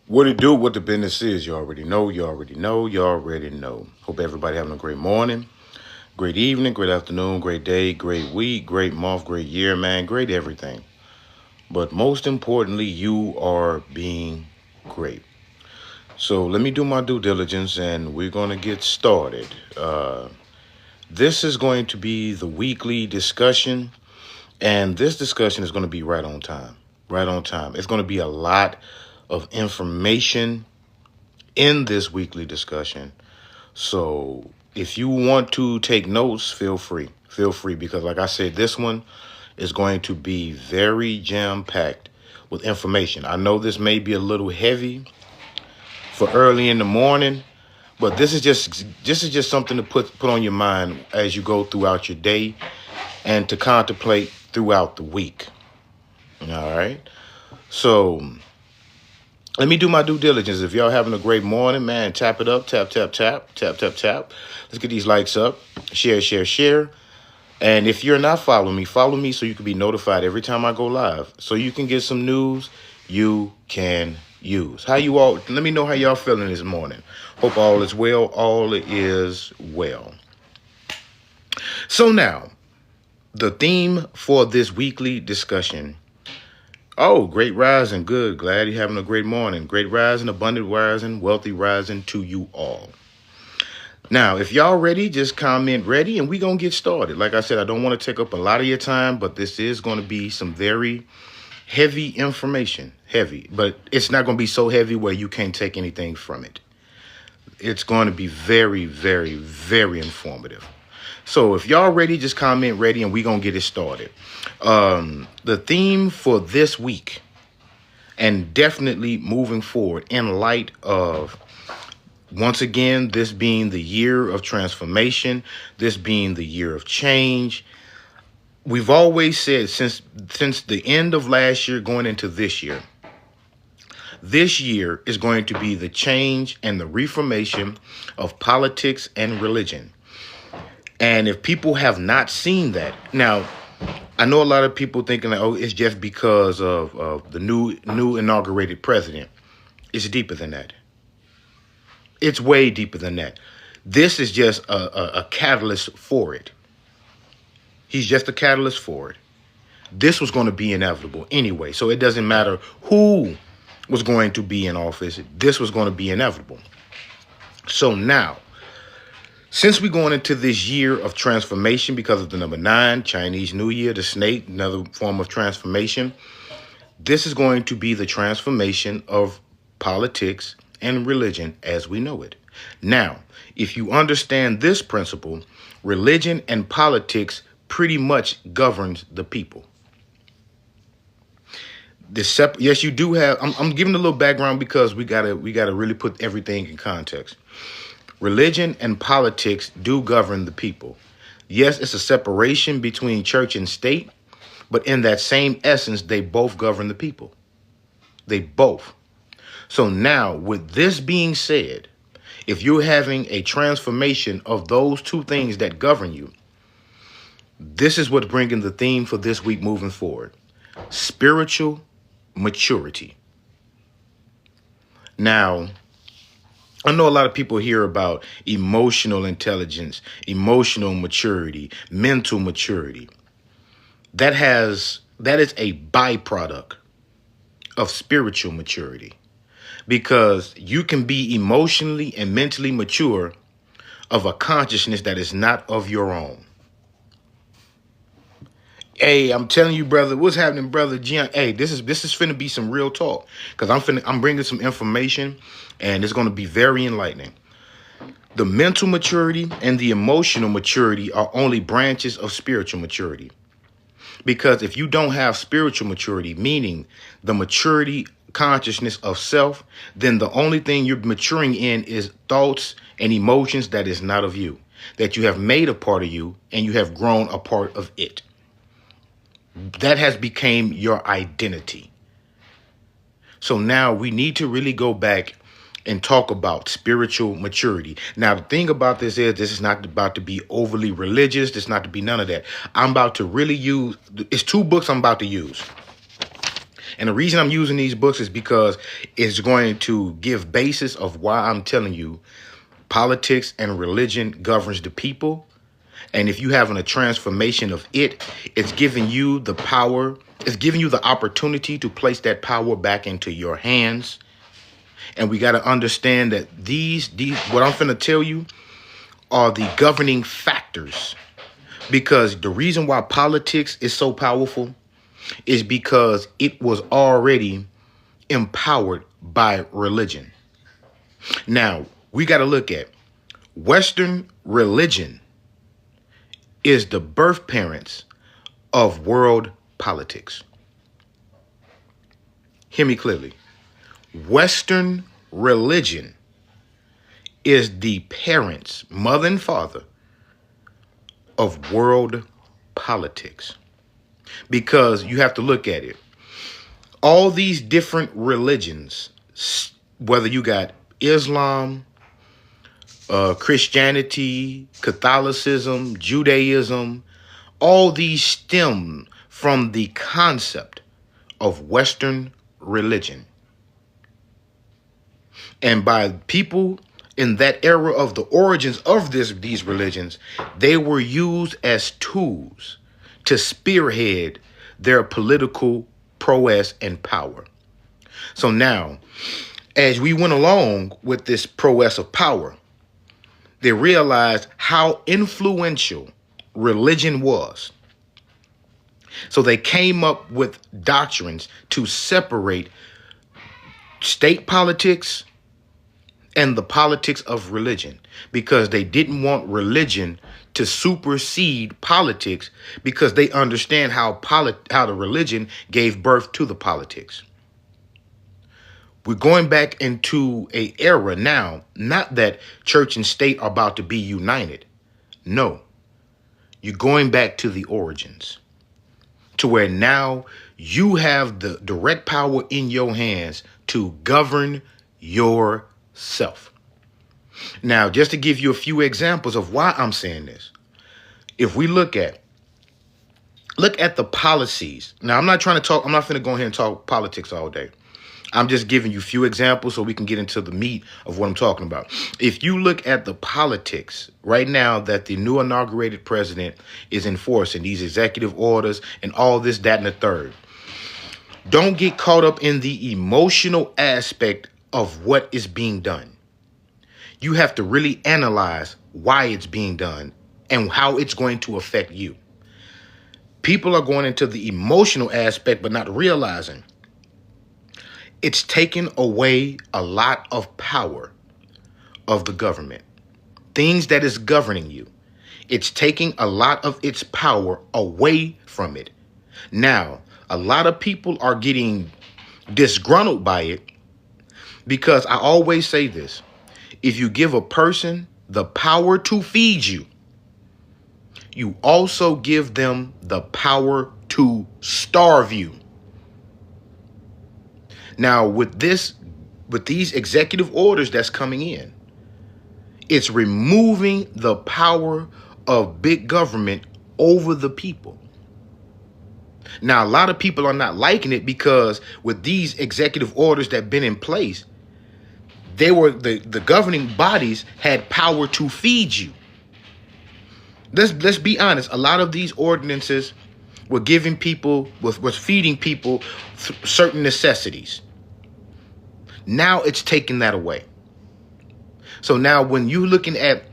What it do, what the business is, you already know, you already know, you already know. Hope everybody having a great morning, great evening, great afternoon, great day, great week, great month, great year, man, great everything. But most importantly, you are being great. So let me do my due diligence and we're going to get started. This is going to be the weekly discussion, and this discussion is going to be right on time. Right on time. It's going to be a lot of information in this weekly discussion. So if you want to take notes, feel free. Feel free because, like I said, this one is going to be very jam packed with information. I know this may be a little heavy for early in the morning, but this is just something to put on your mind as you go throughout your day and to contemplate throughout the week. All right. So let me do my due diligence. If y'all having a great morning, man, tap it up, tap, tap, tap, tap, tap, tap. Let's get these likes up. Share, share, share. And if you're not following me, follow me so you can be notified every time I go live. So you can get some news you can use. How you all, let me know how y'all feeling this morning. Hope all is well. All is well. So now, the theme for this weekly discussion. Oh, great rising. Good. Glad you're having a great morning. Great rising, abundant rising, wealthy rising to you all. Now, if y'all ready, just comment ready and we going to get started. Like I said, I don't want to take up a lot of your time, but this is going to be some very heavy information. Heavy, but it's not going to be so heavy where you can't take anything from it. It's going to be very, very, very informative. So if y'all ready, just comment ready and we going to get it started. The theme for this week and definitely moving forward in light of, once again, this being the year of transformation, this being the year of change. We've always said since the end of last year going into this year is going to be the change and the reformation of politics and religion. And if people have not seen that, now, I know a lot of people thinking that, oh, it's just because of the new inaugurated president. It's deeper than that. It's way deeper than that. This is just a catalyst for it. He's just a catalyst for it. This was going to be inevitable anyway. So it doesn't matter who was going to be in office. This was going to be inevitable. So now, since we're going into this year of transformation because of the number 9, Chinese New Year, the snake, another form of transformation, this is going to be the transformation of politics and religion as we know it. Now, if you understand this principle, religion and politics pretty much governs the people. Yes, you do have. I'm giving a little background because we gotta really put everything in context. Religion and politics do govern the people. Yes, it's a separation between church and state, but in that same essence, they both govern the people. They both. So now, with this being said, if you're having a transformation of those two things that govern you, this is what's bringing the theme for this week moving forward. Spiritual maturity. Now, I know a lot of people hear about emotional intelligence, emotional maturity, mental maturity. That is a byproduct of spiritual maturity, because you can be emotionally and mentally mature of a consciousness that is not of your own. Hey, I'm telling you, brother, what's happening, brother Gian? Hey, this is finna be some real talk, because I'm bringing some information, and it's going to be very enlightening. The mental maturity and the emotional maturity are only branches of spiritual maturity. Because if you don't have spiritual maturity, meaning the maturity consciousness of self, then the only thing you're maturing in is thoughts and emotions that is not of you, that you have made a part of you and you have grown a part of it. That has become your identity. So now we need to really go back and talk about spiritual maturity. Now, the thing about this is not about to be overly religious. This is not to be none of that. I'm about to really use, it's 2 books I'm about to use. And the reason I'm using these books is because it's going to give basis of why I'm telling you politics and religion governs the people. And if you having a transformation of it, it's giving you the power. It's giving you the opportunity to place that power back into your hands. And we got to understand that these what I'm finna tell you are the governing factors. Because the reason why politics is so powerful is because it was already empowered by religion. Now, we got to look at Western religion is the birth parents of world politics. Hear me clearly. Western religion is the parents, mother and father, of world politics. Because you have to look at it. All these different religions, whether you got Islam, Christianity, Catholicism, Judaism, all these stem from the concept of Western religion. And by people in that era of the origins of these religions, they were used as tools to spearhead their political prowess and power. So now, as we went along with this prowess of power, they realized how influential religion was. So they came up with doctrines to separate state politics and the politics of religion, because they didn't want religion to supersede politics, because they understand how the religion gave birth to the politics. We're going back into an era now, not that church and state are about to be united. No, you're going back to the origins, to where now you have the direct power in your hands to govern yourself. Now, just to give you a few examples of why I'm saying this, if we look at the policies. Now, I'm not going to go ahead and talk politics all day. I'm just giving you a few examples so we can get into the meat of what I'm talking about. If you look at the politics right now that the new inaugurated president is enforcing, these executive orders and all this, that, and the third, don't get caught up in the emotional aspect of what is being done. You have to really analyze why it's being done and how it's going to affect you. People are going into the emotional aspect, but not realizing it's taken away a lot of power of the government. Things that is governing you. It's taking a lot of its power away from it. Now, a lot of people are getting disgruntled by it, because I always say this. If you give a person the power to feed you, you also give them the power to starve you. Now, with these executive orders that's coming in, it's removing the power of big government over the people. Now, a lot of people are not liking it, because with these executive orders that have been in place, the governing bodies had power to feed you. Let's be honest. A lot of these ordinances were giving people, was feeding people certain necessities. Now it's taking that away. So now when you're looking at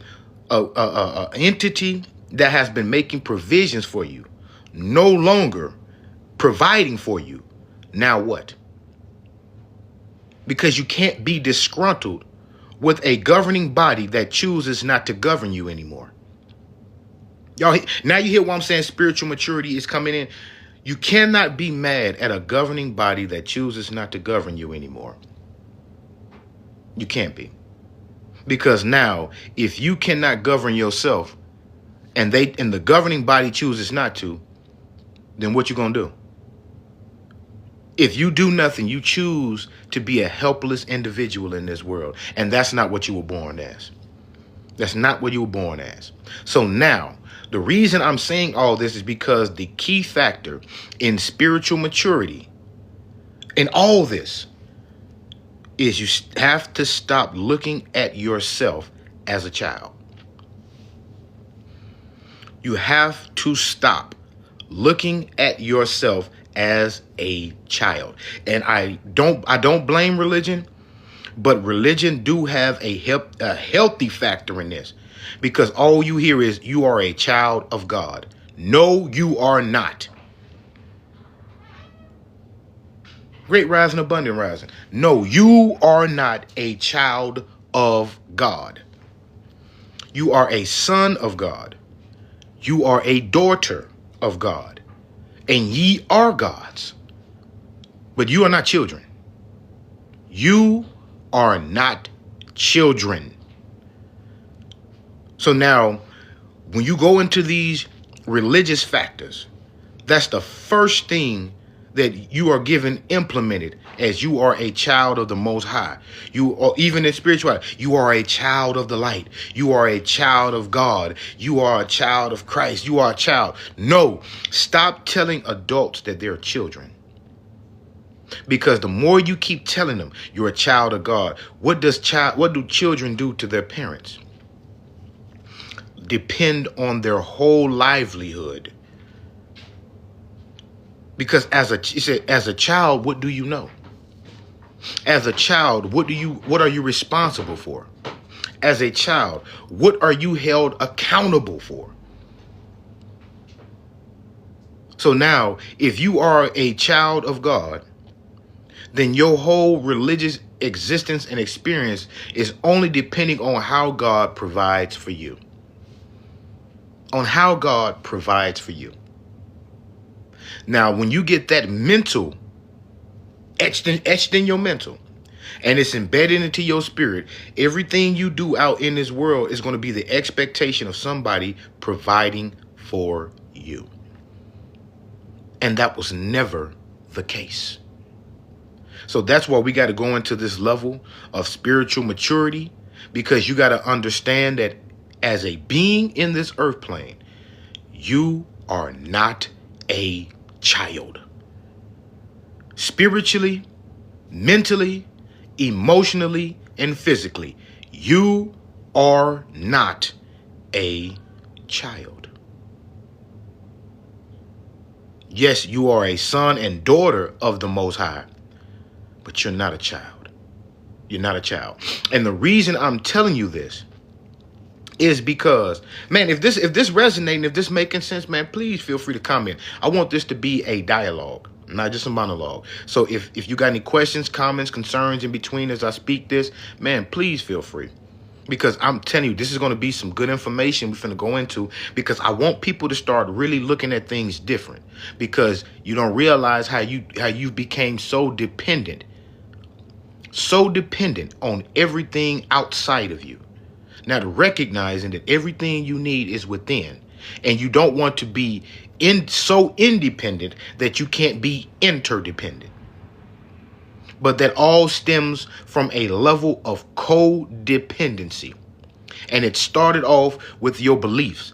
a entity that has been making provisions for you, no longer providing for you, now what? Because you can't be disgruntled with a governing body that chooses not to govern you anymore. Y'all, now you hear what I'm saying? Spiritual maturity is coming in. You cannot be mad at a governing body that chooses not to govern you anymore. You can't be. Because now, if you cannot govern yourself and the governing body chooses not to, then what you gonna do? If you do nothing, you choose to be a helpless individual in this world. And that's not what you were born as. That's not what you were born as. So now, the reason I'm saying all this is because the key factor in spiritual maturity And all this is you have to stop looking at yourself as a child. You have to stop looking at yourself as a child. And I don't blame religion, but religion do have a healthy factor in this, because all you hear is you are a child of God. No, you are not. Great rising, abundant rising. No, you are not a child of God. You are a son of God. You are a daughter of God. And ye are gods. But you are not children. You are not children. So now, when you go into these religious factors, that's the first thing that you are given implemented as you are a child of the Most High. You are, even in spirituality, you are a child of the light. You are a child of God. You are a child of Christ. You are a child. No, stop telling adults that they're children. Because the more you keep telling them you're a child of God, what do children do to their parents? Depend on their whole livelihood. Because as a child, what do you know? As a child, what are you responsible for? As a child, what are you held accountable for? So now, if you are a child of God, then your whole religious existence and experience is only depending on how God provides for you. On how God provides for you. Now, when you get that mental etched in your mental, and it's embedded into your spirit, everything you do out in this world is going to be the expectation of somebody providing for you. And that was never the case. So that's why we got to go into this level of spiritual maturity, because you got to understand that as a being in this earth plane, you are not a child. Spiritually, mentally, emotionally, and physically, you are not a child. Yes, you are a son and daughter of the Most High, but you're not a child. You're not a child. And the reason I'm telling you this is because, man, if this resonating, if this making sense, man, please feel free to comment. I want this to be a dialogue, not just a monologue. So if you got any questions, comments, concerns in between as I speak this, man, please feel free. Because I'm telling you, this is going to be some good information we're finna go into, because I want people to start really looking at things different, because you don't realize how you became so dependent on everything outside of you. Not recognizing that everything you need is within, and you don't want to be so independent that you can't be interdependent. But that all stems from a level of codependency. And it started off with your beliefs.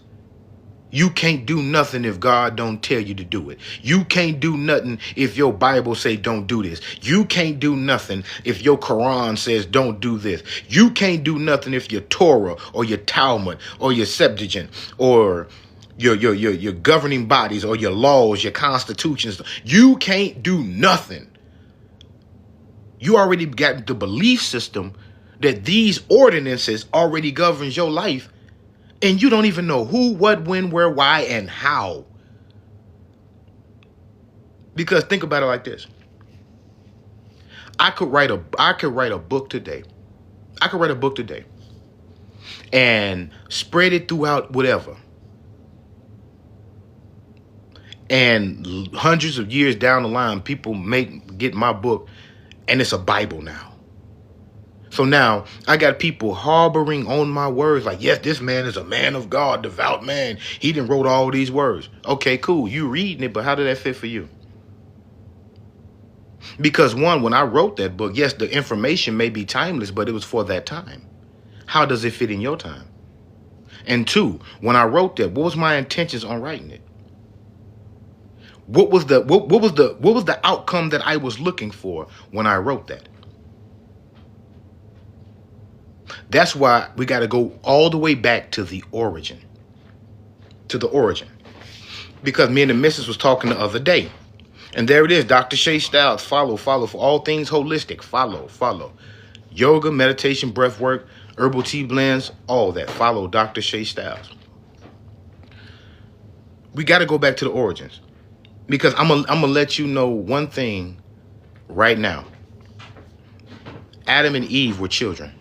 You can't do nothing if God don't tell you to do it. You can't do nothing if your Bible say don't do this. You can't do nothing if your Quran says don't do this. You can't do nothing if your Torah or your Talmud or your Septuagint or your governing bodies or your laws, your constitutions. You can't do nothing. You already got the belief system that these ordinances already governs your life. And you don't even know who, what, when, where, why, and how. Because think about it like this. I could write a book today. I could write a book today and spread it throughout whatever. And hundreds of years down the line, people get my book, and it's a Bible now. So now I got people harboring on my words like, yes, this man is a man of God, devout man. He done wrote all these words. Okay, cool. You reading it, but how did that fit for you? Because one, when I wrote that book, yes, the information may be timeless, but it was for that time. How does it fit in your time? And two, when I wrote that, what was my intentions on writing it? What was the outcome that I was looking for when I wrote that? That's why we got to go all the way back to the origin. To the origin. Because me and the missus was talking the other day. And there it is, Dr. Shay Styles. Follow for all things holistic. Follow. Yoga, meditation, breath work, herbal tea blends, all that. Follow Dr. Shay Styles. We got to go back to the origins. Because I'm gonna let you know one thing right now. Adam and Eve were children.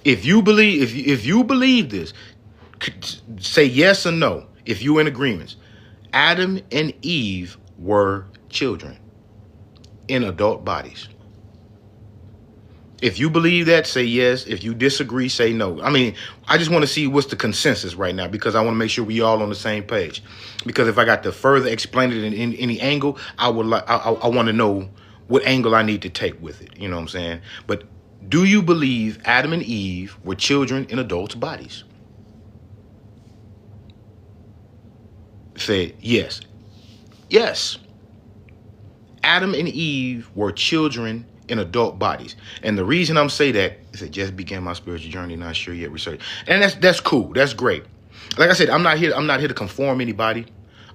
If you believe this, say yes or no if you're in agreement. Adam and Eve were children in adult bodies. If you believe that, say yes. If you disagree, say no. I mean, I just want to see what's the consensus right now, because I want to make sure we all on the same page. Because if I got to further explain it in any angle, I want to know what angle I need to take with it. You know what I'm saying? But do you believe Adam and Eve were children in adults' bodies? Say yes. Yes. Adam and Eve were children in adult bodies. And the reason I'm saying that is it just began my spiritual journey, not sure yet research. And that's cool. That's great. Like I said, I'm not here to conform anybody.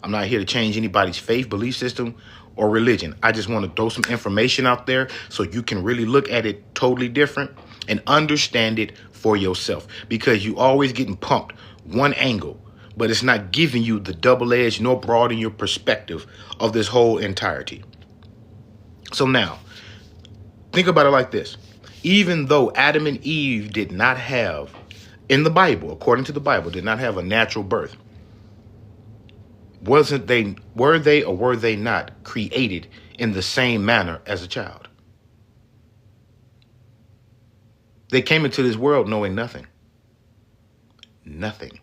I'm not here to change anybody's faith, belief system, or religion. I just want to throw some information out there so you can really look at it totally different and understand it for yourself. Because you always getting pumped one angle, but it's not giving you the double edge nor broaden your perspective of this whole entirety. So now, think about it like this. Even though Adam and Eve did not have, in the Bible, according to the Bible, did not have a natural birth, were they not created in the same manner as a child? They came into this world knowing nothing. Nothing.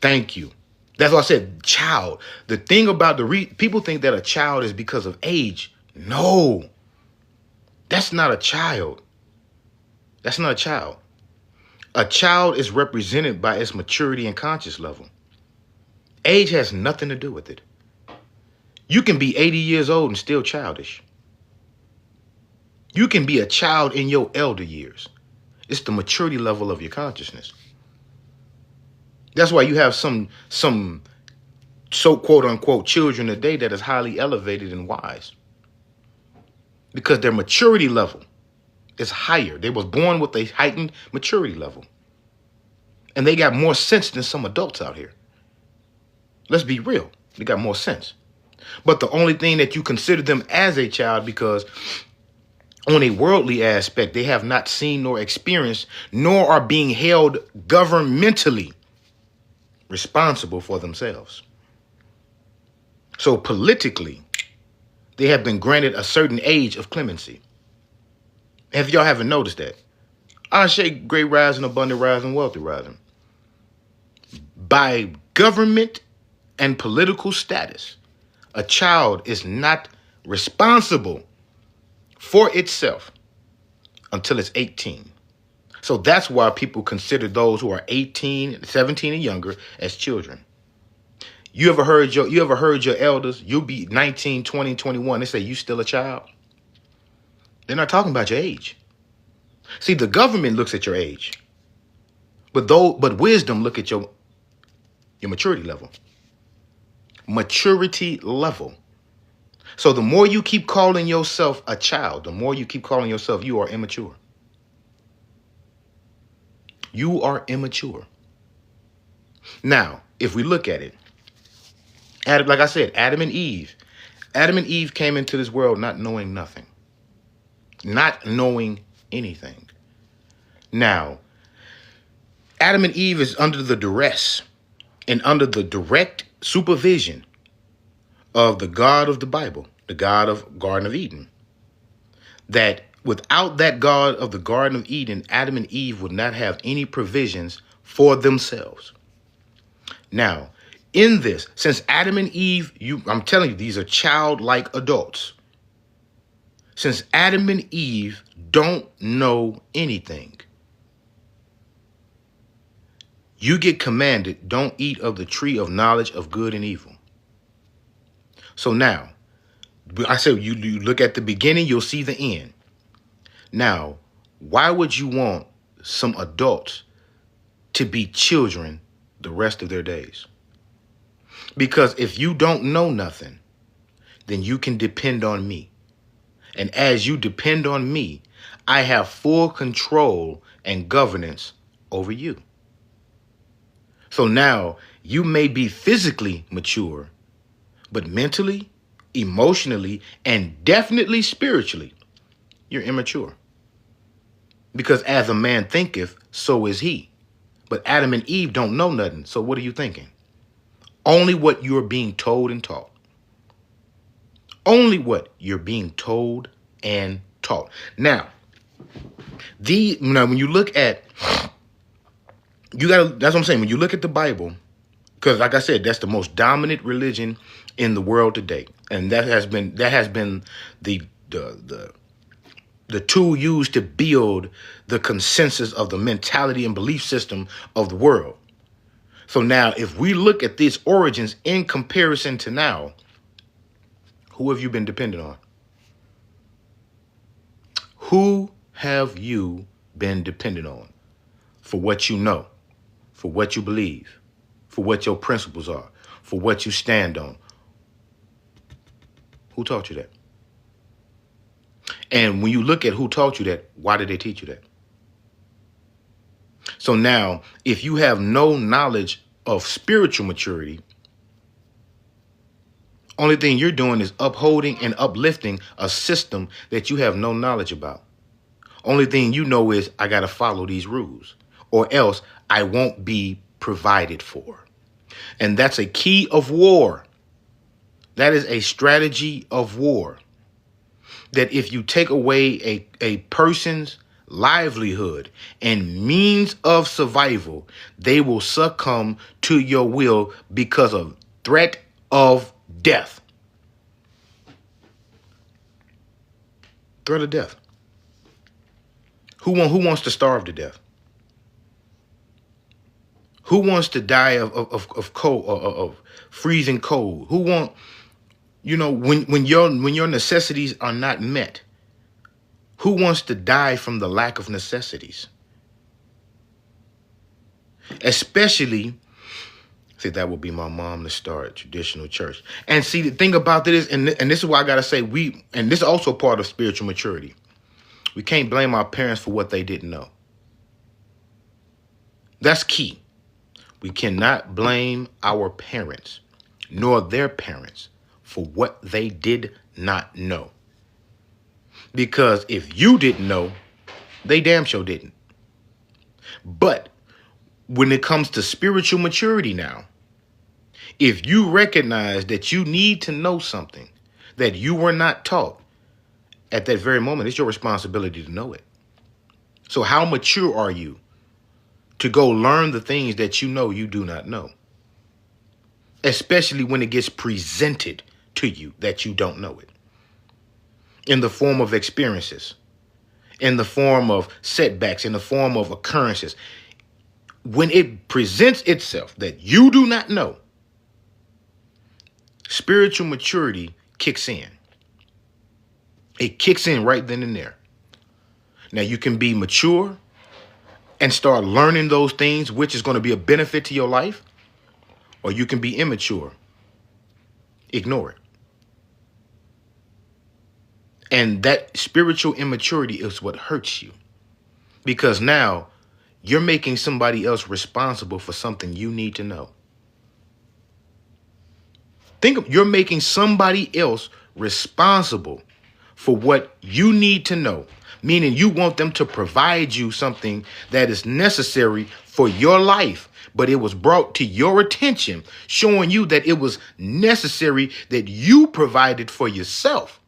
Thank you. That's why I said child. The thing about people think that a child is because of age. No, that's not a child. That's not a child. A child is represented by its maturity and conscious level. Age has nothing to do with it. You can be 80 years old and still childish. You can be a child in your elder years. It's the maturity level of your consciousness. That's why you have some so quote unquote children today that is highly elevated and wise. Because their maturity level is higher. They was born with a heightened maturity level. And they got more sense than some adults out here. Let's be real. They got more sense. But the only thing that you consider them as a child, because on a worldly aspect, they have not seen nor experienced, nor are being held governmentally responsible for themselves. So politically, they have been granted a certain age of clemency. If y'all haven't noticed that, I say great rising, abundant rising, wealthy rising. By government and political status, a child is not responsible for itself until it's 18. So that's why people consider those who are 18, 17 and younger as children. You ever heard your elders, you'll be 19, 20, 21, they say you still a child? They're not talking about your age. See, the government looks at your age. But wisdom look at your maturity level. Maturity level. So the more you keep calling yourself a child, the more you keep calling yourself you are immature. You are immature. Now, if we look at it, like I said, Adam and Eve came into this world not knowing nothing, not knowing anything. Now, Adam and Eve is under the duress and under the direct supervision of the God of the Bible, the God of Garden of Eden. That without that God of the Garden of Eden, Adam and Eve would not have any provisions for themselves. Now, in this, since Adam and Eve, I'm telling you, these are childlike adults. Since Adam and Eve don't know anything, You get commanded, don't eat of the tree of knowledge of good and evil. So now, I said, you look at the beginning, you'll see the end. Now, why would you want some adults to be children the rest of their days? Because if you don't know nothing, then you can depend on me. And as you depend on me, I have full control and governance over you. So now you may be physically mature, but mentally, emotionally, and definitely spiritually, you're immature. Because as a man thinketh, so is he. But Adam and Eve don't know nothing. So what are you thinking? Only what you're being told and taught. Only what you're being told and taught. Now, when you look at, that's what I'm saying. When you look at the Bible, because like I said, that's the most dominant religion in the world today. And that has been the tool used to build the consensus of the mentality and belief system of the world. So now, if we look at these origins in comparison to now, who have you been dependent on? Who have you been dependent on for what you know, for what you believe, for what your principles are, for what you stand on? Who taught you that? And when you look at who taught you that, why did they teach you that? So now, if you have no knowledge of spiritual maturity, only thing you're doing is upholding and uplifting a system that you have no knowledge about. Only thing you know is I got to follow these rules or else I won't be provided for. And that's a key of war. That is a strategy of war. That if you take away a person's livelihood and means of survival, they will succumb to your will because of threat of death. Threat of death. Who wants to starve to death? Who wants to die of cold, of freezing cold? Who want, when your necessities are not met? Who wants to die from the lack of necessities? Especially, see, that would be my mom to start traditional church. And see, the thing about this, and this is why I got to say and this is also part of spiritual maturity. We can't blame our parents for what they didn't know. That's key. We cannot blame our parents, nor their parents, for what they did not know. Because if you didn't know, they damn sure didn't. But when it comes to spiritual maturity now, if you recognize that you need to know something that you were not taught, at that very moment, it's your responsibility to know it. So how mature are you to go learn the things that you know you do not know? Especially when it gets presented to you that you don't know it. In the form of experiences, in the form of setbacks, in the form of occurrences. When it presents itself that you do not know, spiritual maturity kicks in. It kicks in right then and there. Now you can be mature and start learning those things, which is going to be a benefit to your life, or you can be immature. Ignore it. And that spiritual immaturity is what hurts you, because now you're making somebody else responsible for something you need to know. You're making somebody else responsible for what you need to know, meaning you want them to provide you something that is necessary for your life, but it was brought to your attention, showing you that it was necessary that you provided for yourself.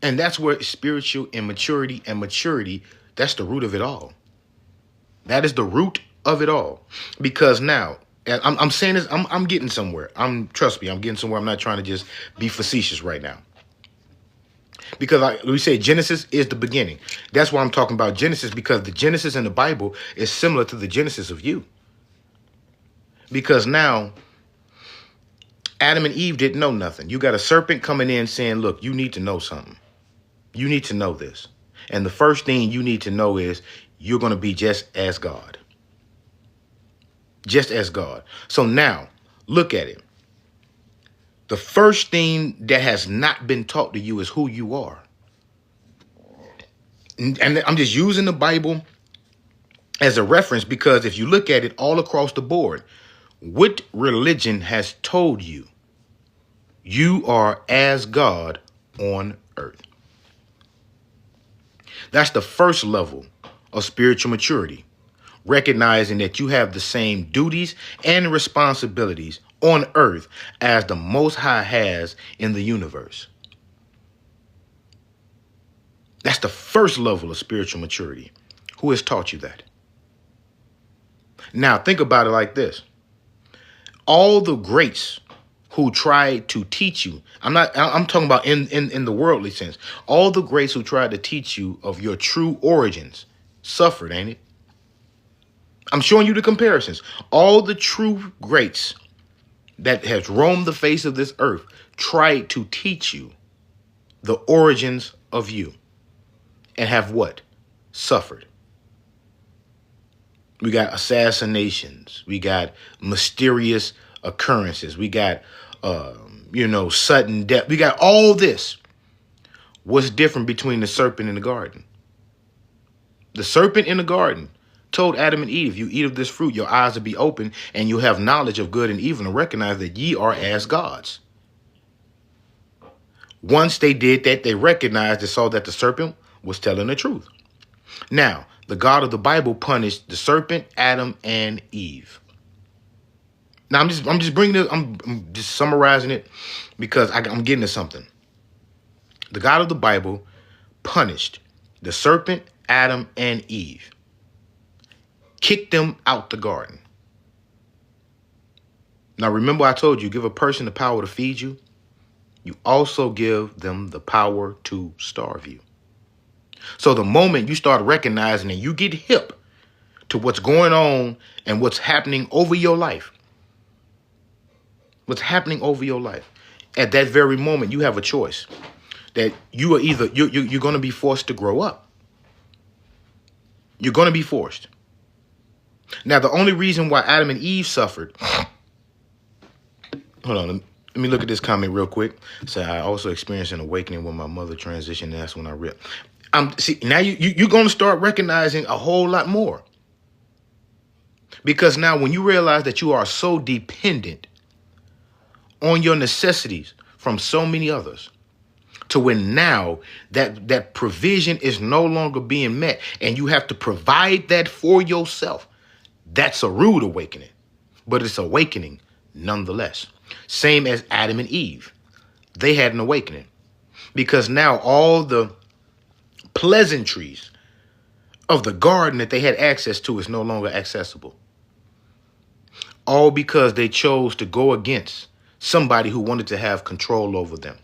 And that's where spiritual immaturity and maturity, that's the root of it all. That is the root of it all. Because now, I'm saying this, I'm getting somewhere. Trust me, I'm getting somewhere. I'm not trying to just be facetious right now. Because we say Genesis is the beginning. That's why I'm talking about Genesis, because the Genesis in the Bible is similar to the Genesis of you. Because now Adam and Eve didn't know nothing. You got a serpent coming in saying, look, you need to know something. You need to know this. And the first thing you need to know is you're going to be just as God. Just as God. So now look at it. The first thing that has not been taught to you is who you are. And I'm just using the Bible as a reference because if you look at it all across the board, what religion has told you? You are as God on earth. That's the first level of spiritual maturity, recognizing that you have the same duties and responsibilities on earth as the Most High has in the universe. That's the first level of spiritual maturity. Who has taught you that? Now think about it like this. All the greats who tried to teach you, I'm talking about in the worldly sense. All the greats who tried to teach you of your true origins suffered, ain't it? I'm showing you the comparisons. All the true greats that has roamed the face of this earth tried to teach you the origins of you and have what? Suffered. We got assassinations. We got mysterious occurrences. We got, sudden death. We got all this. What's different between the serpent and the garden? The serpent in the garden told Adam and Eve, you eat of this fruit, your eyes will be open and you'll have knowledge of good and evil and recognize that ye are as gods. Once they did that, they recognized and saw that the serpent was telling the truth. Now, the God of the Bible punished the serpent, Adam, and Eve. Now, I'm just bringing it, I'm just summarizing it because I'm getting to something. The God of the Bible punished the serpent, Adam, and Eve. Kicked them out the garden. Now, remember I told you, give a person the power to feed you. You also give them the power to starve you. So the moment you start recognizing and you get hip to what's going on and what's happening over your life, at that very moment, you have a choice that you are either, you're going to be forced to grow up. You're going to be forced. Now, the only reason why Adam and Eve suffered, hold on, let me look at this comment real quick. So I also experienced an awakening when my mother transitioned, and that's when I read. See, now you're going to start recognizing a whole lot more. Because now when you realize that you are so dependent on your necessities from so many others, to when now that provision is no longer being met and you have to provide that for yourself, that's a rude awakening. But it's awakening nonetheless. Same as Adam and Eve. They had an awakening. Because now all the pleasantries of the garden that they had access to is no longer accessible. All because they chose to go against somebody who wanted to have control over them.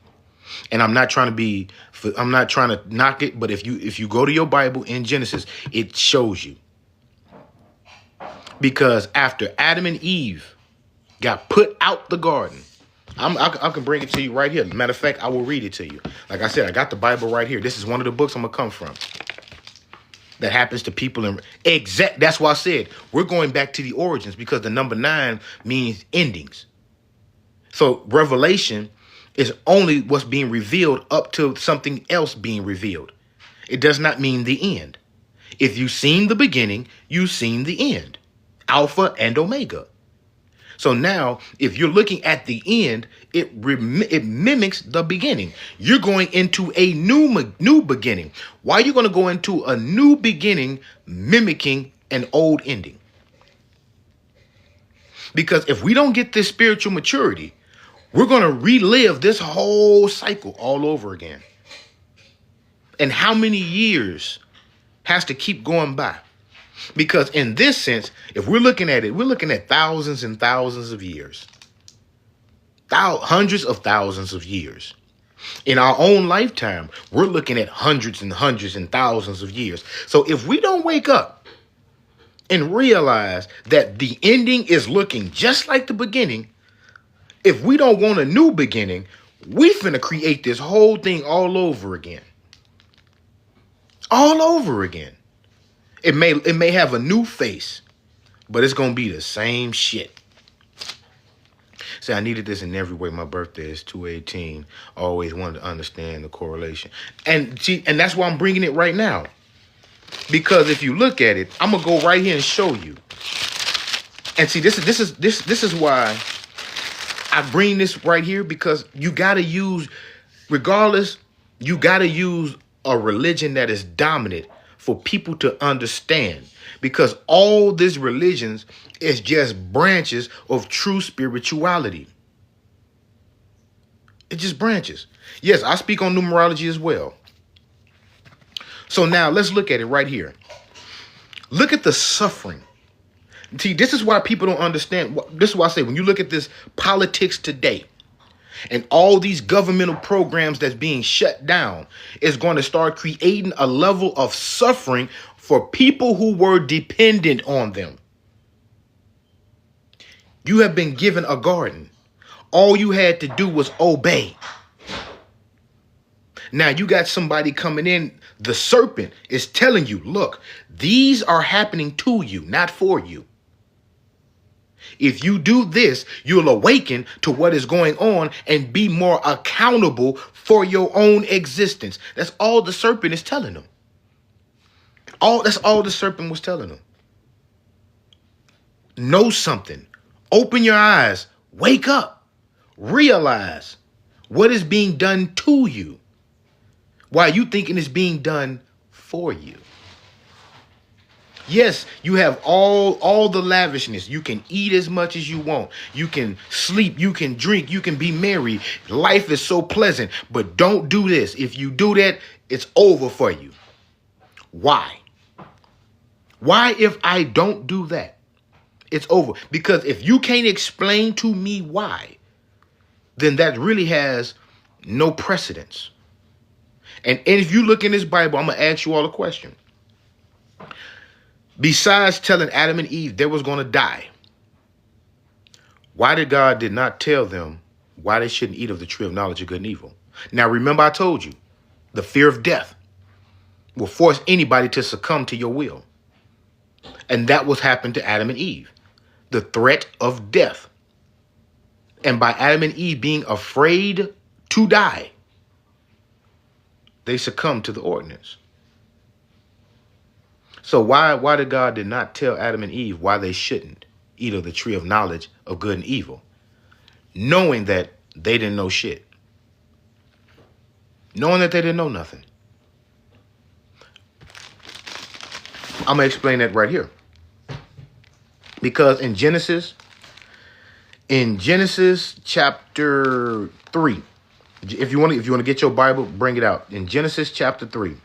And I'm not trying to knock it, but if you go to your Bible in Genesis, it shows you. Because after Adam and Eve got put out the garden, I can bring it to you right here. Matter of fact, I will read it to you. Like I said, I got the Bible right here. This is one of the books I'm going to come from. That happens to people in that's why I said we're going back to the origins, because the number 9 means endings. So Revelation is only what's being revealed up to something else being revealed. It does not mean the end. If you've seen the beginning, you've seen the end. Alpha and Omega. So now, if you're looking at the end, it mimics the beginning. You're going into a new beginning. Why are you going to go into a new beginning mimicking an old ending? Because if we don't get this spiritual maturity, we're going to relive this whole cycle all over again. And how many years has to keep going by? Because in this sense, if we're looking at it, we're looking at thousands and thousands of years. Hundreds of thousands of years. In our own lifetime, we're looking at hundreds and hundreds and thousands of years. So if we don't wake up and realize that the ending is looking just like the beginning, if we don't want a new beginning, we finna create this whole thing all over again. All over again. It may have a new face, but it's gonna be the same shit. See, I needed this in every way. My birthday is 2/18. Always wanted to understand the correlation, and see, and that's why I'm bringing it right now. Because if you look at it, I'm gonna go right here and show you. And see, this is why I bring this right here, because you gotta use, regardless, you gotta use a religion that is dominant for people to understand. Because all these religions is just branches of true spirituality. It's just branches. Yes, I speak on numerology as well. So now let's look at it right here. Look at the suffering. See, this is why people don't understand. This is why I say, when you look at this politics today and all these governmental programs that's being shut down, is going to start creating a level of suffering for people who were dependent on them. You have been given a garden. All you had to do was obey. Now you got somebody coming in. The serpent is telling you, look, these are happening to you, not for you. If you do this, you'll awaken to what is going on and be more accountable for your own existence. That's all the serpent is telling them. That's all the serpent was telling them. Know something. Open your eyes. Wake up. Realize what is being done to you while you thinking it's being done for you. Yes, you have all the lavishness. You can eat as much as you want. You can sleep. You can drink. You can be merry. Life is so pleasant. But don't do this. If you do that, it's over for you. Why? Why, if I don't do that, it's over? Because if you can't explain to me why, then that really has no precedence. And if you look in this Bible, I'm going to ask you all a question. Besides telling Adam and Eve they was going to die, why did God did not tell them why they shouldn't eat of the tree of knowledge of good and evil? Now, remember I told you, the fear of death will force anybody to succumb to your will. And that was happened to Adam and Eve. The threat of death. And by Adam and Eve being afraid to die, they succumbed to the ordinance. So why did God did not tell Adam and Eve why they shouldn't eat of the tree of knowledge of good and evil, knowing that they didn't know shit, knowing that they didn't know nothing? I'm gonna explain that right here, because in Genesis chapter 3, if you want to get your Bible, bring it out. In Genesis chapter 3.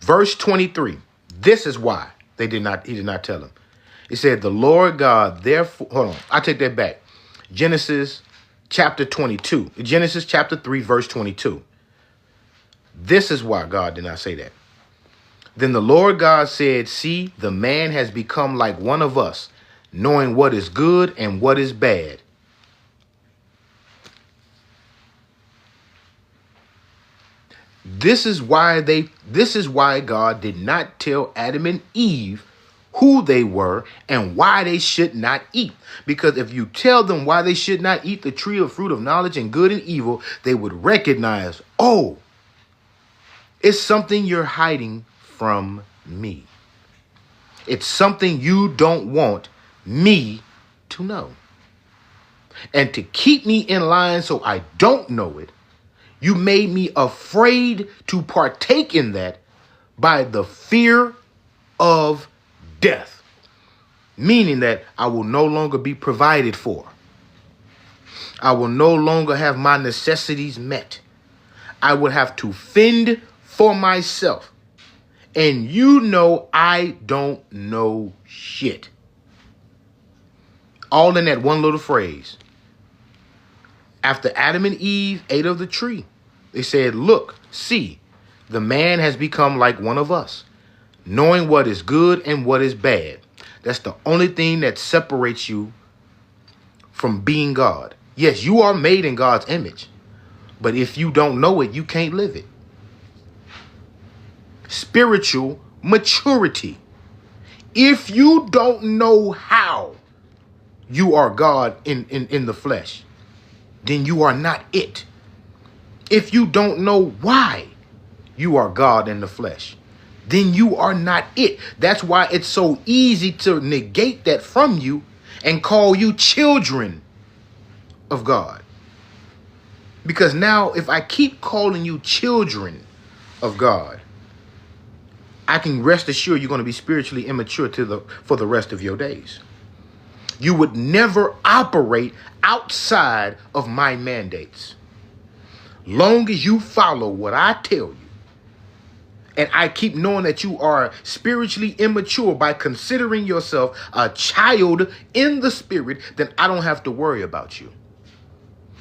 Verse 23, this is why he did not tell them. It said, the Lord God, therefore, hold on, I take that back. Genesis chapter 22, Genesis chapter 3, verse 22. This is why God did not say that. Then the Lord God said, see, the man has become like one of us, knowing what is good and what is bad. This is why God did not tell Adam and Eve who they were and why they should not eat. Because if you tell them why they should not eat the tree of fruit of knowledge and good and evil, they would recognize, oh, it's something you're hiding from me. It's something you don't want me to know. And to keep me in line so I don't know it, you made me afraid to partake in that by the fear of death, meaning that I will no longer be provided for. I will no longer have my necessities met. I would have to fend for myself. And you know I don't know shit. All in that one little phrase. After Adam and Eve ate of the tree, they said, look, see, the man has become like one of us, knowing what is good and what is bad. That's the only thing that separates you from being God. Yes, you are made in God's image, but if you don't know it, you can't live it. Spiritual maturity. If you don't know how you are God in the flesh, then you are not it. If you don't know why you are God in the flesh, then you are not it. That's why it's so easy to negate that from you and call you children of God. Because now if I keep calling you children of God, I can rest assured you're going to be spiritually immature for the rest of your days. You would never operate outside of my mandates. Long as you follow what I tell you, and I keep knowing that you are spiritually immature by considering yourself a child in the spirit, then I don't have to worry about you.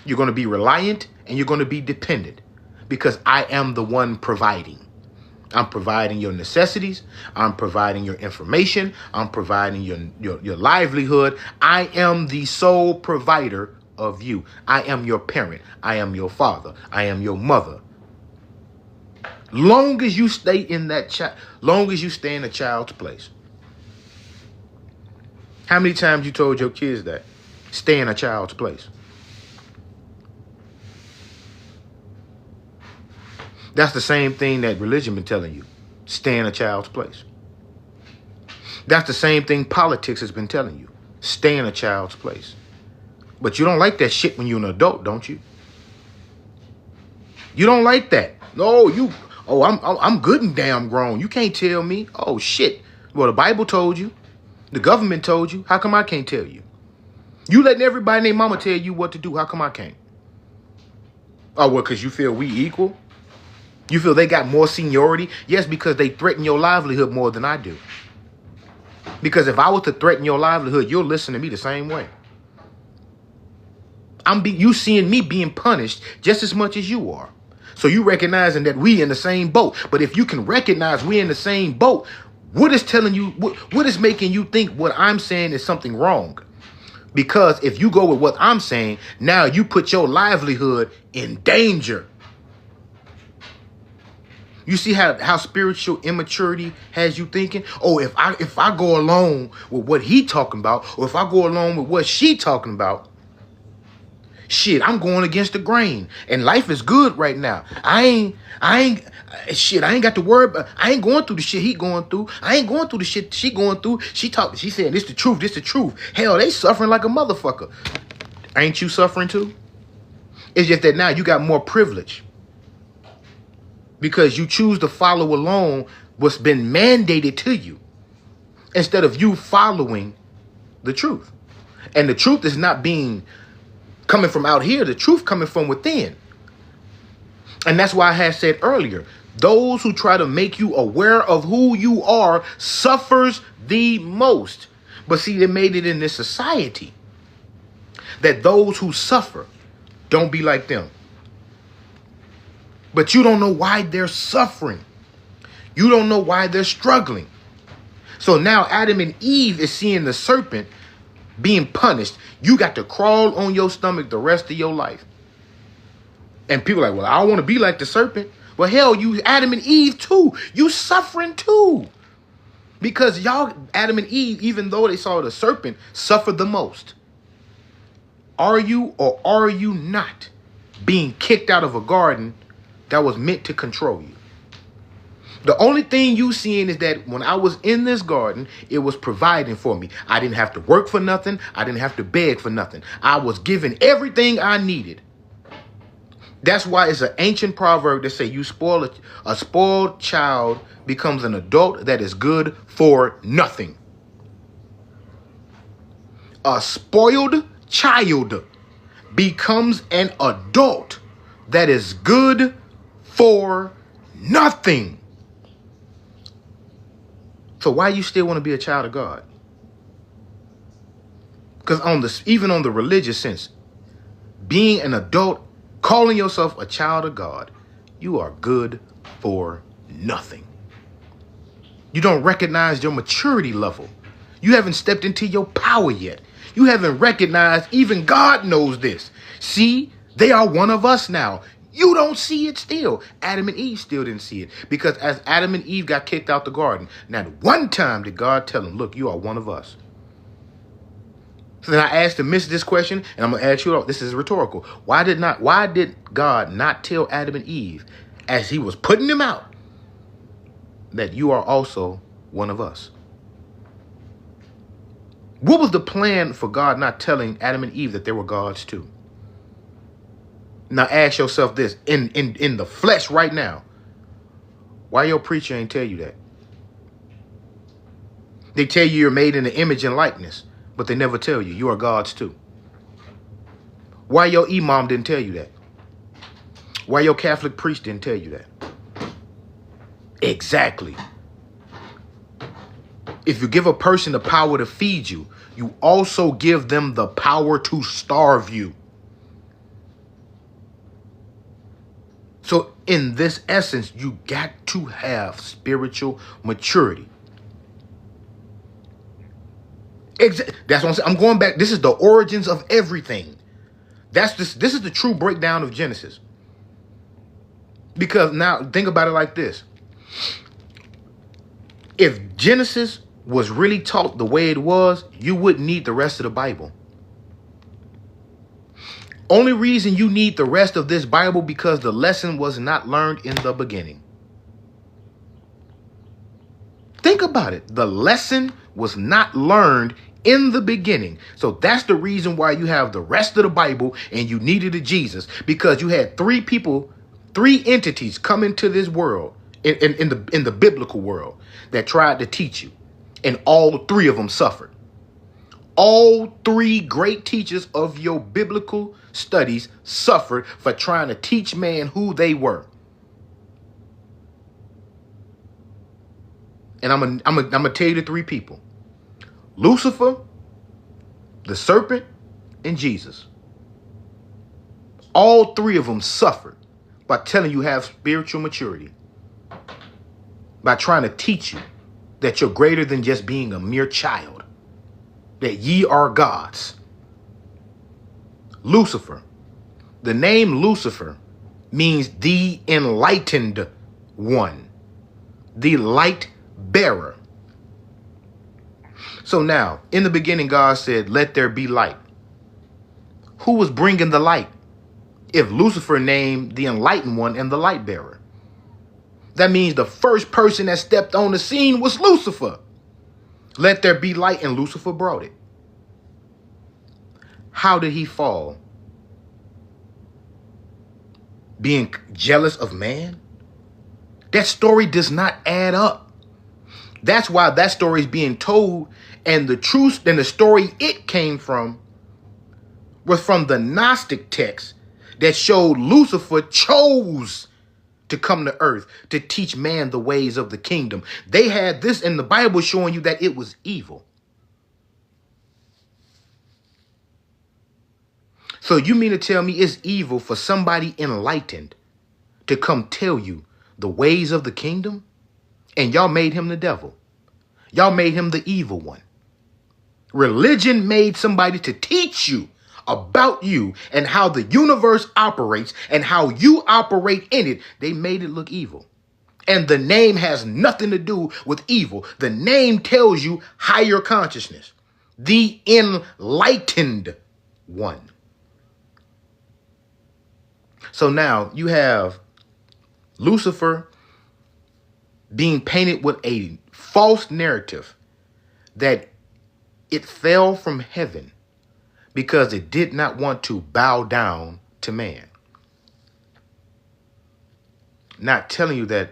You're going to be reliant and you're going to be dependent because I am the one providing. I'm providing your necessities. I'm providing your information. I'm providing your livelihood. I am the sole provider of you. I am your parent. I am your father. I am your mother. Long as you stay in long as you stay in a child's place. How many times you told your kids that? Stay in a child's place. That's the same thing that religion been telling you. Stay in a child's place. That's the same thing politics has been telling you. Stay in a child's place. But you don't like that shit when you're an adult, don't you? You don't like that. No, I'm good and damn grown. You can't tell me. Oh shit. Well, the Bible told you. The government told you. How come I can't tell you? You letting everybody and their mama tell you what to do. How come I can't? Oh, well, because you feel we equal? You feel they got more seniority? Yes, because they threaten your livelihood more than I do. Because if I was to threaten your livelihood, you'll listen to me the same way. You seeing me being punished just as much as you are. So you recognizing that we in the same boat. But if you can recognize we in the same boat, what is telling you, what is making you think what I'm saying is something wrong? Because if you go with what I'm saying, now you put your livelihood in danger. You see how spiritual immaturity has you thinking? Oh, if I go along with what he talking about, or if I go along with what she talking about, shit, I'm going against the grain. And life is good right now. I ain't got to worry about, I ain't going through the shit he going through. I ain't going through the shit she going through. She saying this the truth. Hell, they suffering like a motherfucker. Ain't you suffering too? It's just that now you got more privilege. Because you choose to follow along what's been mandated to you instead of you following the truth. And the truth is not coming from out here. The truth coming from within. And that's why I had said earlier, those who try to make you aware of who you are suffers the most. But see, they made it in this society that those who suffer don't be like them. But you don't know why they're suffering. You don't know why they're struggling. So now Adam and Eve is seeing the serpent being punished. You got to crawl on your stomach the rest of your life. And people are like, well, I don't want to be like the serpent. Well, hell, you Adam and Eve too. You suffering too. Because y'all, Adam and Eve, even though they saw the serpent, suffered the most. Are you or are you not being kicked out of a garden that was meant to control you? The only thing you seeing is that when I was in this garden, it was providing for me. I didn't have to work for nothing. I didn't have to beg for nothing. I was given everything I needed. That's why it's an ancient proverb that say you spoil a spoiled child becomes an adult that is good for nothing. A spoiled child becomes an adult that is good for nothing. So why you still want to be a child of God? Because even on the religious sense, being an adult, calling yourself a child of God, you are good for nothing. You don't recognize your maturity level. You haven't stepped into your power yet. You haven't recognized even God knows this. See, they are one of us now. You don't see it still. Adam and Eve still didn't see it. Because as Adam and Eve got kicked out the garden, not one time did God tell them, look, you are one of us. So then I asked the miss this question, and I'm going to ask you, this is rhetorical. Why did God not tell Adam and Eve, as he was putting them out, that you are also one of us? What was the plan for God not telling Adam and Eve that they were gods too? Now ask yourself this, in the flesh right now, why your preacher ain't tell you that? They tell you you're made in the image and likeness, but they never tell you you are gods too. Why your imam didn't tell you that? Why your Catholic priest didn't tell you that? Exactly. If you give a person the power to feed you, you also give them the power to starve you. So in this essence, you got to have spiritual maturity. That's what I'm saying. I'm going back. This is the origins of everything. This is the true breakdown of Genesis. Because now think about it like this. If Genesis was really taught the way it was, you wouldn't need the rest of the Bible. Only reason you need the rest of this Bible because the lesson was not learned in the beginning. Think about it. The lesson was not learned in the beginning. So that's the reason why you have the rest of the Bible and you needed a Jesus, because you had three entities come into this world in the biblical world that tried to teach you. And all three of them suffered. All three great teachers of your biblical studies suffered for trying to teach man who they were. And I'm gonna tell you the three people: Lucifer, the serpent, and Jesus. All three of them suffered by telling you have spiritual maturity, by trying to teach you that you're greater than just being a mere child, that ye are gods. Lucifer. The name Lucifer means the enlightened one, the light bearer. So now, in the beginning, God said, let there be light. Who was bringing the light? If Lucifer named the enlightened one and the light bearer, that means the first person that stepped on the scene was Lucifer. Let there be light, and Lucifer brought it. How did he fall? Being jealous of man? That story does not add up. That's why that story is being told, and the truth and the story it came from was from the Gnostic text that showed Lucifer chose to come to earth to teach man the ways of the kingdom. They had this in the Bible showing you that it was evil. So you mean to tell me it's evil for somebody enlightened to come tell you the ways of the kingdom? And y'all made him the devil. Y'all made him the evil one. Religion made somebody to teach you about you and how the universe operates and how you operate in it. They made it look evil. And the name has nothing to do with evil. The name tells you higher consciousness, the enlightened one. So now you have Lucifer being painted with a false narrative that it fell from heaven because it did not want to bow down to man. Not telling you that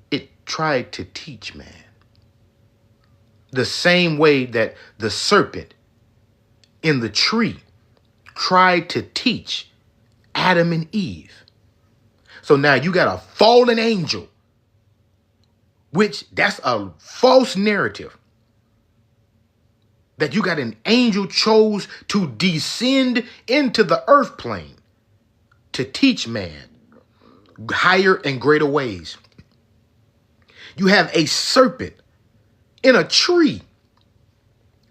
it tried to teach man. The same way that the serpent in the tree tried to teach Adam and Eve. So now you got a fallen angel, which that's a false narrative. That you got an angel chose to descend into the earth plane to teach man higher and greater ways. You have a serpent in a tree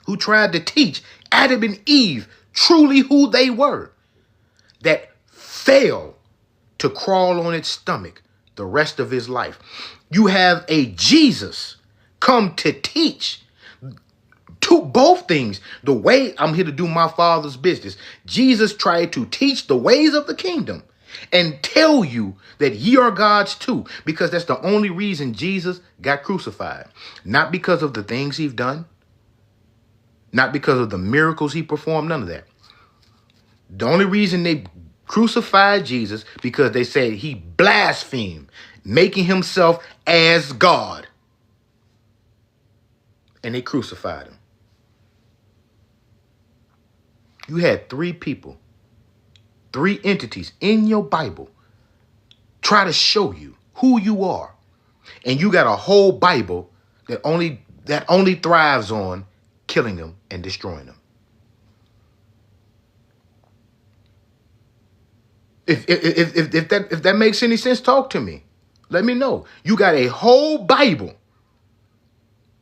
who tried to teach Adam and Eve truly who they were, that failed to crawl on its stomach the rest of his life. You have a Jesus come to teach both things. The way I'm here to do my Father's business. Jesus tried to teach the ways of the kingdom and tell you that ye are God's too, because that's the only reason Jesus got crucified. Not because of the things he's done, not because of the miracles he performed, none of that. The only reason they crucified Jesus because they said he blasphemed, making himself as God. And they crucified him. You had 3 people, 3 entities in your Bible try to show you who you are. And you got a whole Bible that only thrives on killing them and destroying them. If that makes any sense, talk to me. Let me know. You got a whole Bible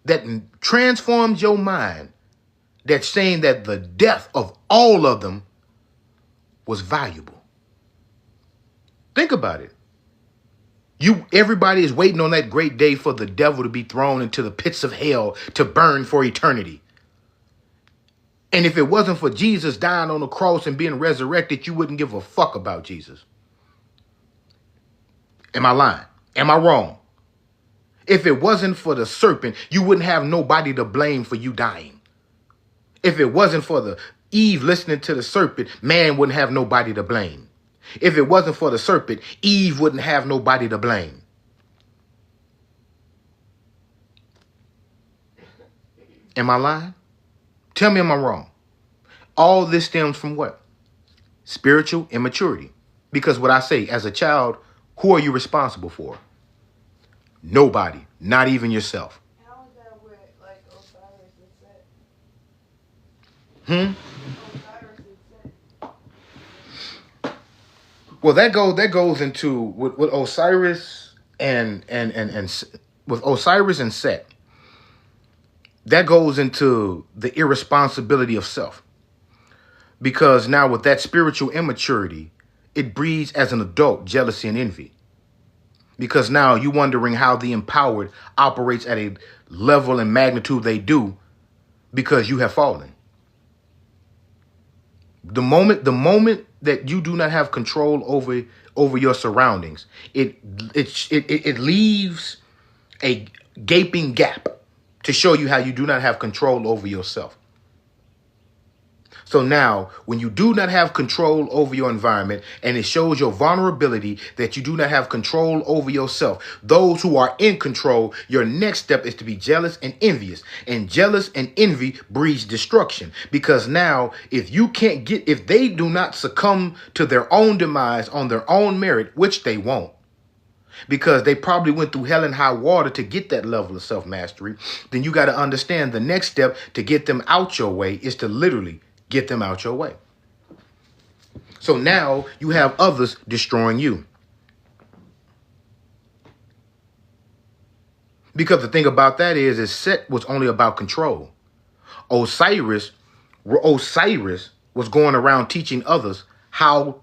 that transforms your mind, that's saying that the death of all of them was valuable. Think about it. Everybody is waiting on that great day for the devil to be thrown into the pits of hell to burn for eternity. And if it wasn't for Jesus dying on the cross and being resurrected, you wouldn't give a fuck about Jesus. Am I lying? Am I wrong? If it wasn't for the serpent, you wouldn't have nobody to blame for you dying. If it wasn't for the Eve listening to the serpent, man wouldn't have nobody to blame. If it wasn't for the serpent, Eve wouldn't have nobody to blame. Am I lying? Tell me, am I wrong? All this stems from what? Spiritual immaturity. Because what I say, as a child, who are you responsible for? Nobody, not even yourself. How is that with like Osiris Hmm? and Set? Osiris and Set. Well, that goes into with Osiris and with Osiris and Set. That goes into the irresponsibility of self. Because now with that spiritual immaturity, it breeds as an adult jealousy and envy. Because now you're wondering how the empowered operates at a level and magnitude they do because you have fallen. The moment that you do not have control over your surroundings, it leaves a gaping gap to show you how you do not have control over yourself. So now, when you do not have control over your environment and it shows your vulnerability that you do not have control over yourself, those who are in control, your next step is to be jealous and envious. And jealous and envy breeds destruction. Because now, if they do not succumb to their own demise on their own merit, which they won't, because they probably went through hell and high water to get that level of self-mastery, then you got to understand the next step to get them out your way is to literally get them out your way. So now you have others destroying you. Because the thing about that is Set was only about control. Osiris was going around teaching others how,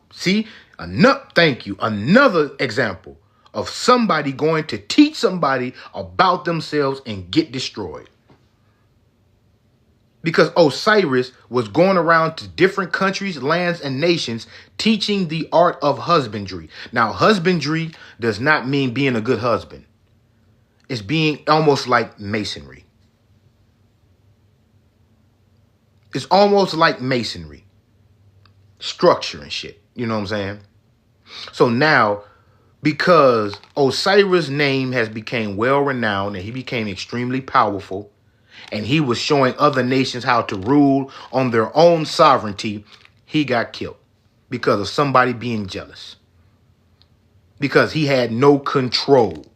another example of somebody going to teach somebody about themselves and get destroyed. Because Osiris was going around to different countries, lands, and nations teaching the art of husbandry. Now, husbandry does not mean being a good husband. It's being almost like masonry. It's almost like masonry. Structure and shit. You know what I'm saying? So now, because Osiris' name has become well-renowned and he became extremely powerful, and he was showing other nations how to rule on their own sovereignty, he got killed because of somebody being jealous. Because he had no control.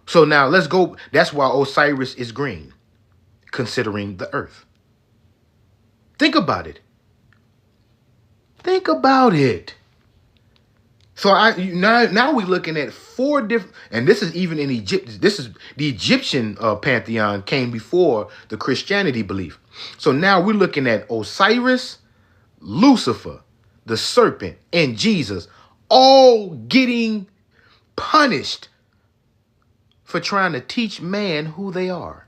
So now let's go. That's why Osiris is green. considering the earth. Think about it. Think about it. So now we're looking at 4 different, and this is even in Egypt. This is the Egyptian pantheon came before the Christianity belief. So now we're looking at Osiris, Lucifer, the serpent, and Jesus, all getting punished for trying to teach man who they are.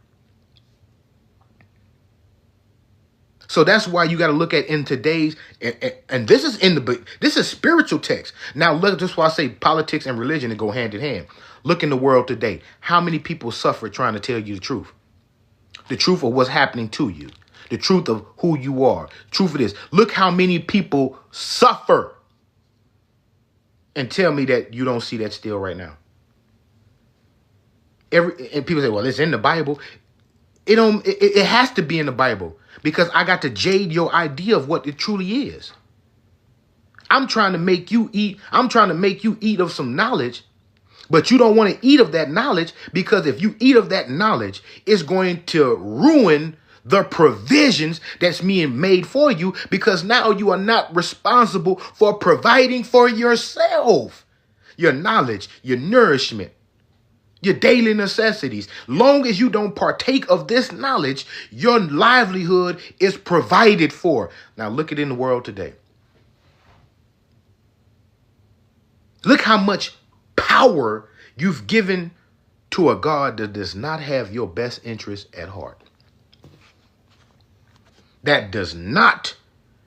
So that's why you got to look at in today's, and this is this is spiritual text. Now look, that's why I say politics and religion go hand in hand. Look in the world today. How many people suffer trying to tell you the truth? The truth of what's happening to you. The truth of who you are. Truth of this. Look how many people suffer. And tell me that you don't see that still right now. And people say, well, it's in the Bible. It has to be in the Bible. Because I got to jade your idea of what it truly is. I'm trying to make you eat. I'm trying to make you eat of some knowledge. But you don't want to eat of that knowledge, because if you eat of that knowledge, it's going to ruin the provisions that's being made for you, because now you are not responsible for providing for yourself. Your knowledge, your nourishment, your daily necessities. Long as you don't partake of this knowledge, your livelihood is provided for. Now look at it in the world today. Look how much power you've given to a God that does not have your best interest at heart. That does not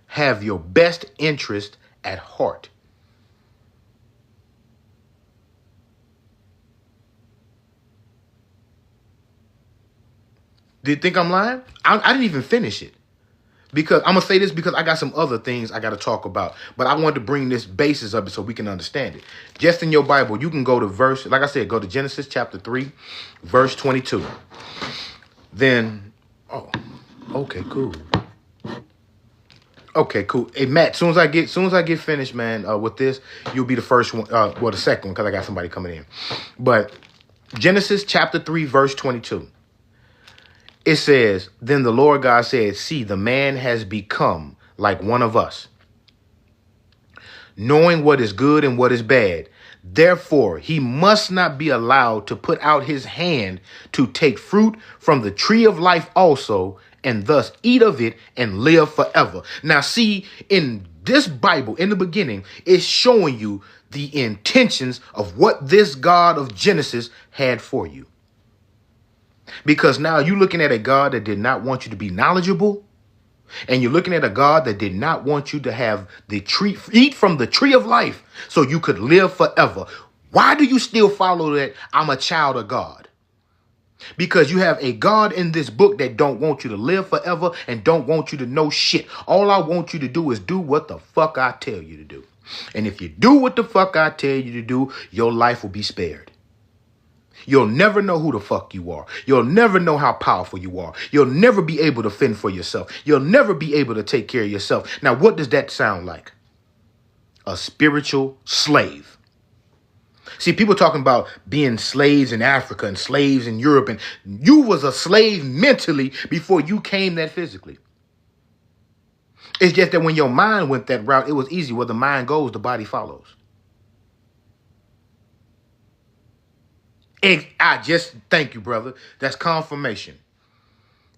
have your best interest at heart. Do you think I'm lying? I didn't even finish it. Because I'm going to say this because I got some other things I got to talk about. But I wanted to bring this basis up so we can understand it. Just in your Bible, you can go to like I said, go to Genesis chapter 3, verse 22. Then, okay, cool. Okay, cool. Hey, Matt, soon as I get finished, man, with this, you'll be the first one, the second one, because I got somebody coming in. But Genesis chapter 3, verse 22. It says, then the Lord God said, see, the man has become like one of us, knowing what is good and what is bad. Therefore, he must not be allowed to put out his hand to take fruit from the tree of life also, and thus eat of it and live forever. Now, see, in this Bible, in the beginning, it's showing you the intentions of what this God of Genesis had for you. Because now you're looking at a God that did not want you to be knowledgeable. And you're looking at a God that did not want you to have the tree, eat from the tree of life so you could live forever. Why do you still follow that I'm a child of God? Because you have a God in this book that don't want you to live forever and don't want you to know shit. All I want you to do is do what the fuck I tell you to do. And if you do what the fuck I tell you to do, your life will be spared. You'll never know who the fuck you are. You'll never know how powerful you are. You'll never be able to fend for yourself. You'll never be able to take care of yourself. Now, what does that sound like? A spiritual slave. See, people talking about being slaves in Africa and slaves in Europe, and you was a slave mentally before you came that physically. It's just that when your mind went that route, it was easy. Where the mind goes, the body follows. I just thank you, brother. That's confirmation.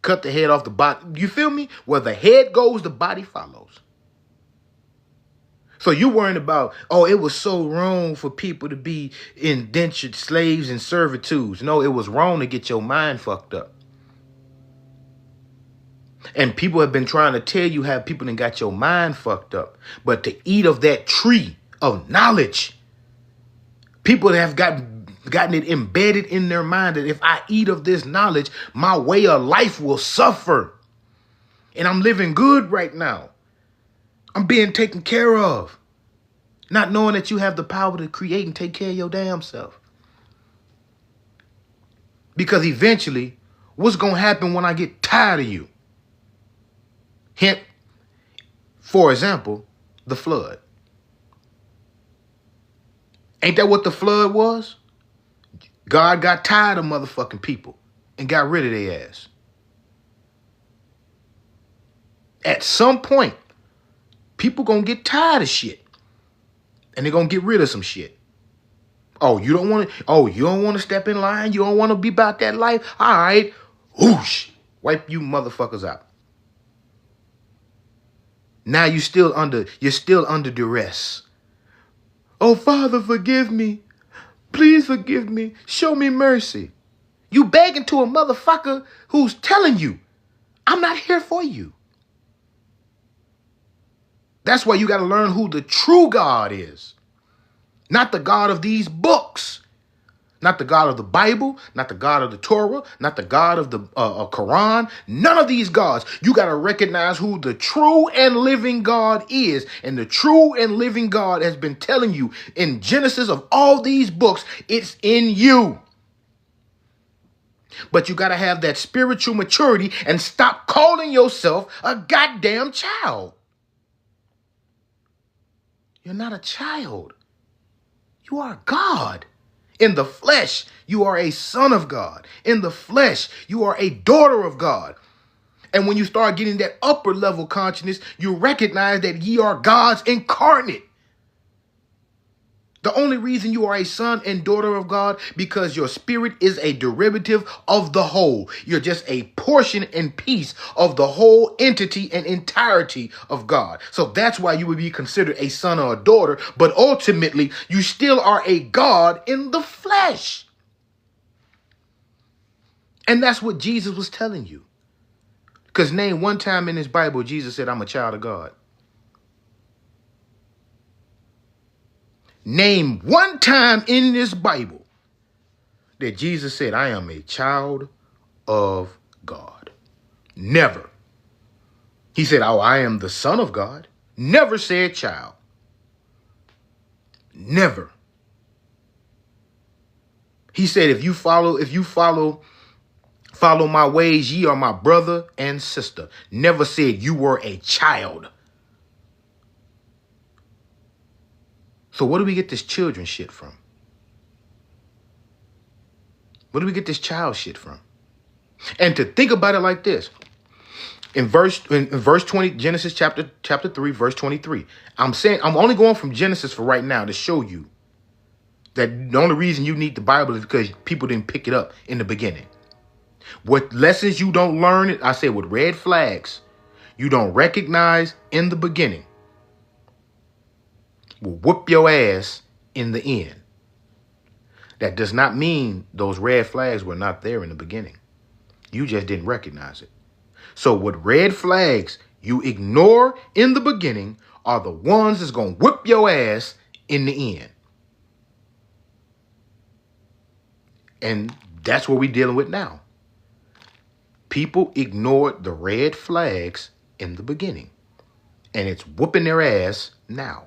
Cut the head off the body. You feel me? Where the head goes, the body follows. So you worrying about, it was so wrong for people to be indentured slaves and servitudes. No, it was wrong to get your mind fucked up. And people have been trying to tell you how people done got your mind fucked up. But to eat of that tree of knowledge, people have gotten it embedded in their mind that if I eat of this knowledge, my way of life will suffer. And I'm living good right now. I'm being taken care of. Not knowing that you have the power to create and take care of your damn self. Because eventually, what's going to happen when I get tired of you? Hint, for example, the flood. Ain't that what the flood was? God got tired of motherfucking people and got rid of their ass. At some point, people gonna get tired of shit. And they're gonna get rid of some shit. Oh, you don't want to step in line? You don't want to be about that life? All right. Whoosh. Wipe you motherfuckers out. Now you're still under duress. Oh, Father, forgive me. Please forgive me. Show me mercy. You begging to a motherfucker who's telling you, I'm not here for you. That's why you got to learn who the true God is. Not the God of these books. Not the God of the Bible, not the God of the Torah, not the God of the Quran. None of these gods. You got to recognize who the true and living God is. And the true and living God has been telling you in Genesis of all these books, it's in you. But you got to have that spiritual maturity and stop calling yourself a goddamn child. You're not a child. You are God. In the flesh, you are a son of God. In the flesh, you are a daughter of God. And when you start getting that upper level consciousness, you recognize that ye are God's incarnate. The only reason you are a son and daughter of God, because your spirit is a derivative of the whole. You're just a portion and piece of the whole entity and entirety of God. So that's why you would be considered a son or a daughter, but ultimately you still are a God in the flesh. And that's what Jesus was telling you. Because name one time in his Bible, Jesus said, I'm a child of God. Name one time in this Bible that Jesus said, I am a child of God. Never. He said, oh, I am the son of God. Never said child. Never. He said, if you follow my ways, ye are my brother and sister. Never said you were a child. So where do we get this children shit from? Where do we get this child shit from? And to think about it like this, in verse 20, Genesis chapter 3, verse 23, I'm only going from Genesis for right now to show you that the only reason you need the Bible is because people didn't pick it up in the beginning. What lessons you don't learn, I say with red flags, you don't recognize in the beginning, will whoop your ass in the end. That does not mean those red flags were not there in the beginning. You just didn't recognize it. So what red flags you ignore in the beginning are the ones that's going to whip your ass in the end. And that's what we're dealing with now. People ignored the red flags in the beginning. And it's whooping their ass now.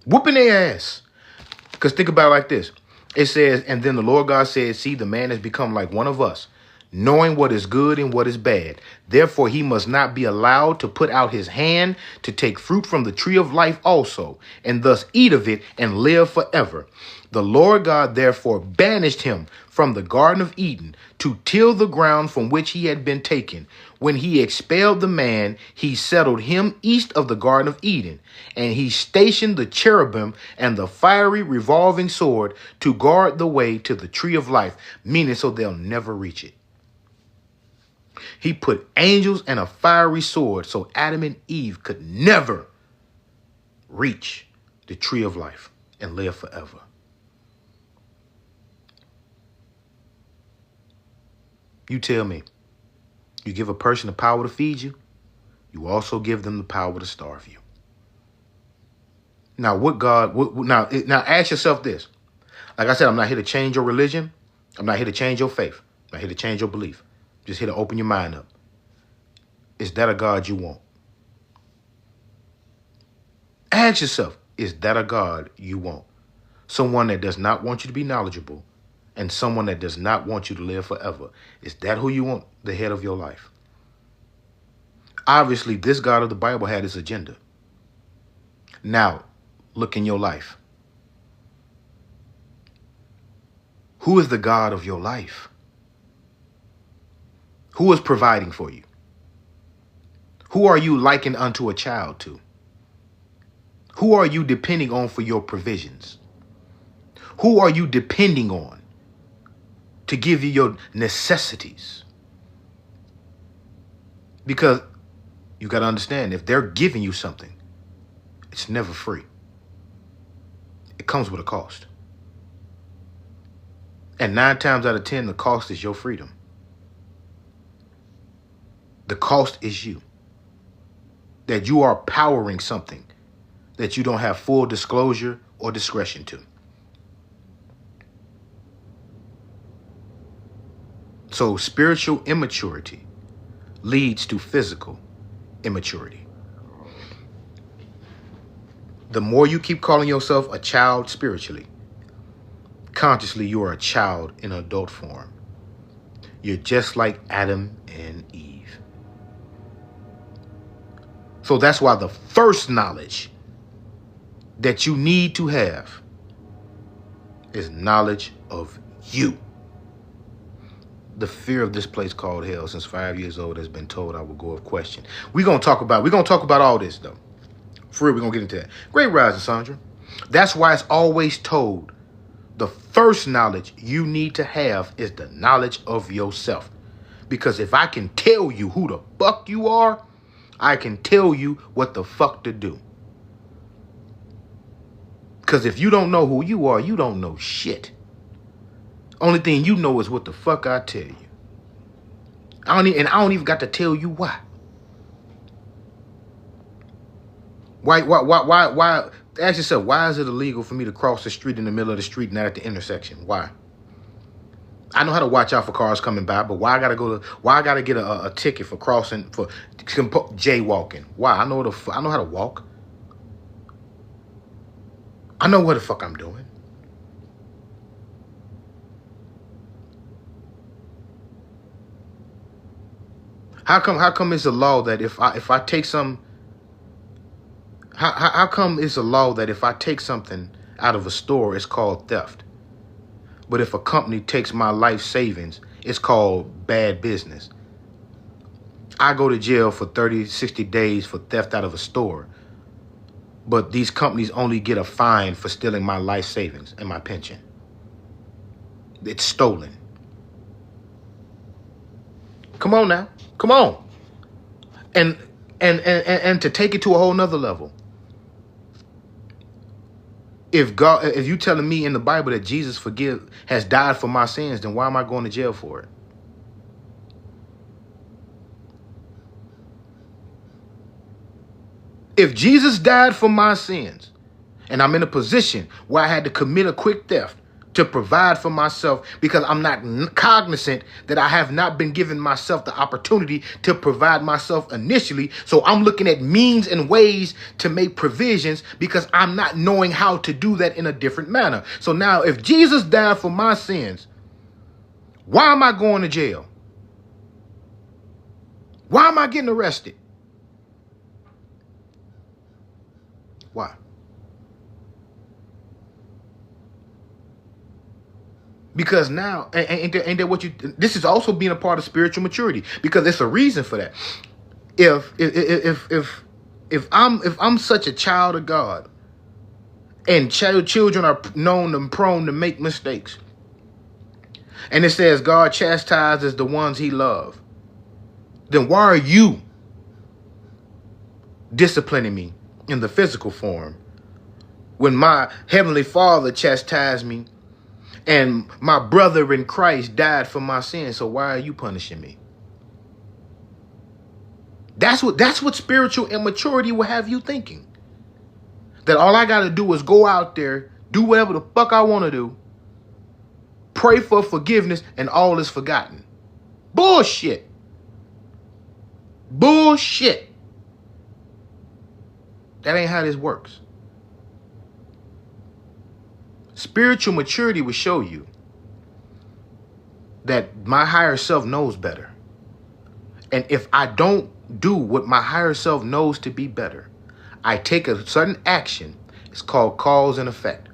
Whooping their ass. Because think about it like this. It says, and then the Lord God said, see, the man has become like one of us, knowing what is good and what is bad. Therefore, he must not be allowed to put out his hand to take fruit from the tree of life also, and thus eat of it and live forever. The Lord God therefore banished him from the Garden of Eden to till the ground from which he had been taken. When he expelled the man, he settled him east of the Garden of Eden, and he stationed the cherubim and the fiery revolving sword to guard the way to the tree of life, meaning so they'll never reach it. He put angels and a fiery sword so Adam and Eve could never reach the tree of life and live forever. You tell me, you give a person the power to feed you, you also give them the power to starve you. Now, now ask yourself this. Like I said, I'm not here to change your religion. I'm not here to change your faith. I'm not here to change your belief. I'm just here to open your mind up. Is that a God you want? Ask yourself, is that a God you want? Someone that does not want you to be knowledgeable, and someone that does not want you to live forever. Is that who you want the head of your life? Obviously, this God of the Bible had his agenda. Now, look in your life. Who is the God of your life? Who is providing for you? Who are you likened unto a child to? Who are you depending on for your provisions? Who are you depending on to give you your necessities? Because you got to understand, if they're giving you something, it's never free. It comes with a cost. And 9 times out of 10, the cost is your freedom. The cost is you. That you are powering something that you don't have full disclosure or discretion to. So spiritual immaturity leads to physical immaturity. The more you keep calling yourself a child spiritually, consciously you are a child in adult form. You're just like Adam and Eve. So that's why the first knowledge that you need to have is knowledge of you. The fear of this place called hell since 5 years old has been told I will go of question. We're gonna talk about all this though. For real, we're gonna get into that. Great rising, Sandra. That's why it's always told the first knowledge you need to have is the knowledge of yourself. Because if I can tell you who the fuck you are, I can tell you what the fuck to do. Because if you don't know who you are, you don't know shit. Only thing you know is what the fuck I tell you. I don't even got to tell you why. Why? Ask yourself, why is it illegal for me to cross the street in the middle of the street, not at the intersection? Why? I know how to watch out for cars coming by, but why I gotta get a ticket for crossing, for jaywalking? Why? I know how to walk. I know what the fuck I'm doing. How come it's a law that if I take some, how come it's a law that if I take something out of a store, it's called theft? But if a company takes my life savings, it's called bad business. I go to jail for 30, 60 days for theft out of a store. But these companies only get a fine for stealing my life savings and my pension. It's stolen. Come on now. Come on. And to take it to a whole nother level. If you telling me in the Bible that Jesus has died for my sins, then why am I going to jail for it? If Jesus died for my sins, and I'm in a position where I had to commit a quick theft to provide for myself because I'm not cognizant that I have not been giving myself the opportunity to provide myself initially. So I'm looking at means and ways to make provisions because I'm not knowing how to do that in a different manner. So now if Jesus died for my sins, why am I going to jail? Why am I getting arrested? Why? Because now, ain't that what you? This is also being a part of spiritual maturity because there's a reason for that. If I'm such a child of God, and children are known and prone to make mistakes, and it says God chastises the ones He loves, then why are you disciplining me in the physical form when my Heavenly Father chastised me? And my brother in Christ died for my sins. So why are you punishing me? That's what spiritual immaturity will have you thinking. That all I got to do is go out there, do whatever the fuck I want to do, pray for forgiveness, and all is forgotten. Bullshit. Bullshit. That ain't how this works. Spiritual maturity will show you that my higher self knows better. And if I don't do what my higher self knows to be better, I take a certain action. It's called cause and effect.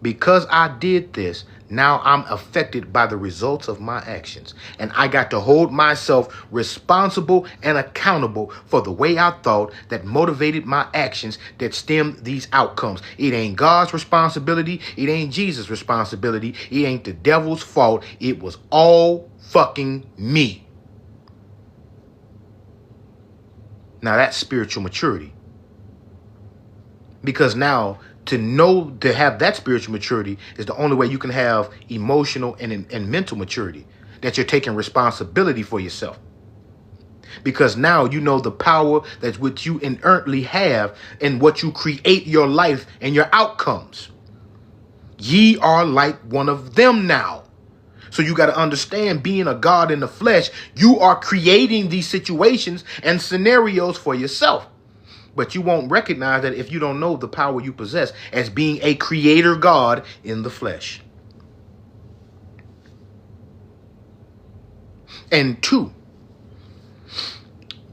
Because I did this, now I'm affected by the results of my actions. And I got to hold myself responsible and accountable for the way I thought that motivated my actions that stemmed these outcomes. It ain't God's responsibility. It ain't Jesus' responsibility. It ain't the devil's fault. It was all fucking me. Now that's spiritual maturity. Because now to have that spiritual maturity is the only way you can have emotional and mental maturity, that you're taking responsibility for yourself. Because now you know the power that's what you inherently have and what you create your life and your outcomes. Ye are like one of them now. So you got to understand, being a God in the flesh, you are creating these situations and scenarios for yourself. But you won't recognize that if you don't know the power you possess as being a creator God in the flesh. And two,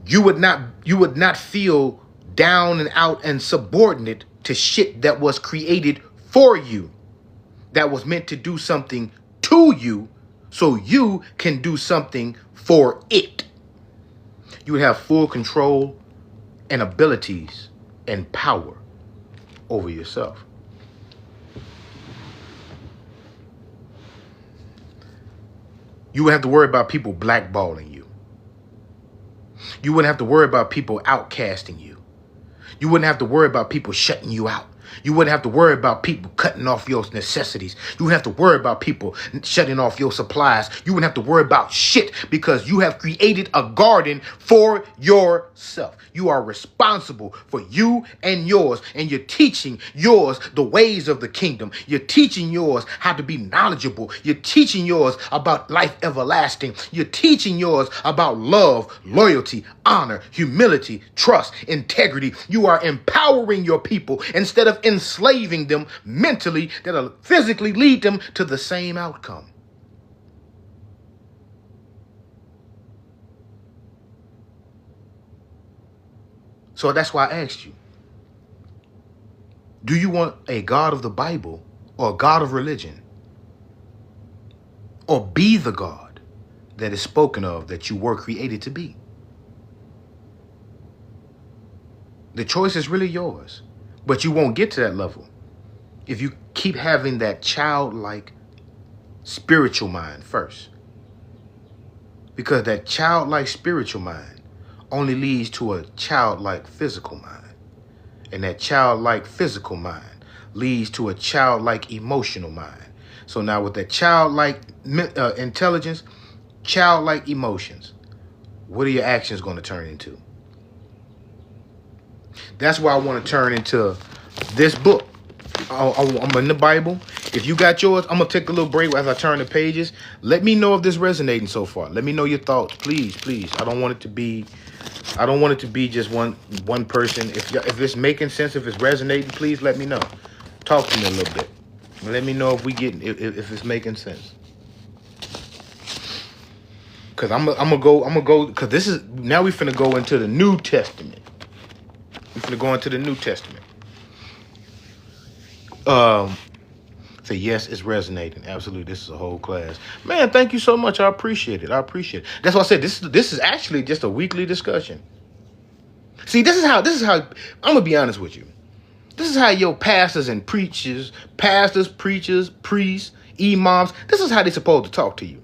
you would not feel down and out and subordinate to shit that was created for you, that was meant to do something to you so you can do something for it. You would have full control and abilities and power over yourself. You wouldn't have to worry about people blackballing you. You wouldn't have to worry about people outcasting you. You wouldn't have to worry about people shutting you out. You wouldn't have to worry about people cutting off your necessities. You wouldn't have to worry about people shutting off your supplies. You wouldn't have to worry about shit because you have created a garden for yourself. You are responsible for you and yours, and you're teaching yours the ways of the kingdom. You're teaching yours how to be knowledgeable. You're teaching yours about life everlasting. You're teaching yours about love, loyalty, honor, humility, trust, integrity. You are empowering your people instead of enslaving them mentally, that'll physically lead them to the same outcome. So that's why I asked you, do you want a God of the Bible or a God of religion? Or be the God that is spoken of that you were created to be? The choice is really yours. But you won't get to that level if you keep having that childlike spiritual mind first. Because that childlike spiritual mind only leads to a childlike physical mind. And that childlike physical mind leads to a childlike emotional mind. So now with that childlike intelligence, childlike emotions, what are your actions going to turn into? That's why I want to turn into this book. I'm in the Bible. If you got yours, I'm going to take a little break as I turn the pages. Let me know if this is resonating so far. Let me know your thoughts. Please, please. I don't want it to be just one person. If it's making sense, if it's resonating, please let me know. Talk to me a little bit. Let me know if it's making sense. Cause I'm gonna go. Cause this is now we finna go into the New Testament. We're going to go into the New Testament. Say yes, it's resonating. Absolutely. This is a whole class. Man, thank you so much. I appreciate it. That's why I said this is actually just a weekly discussion. See, this is how I'm gonna be honest with you. This is how your pastors, preachers, priests, imams, this is how they're supposed to talk to you.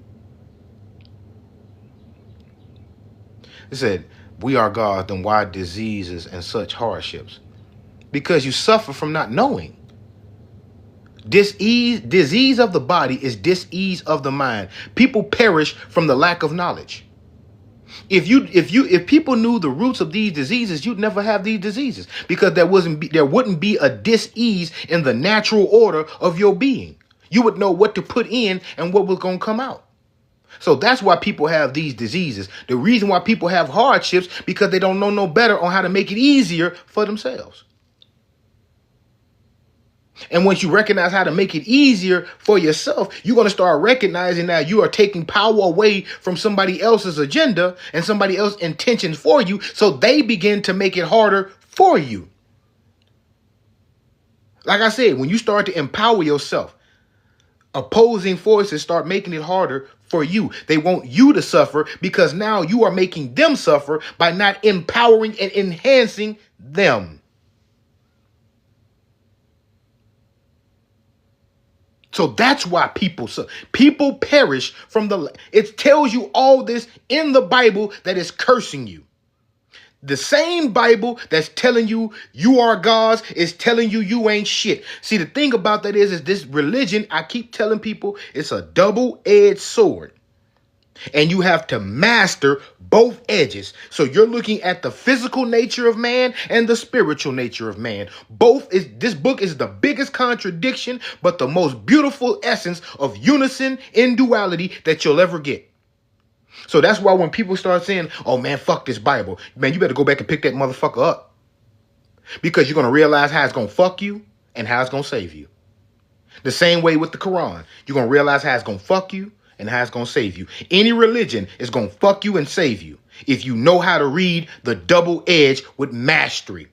It said, we are God, then why diseases and such hardships? Because you suffer from not knowing. Disease of the body is dis-ease of the mind. People perish from the lack of knowledge. If people knew the roots of these diseases, you'd never have these diseases, because there wouldn't be a dis-ease in the natural order of your being. You would know what to put in and what was going to come out. So that's why people have these diseases. The reason why people have hardships, because they don't know no better on how to make it easier for themselves. And once you recognize how to make it easier for yourself, you're going to start recognizing that you are taking power away from somebody else's agenda and somebody else's intentions for you. So they begin to make it harder for you. Like I said, when you start to empower yourself, opposing forces start making it harder for you. They want you to suffer because now you are making them suffer by not empowering and enhancing them. So that's why people perish from the. It tells you all this in the Bible that is cursing you. The same Bible that's telling you you are gods is telling you you ain't shit. See, the thing about that is this religion, I keep telling people, it's a double-edged sword. And you have to master both edges. So you're looking at the physical nature of man and the spiritual nature of man. This book is the biggest contradiction, but the most beautiful essence of unison in duality that you'll ever get. So that's why when people start saying, oh man, fuck this Bible, man, you better go back and pick that motherfucker up. Because you're going to realize how it's going to fuck you and how it's going to save you. The same way with the Quran. You're going to realize how it's going to fuck you and how it's going to save you. Any religion is going to fuck you and save you if you know how to read the double edge with mastery.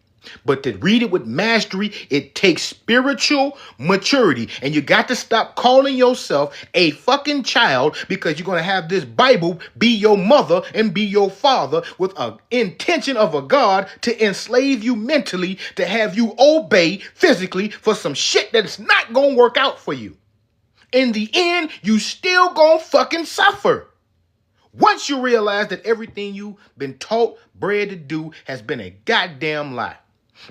But to read it with mastery, it takes spiritual maturity. And you got to stop calling yourself a fucking child because you're going to have this Bible be your mother and be your father with an intention of a God to enslave you mentally, to have you obey physically for some shit that's not going to work out for you. In the end, you still going to fucking suffer. Once you realize that everything you've been taught, bred to do has been a goddamn lie.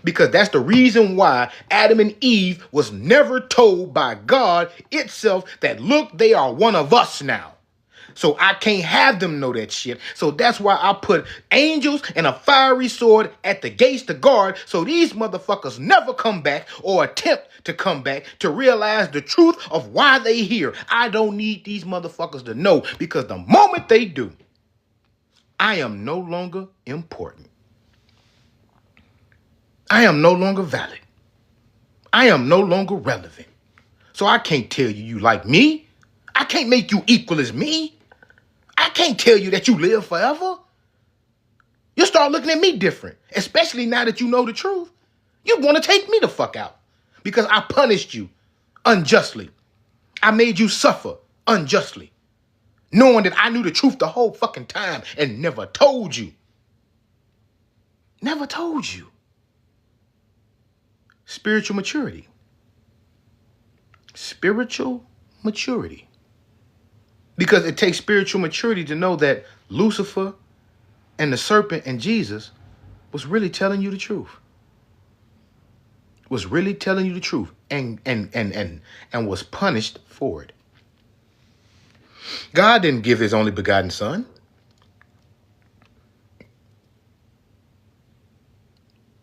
Because that's the reason why Adam and Eve was never told by God itself that, look, they are one of us now. So I can't have them know that shit. So that's why I put angels and a fiery sword at the gates to guard so these motherfuckers never come back or attempt to come back to realize the truth of why they here. I don't need these motherfuckers to know because the moment they do, I am no longer important. I am no longer valid. I am no longer relevant. So I can't tell you you like me. I can't make you equal as me. I can't tell you that you live forever. You start looking at me different, especially now that you know the truth. You want to take me the fuck out because I punished you unjustly. I made you suffer unjustly, knowing that I knew the truth the whole fucking time and never told you. Never told you. Spiritual maturity. Spiritual maturity. Because it takes spiritual maturity to know that Lucifer and the serpent and Jesus was really telling you the truth. Was really telling you the truth and was punished for it. God didn't give his only begotten son.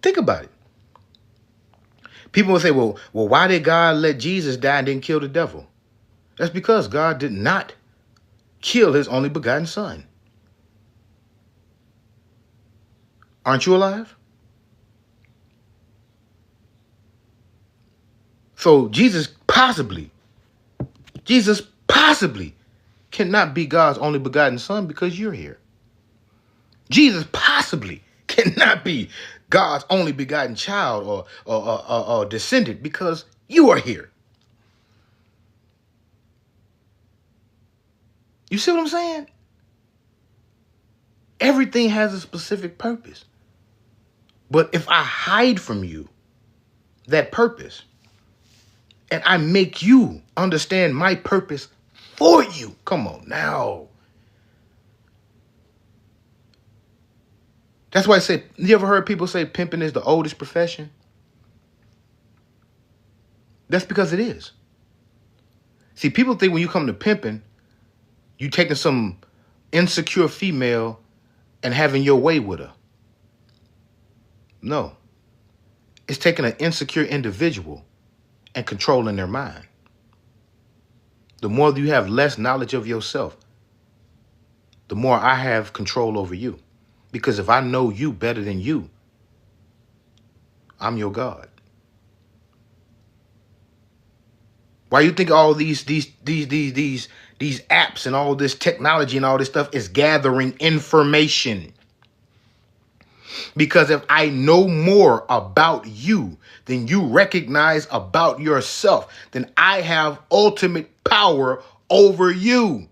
Think about it. People will say, well, why did God let Jesus die and didn't kill the devil? That's because God did not kill his only begotten son. Aren't you alive? So Jesus possibly cannot be God's only begotten son because you're here. Jesus possibly cannot be God's only begotten child or descendant because you are here. You see what I'm saying? Everything has a specific purpose. But if I hide from you that purpose and I make you understand my purpose for you, come on now. That's why I say, you ever heard people say pimping is the oldest profession? That's because it is. See, people think when you come to pimping, you taking some insecure female and having your way with her. No. It's taking an insecure individual and controlling their mind. The more you have less knowledge of yourself, the more I have control over you. Because if I know you better than you, I'm your God. Why you think all these apps and all this technology and all this stuff is gathering information? Because if I know more about you than you recognize about yourself, then I have ultimate power over you.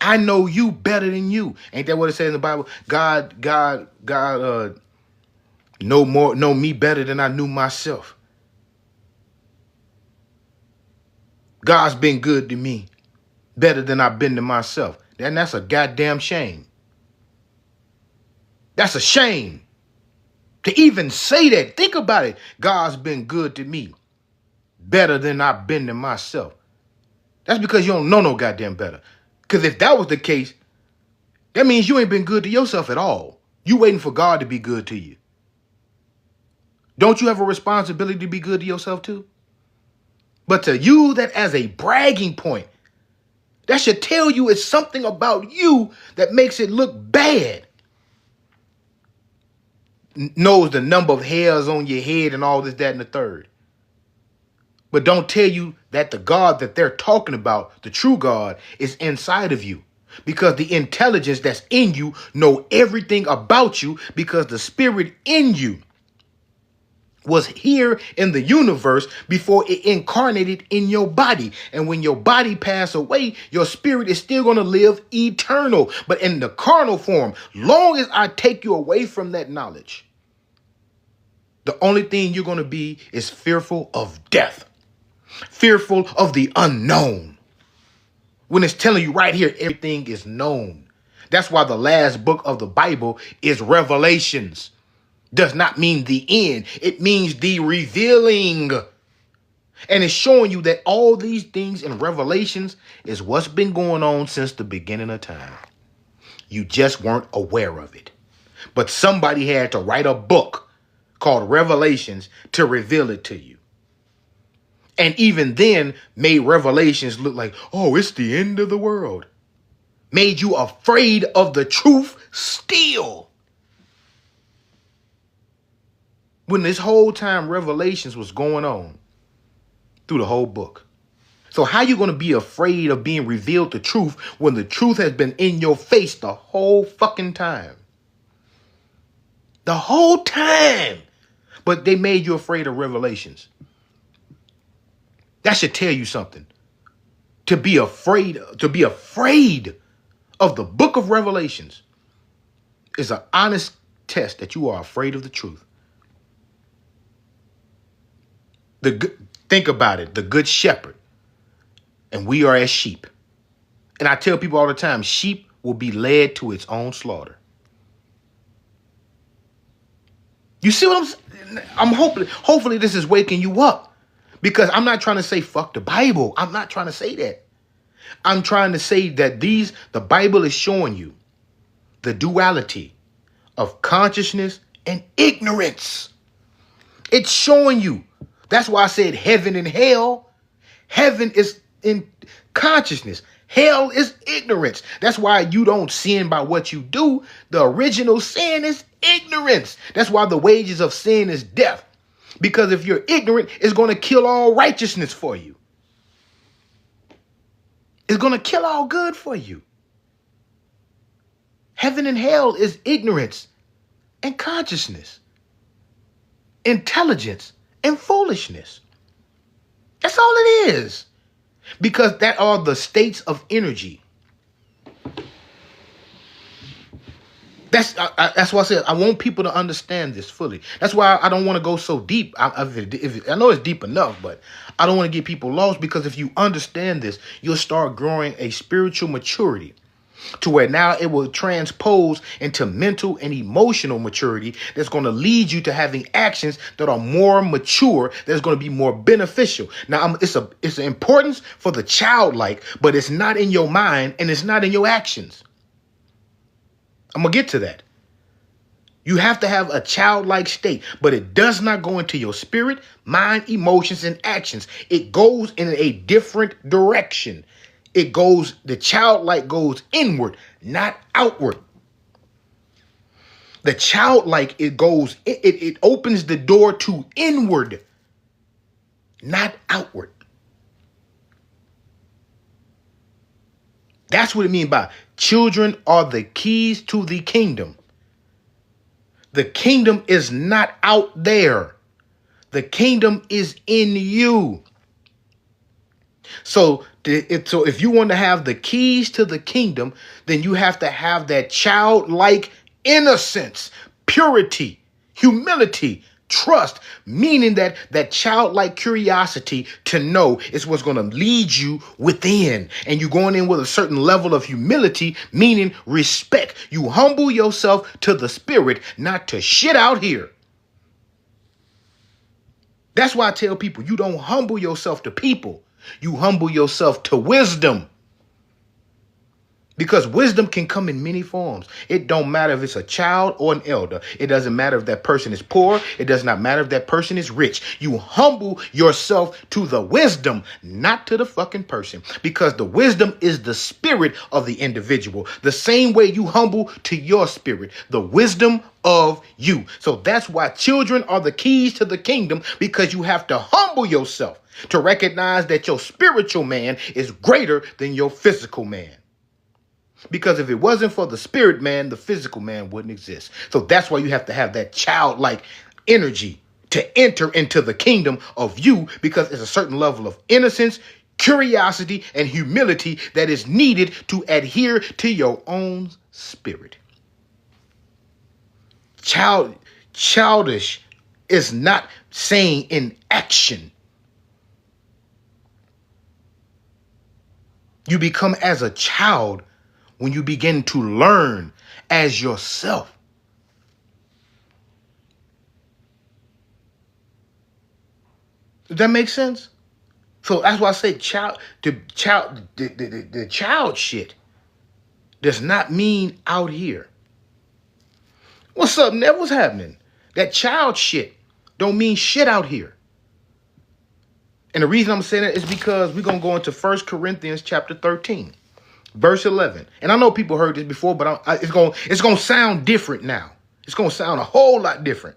I know you better than you. Ain't that what it says in the Bible? God, know me better than I knew myself. God's been good to me better than I've been to myself. And that's a goddamn shame. That's a shame to even say that. Think about it. God's been good to me better than I've been to myself. That's because you don't know no goddamn better. Because if that was the case, that means you ain't been good to yourself at all. You waiting for God to be good to you. Don't you have a responsibility to be good to yourself too? But to use that as a bragging point, that should tell you it's something about you that makes it look bad. Knows the number of hairs on your head and all this, that, and the third. But don't tell you that the God that they're talking about, the true God, is inside of you. Because the intelligence that's in you know everything about you, because the spirit in you was here in the universe before it incarnated in your body. And when your body pass away, your spirit is still going to live eternal. But in the carnal form, long as I take you away from that knowledge, the only thing you're going to be is fearful of death, fearful of the unknown. When it's telling you right here, everything is known. That's why the last book of the Bible is Revelations. Does not mean the end. It means the revealing. And it's showing you that all these things in Revelations is what's been going on since the beginning of time. You just weren't aware of it. But somebody had to write a book called Revelations to reveal it to you. And even then made Revelations look like, oh, it's the end of the world. Made you afraid of the truth still. When this whole time Revelations was going on through the whole book. So how you going to be afraid of being revealed the truth when the truth has been in your face the whole fucking time? The whole time. But they made you afraid of Revelations. That should tell you something. To be afraid of the book of Revelations is an honest test that you are afraid of the truth. Think about it, the good shepherd, and we are as sheep. And I tell people all the time, sheep will be led to its own slaughter. You see what I'm saying? Hopefully this is waking you up, because I'm not trying to say fuck the Bible. I'm not trying to say that. I'm trying to say that the Bible is showing you the duality of consciousness and ignorance. It's showing you. That's why I said heaven and hell. Heaven is in consciousness. Hell is ignorance. That's why you don't sin by what you do. The original sin is ignorance. That's why the wages of sin is death. Because if you're ignorant, it's going to kill all righteousness for you. It's going to kill all good for you. Heaven and hell is ignorance and consciousness, intelligence and foolishness. That's all it is. Because that are the states of energy. That's why I said I want people to understand this fully. That's why I don't want to go so deep. I know it's deep enough, but I don't want to get people lost, because if you understand this, you'll start growing a spiritual maturity to where now it will transpose into mental and emotional maturity that's going to lead you to having actions that are more mature, that's going to be more beneficial. Now, it's an importance for the childlike, but it's not in your mind and it's not in your actions. I'm going to get to that. You have to have a childlike state, but it does not go into your spirit, mind, emotions, and actions. It goes in a different direction. The childlike goes inward, not outward. The childlike, it opens the door to inward, not outward. That's what it means by children are the keys to the kingdom. The kingdom is not out there. The kingdom is in you. So if you want to have the keys to the kingdom, then you have to have that childlike innocence, purity, humility, trust, meaning that childlike curiosity to know is what's going to lead you within. And you're going in with a certain level of humility, meaning respect. You humble yourself to the spirit, not to shit out here. That's why I tell people, you don't humble yourself to people. You humble yourself to wisdom. Because wisdom can come in many forms. It don't matter if it's a child or an elder. It doesn't matter if that person is poor. It does not matter if that person is rich. You humble yourself to the wisdom, not to the fucking person. Because the wisdom is the spirit of the individual. The same way you humble to your spirit. The wisdom of you. So that's why children are the keys to the kingdom, because you have to humble yourself to recognize that your spiritual man is greater than your physical man. Because if it wasn't for the spirit man, the physical man wouldn't exist. So that's why you have to have that childlike energy to enter into the kingdom of you, because it's a certain level of innocence, curiosity, and humility that is needed to adhere to your own spirit. Childish is not saying in action. You become as a child when you begin to learn as yourself. Does that make sense? So that's why I say the child shit does not mean out here. What's up, Nev? What's happening? That child shit don't mean shit out here. And the reason I'm saying that is because we're going to go into 1 Corinthians chapter 13. Verse 11. And I know people heard this before, but it's going to sound different now. It's going to sound a whole lot different.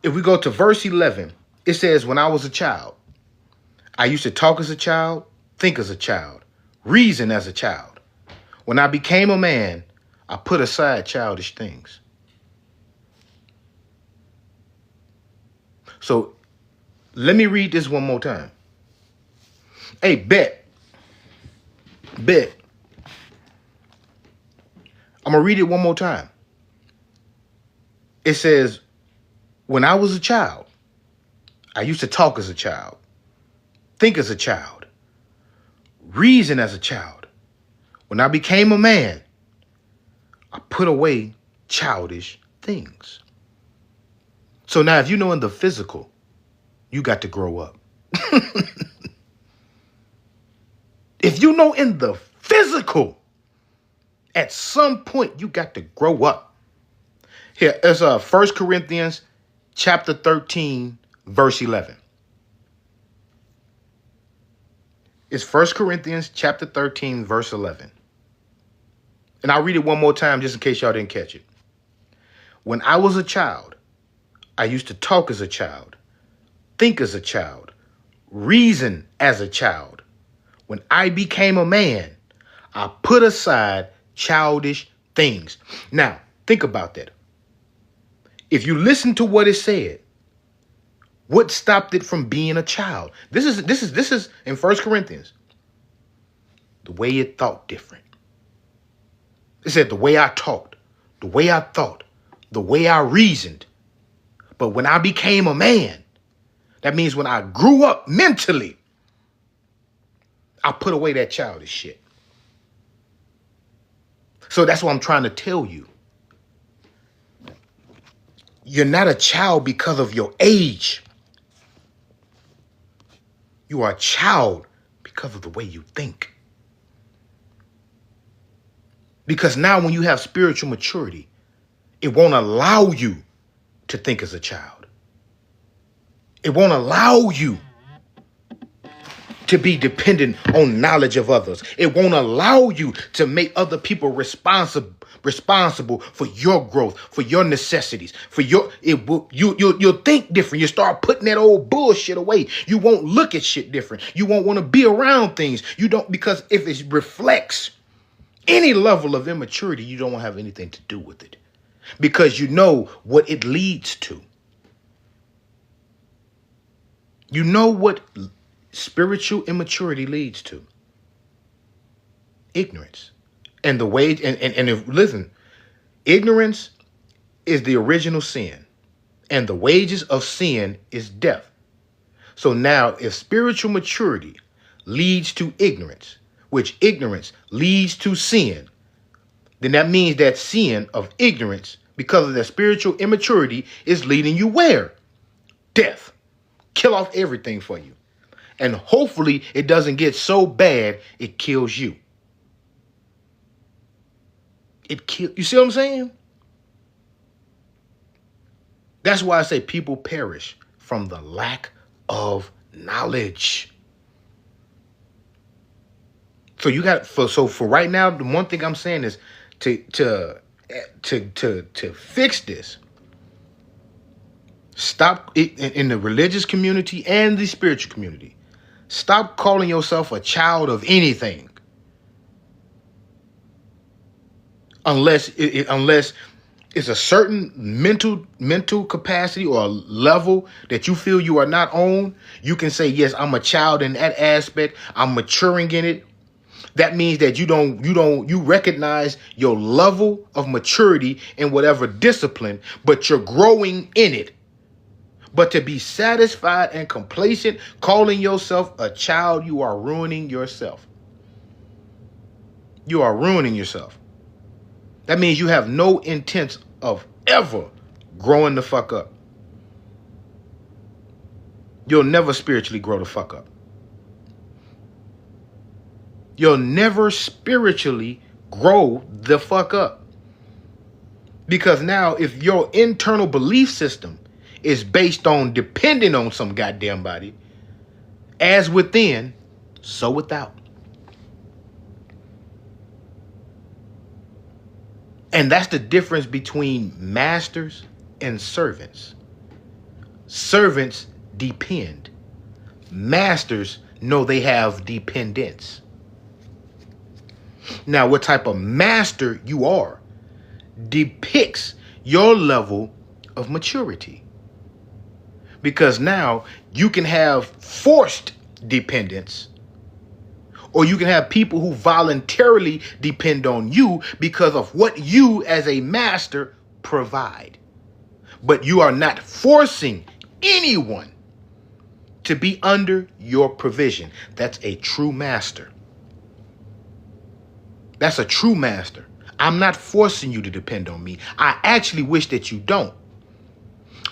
If we go to verse 11, it says, when I was a child, I used to talk as a child, think as a child, reason as a child. When I became a man, I put aside childish things. So let me read this one more time. Hey, bet. I'm going to read it one more time. It says, when I was a child, I used to talk as a child, think as a child, reason as a child. When I became a man, I put away childish things. So now if you know in the physical, you got to grow up. If you know in the physical, at some point you got to grow up. Here, it's 1 Corinthians chapter 13, verse 11. It's 1 Corinthians chapter 13, verse 11. And I'll read it one more time just in case y'all didn't catch it. When I was a child, I used to talk as a child, think as a child, reason as a child. When I became a man, I put aside childish things. Now, think about that. If you listen to what it said, what stopped it from being a child? This is in 1 Corinthians. The way it thought different. It said the way I talked, the way I thought, the way I reasoned. But when I became a man, that means when I grew up mentally, I put away that childish shit. So that's what I'm trying to tell you. You're not a child because of your age. You are a child because of the way you think. Because now when you have spiritual maturity, it won't allow you to think as a child. It won't allow you to be dependent on knowledge of others. It won't allow you to make other people responsible for your growth, for your necessities, for you'll think different. You start putting that old bullshit away. You won't look at shit different. You won't want to be around things. You don't, because if it reflects Any level of immaturity, you don't have anything to do with it because you know what it leads to. You know what spiritual immaturity leads to. Ignorance. And the wage, and if, listen, ignorance is the original sin, and the wages of sin is death. So now, if spiritual maturity leads to ignorance, which ignorance leads to sin, then that means that sin of ignorance, because of that spiritual immaturity, is leading you where? Death. Kill off everything for you. And hopefully it doesn't get so bad it kills you. You see what I'm saying? That's why I say people perish from the lack of knowledge. So you got for right now, the one thing I'm saying is to fix this. Stop it in the religious community and the spiritual community. Stop calling yourself a child of anything. Unless it's a certain mental capacity or level that you feel you are not on, you can say, yes, I'm a child in that aspect. I'm maturing in it. That means that you recognize your level of maturity in whatever discipline, but you're growing in it. But to be satisfied and complacent, calling yourself a child, you are ruining yourself. You are ruining yourself. That means you have no intent of ever growing the fuck up. You'll never spiritually grow the fuck up. You'll never spiritually grow the fuck up. Because now if your internal belief system is based on depending on some goddamn body, as within, so without. And that's the difference between masters and servants. Servants depend. Masters know they have dependents. Now, what type of master you are depicts your level of maturity. Because now you can have forced dependence, or you can have people who voluntarily depend on you because of what you as a master provide. But you are not forcing anyone to be under your provision. That's a true master. That's a true master. I'm not forcing you to depend on me. I actually wish that you don't.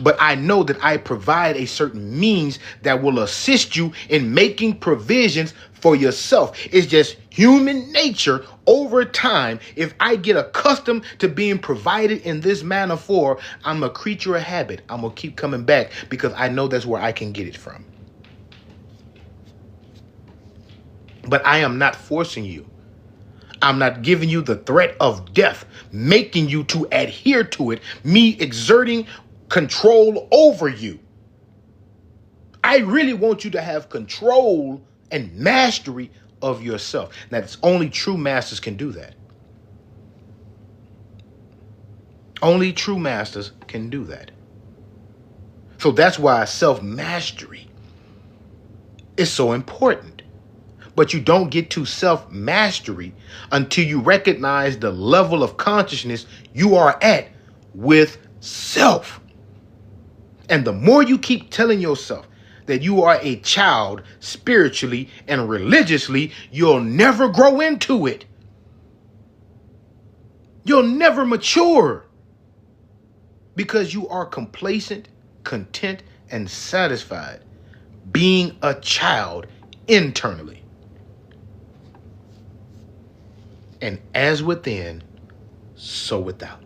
But I know that I provide a certain means that will assist you in making provisions for yourself. It's just human nature over time. If I get accustomed to being provided in this manner for, I'm a creature of habit. I'm going to keep coming back because I know that's where I can get it from. But I am not forcing you. I'm not giving you the threat of death, making you to adhere to it, me exerting control over you. I really want you to have control and mastery of yourself. Now, it's only true masters can do that. Only true masters can do that. So that's why self-mastery is so important. But you don't get to self-mastery until you recognize the level of consciousness you are at with self. And the more you keep telling yourself that you are a child spiritually and religiously, you'll never grow into it. You'll never mature because you are complacent, content, and satisfied being a child internally. And as within, so without.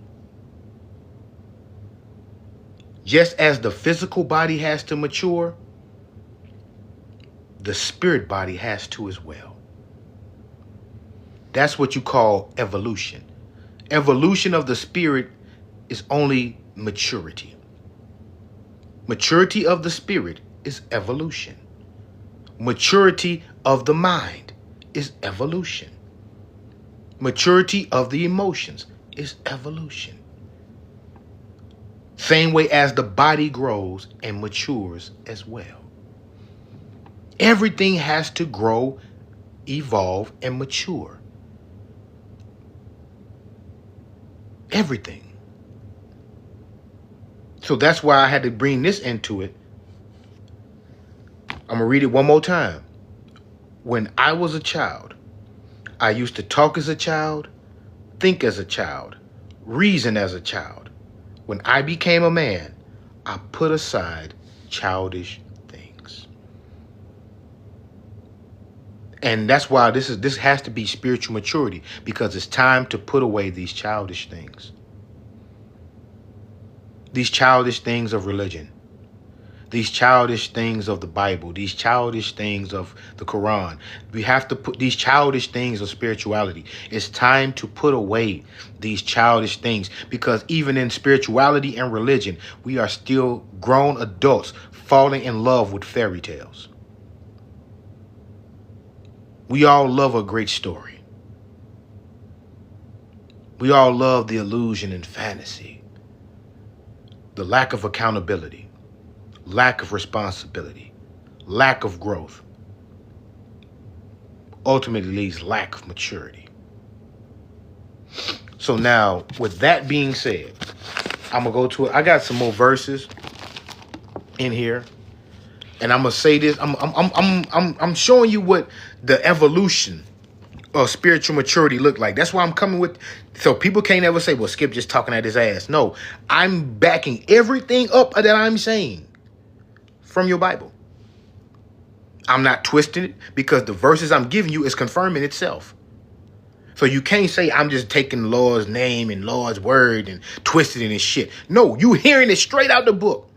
Just as the physical body has to mature, the spirit body has to as well. That's what you call evolution. Evolution of the spirit is only maturity. Maturity of the spirit is evolution. Maturity of the mind is evolution. Maturity of the emotions is evolution. Same way as the body grows and matures as well. Everything has to grow, evolve, and mature. Everything. So that's why I had to bring this into it. I'm going to read it one more time. When I was a child, I used to talk as a child, think as a child, reason as a child. When I became a man, I put aside childish things. And that's why this has to be spiritual maturity, because it's time to put away these childish things. These childish things of religion. These childish things of the Bible, these childish things of the Quran. We have to put these childish things of spirituality. It's time to put away these childish things, because even in spirituality and religion, we are still grown adults falling in love with fairy tales. We all love a great story. We all love the illusion and fantasy, the lack of accountability. Lack of responsibility, lack of growth, ultimately leads lack of maturity. So now, with that being said, I'm gonna go to it. I got some more verses in here, and I'm gonna say this. I'm showing you what the evolution of spiritual maturity look like. That's why I'm coming with. So people can't ever say, "Well, Skip just talking at his ass." No, I'm backing everything up that I'm saying from your Bible. I'm not twisting it, because the verses I'm giving you is confirming itself. So you can't say I'm just taking Lord's name and Lord's word and twisting it and shit. No, you hearing it straight out the book.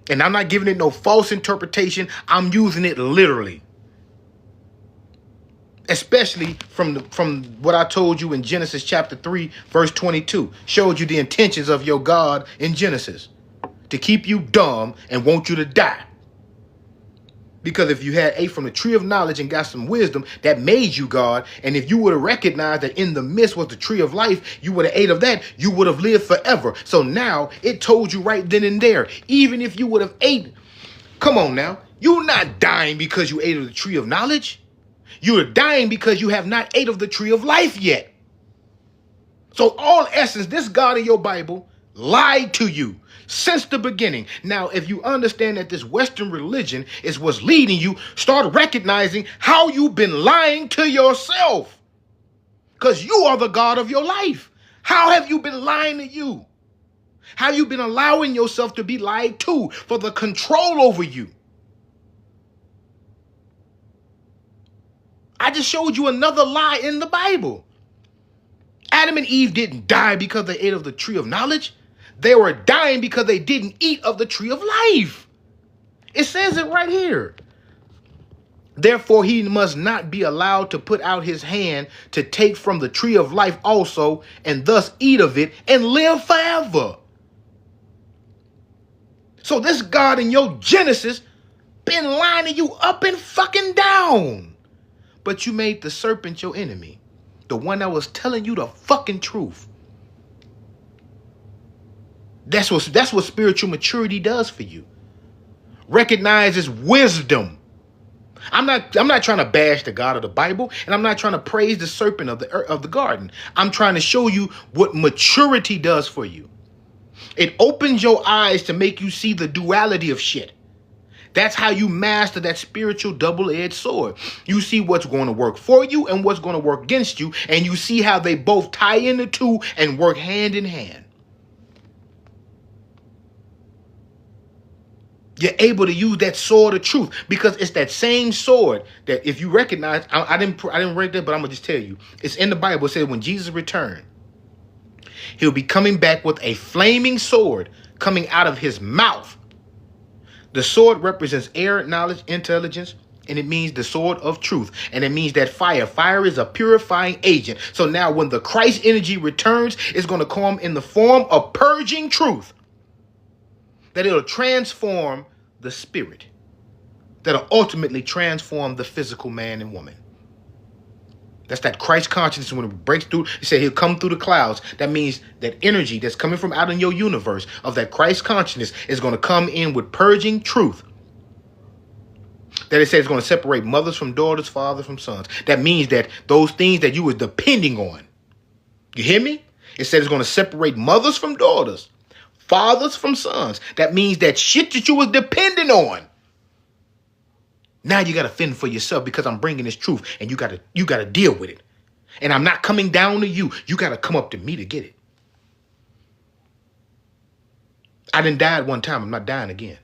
And I'm not giving it no false interpretation. I'm using it literally. Especially from what I told you in Genesis chapter 3, verse 22. Showed you the intentions of your God in Genesis. To keep you dumb and want you to die. Because if you had ate from the tree of knowledge and got some wisdom, that made you God. And if you would have recognized that in the midst was the tree of life, you would have ate of that, you would have lived forever. So now it told you right then and there, even if you would have ate, come on now, you're not dying because you ate of the tree of knowledge. You're dying because you have not ate of the tree of life yet. So all essence, this God in your Bible lied to you since the beginning. Now, if you understand that this Western religion is what's leading you, start recognizing how you've been lying to yourself. Because you are the God of your life. How have you been lying to you? How you been allowing yourself to be lied to for the control over you? I just showed you another lie in the Bible. Adam and Eve didn't die because they ate of the tree of knowledge. They were dying because they didn't eat of the tree of life. It says it right here. Therefore, he must not be allowed to put out his hand to take from the tree of life also, and thus eat of it and live forever. So this God in your Genesis been lining you up and fucking down. But you made the serpent your enemy. The one that was telling you the fucking truth. That's what spiritual maturity does for you. Recognizes wisdom. I'm not trying to bash the God of the Bible, and I'm not trying to praise the serpent of the garden. I'm trying to show you what maturity does for you. It opens your eyes to make you see the duality of shit. That's how you master that spiritual double-edged sword. You see what's going to work for you and what's going to work against you, and you see how they both tie in the two and work hand in hand. You're able to use that sword of truth, because it's that same sword that, if you recognize, I didn't write that, but I'm gonna just tell you, it's in the Bible. It says when Jesus returned, he'll be coming back with a flaming sword coming out of his mouth. The sword represents air, knowledge, intelligence, and it means the sword of truth. And it means that fire is a purifying agent. So now when the Christ energy returns, it's going to come in the form of purging truth. That it'll transform the spirit. That'll ultimately transform the physical man and woman. That's that Christ consciousness when it breaks through. He said he'll come through the clouds. That means that energy that's coming from out in your universe of that Christ consciousness is going to come in with purging truth. That it says it's going to separate mothers from daughters, fathers from sons. That means that those things that you was depending on. You hear me? It says it's going to separate mothers from daughters, fathers from sons. That means that shit that you was depending on. Now you got to fend for yourself because I'm bringing this truth and you got to deal with it. And I'm not coming down to you. You got to come up to me to get it. I done died one time. I'm not dying again.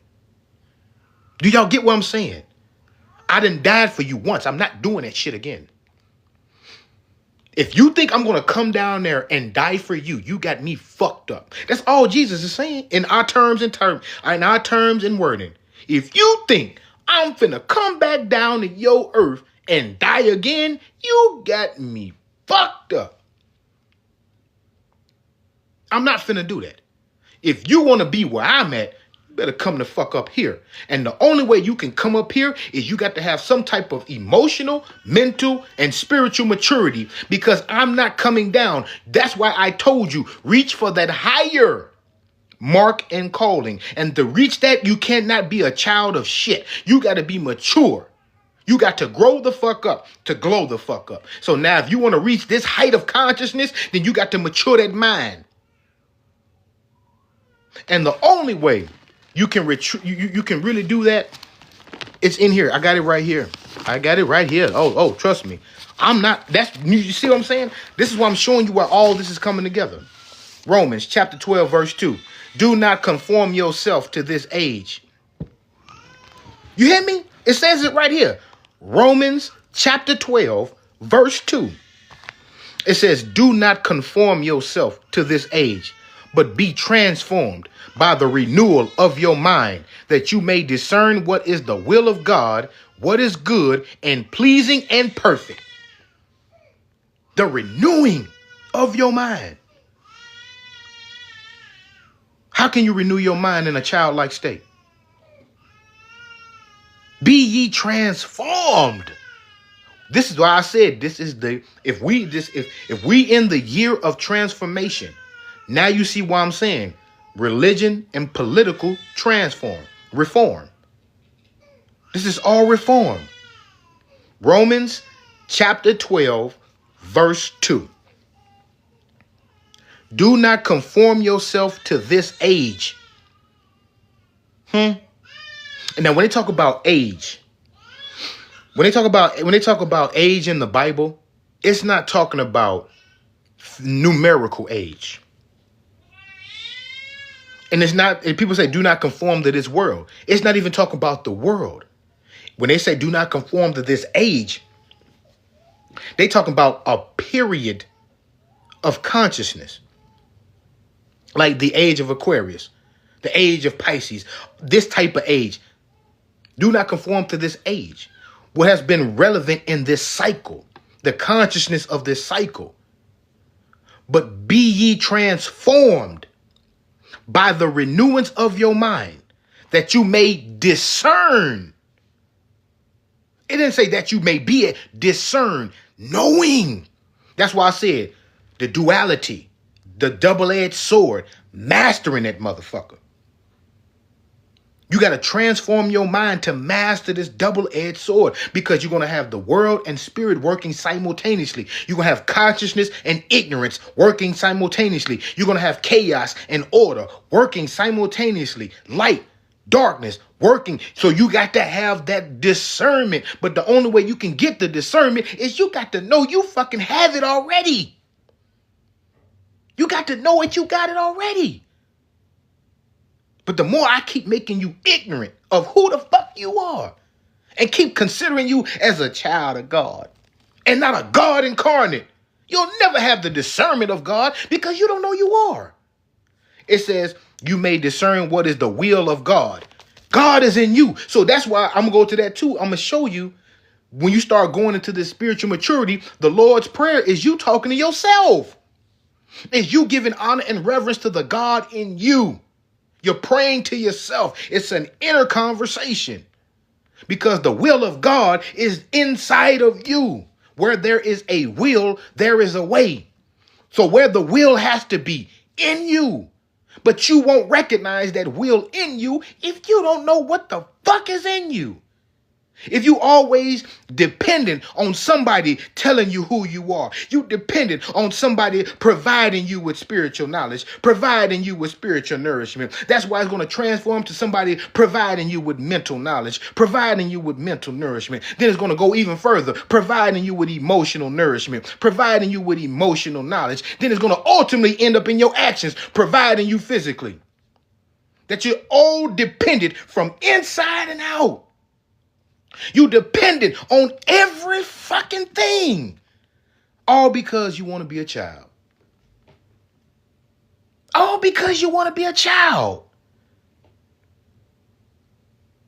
Do y'all get what I'm saying? I done died for you once. I'm not doing that shit again. If you think I'm going to come down there and die for you, you got me fucked up. That's all Jesus is saying in our terms and wording. If you think I'm finna come back down to your earth and die again, you got me fucked up. I'm not finna do that. If you want to be where I'm at, you better come the fuck up here. And the only way you can come up here is you got to have some type of emotional, mental, and spiritual maturity because I'm not coming down. That's why I told you, reach for that higher mark and calling. And to reach that, you cannot be a child of shit. You got to be mature. You got to grow the fuck up to glow the fuck up. So now if you want to reach this height of consciousness, then you got to mature that mind. And the only way you can you can really do that, it's in here. I got it right here. I got it right here. Oh, trust me. I'm not, you see what I'm saying? This is why I'm showing you where all this is coming together. Romans chapter 12, verse 2. Do not conform yourself to this age. You hear me? It says it right here. Romans chapter 12, verse 2. It says, do not conform yourself to this age, but be transformed by the renewal of your mind, that you may discern what is the will of God, what is good and pleasing and perfect. The renewing of your mind. How can you renew your mind in a childlike state? Be ye transformed. This is why I said this is if we in the year of transformation. Now you see why I'm saying religion and political reform. This is all reform. Romans chapter 12, verse 2. Do not conform yourself to this age. And now when they talk about age, when they talk about age in the Bible, it's not talking about numerical age. And it's not, and people say, do not conform to this world. It's not even talking about the world. When they say do not conform to this age, they talking about a period of consciousness. Like the age of Aquarius, the age of Pisces, this type of age. Do not conform to this age. What has been relevant in this cycle, the consciousness of this cycle. But be ye transformed by the renewance of your mind, that you may discern. It didn't say that you may be it, discern, knowing. That's why I said the duality, the double-edged sword, mastering that motherfucker. You got to transform your mind to master this double-edged sword, because you're going to have the world and spirit working simultaneously. You're going to have consciousness and ignorance working simultaneously. You're going to have chaos and order working simultaneously. Light, darkness working. So you got to have that discernment. But the only way you can get the discernment is you got to know you fucking have it already. You got to know it. You got it already. But the more I keep making you ignorant of who the fuck you are and keep considering you as a child of God and not a God incarnate, you'll never have the discernment of God because you don't know you are. It says you may discern what is the will of God. God is in you. So that's why I'm going to go to that too. I'm going to show you when you start going into this spiritual maturity, the Lord's Prayer is you talking to yourself. Is you giving honor and reverence to the God in you. You're praying to yourself. It's an inner conversation because the will of God is inside of you. Where there is a will, there is a way. So where the will has to be in you, but you won't recognize that will in you if you don't know what the fuck is in you. If you always dependent on somebody telling you who you are, you dependent on somebody providing you with spiritual knowledge, providing you with spiritual nourishment. That's why it's going to transform to somebody providing you with mental knowledge, providing you with mental nourishment. Then it's going to go even further, providing you with emotional nourishment, providing you with emotional knowledge. Then it's going to ultimately end up in your actions, providing you physically. That you're all dependent from inside and out. You dependent on every fucking thing. All because you want to be a child. All because you want to be a child.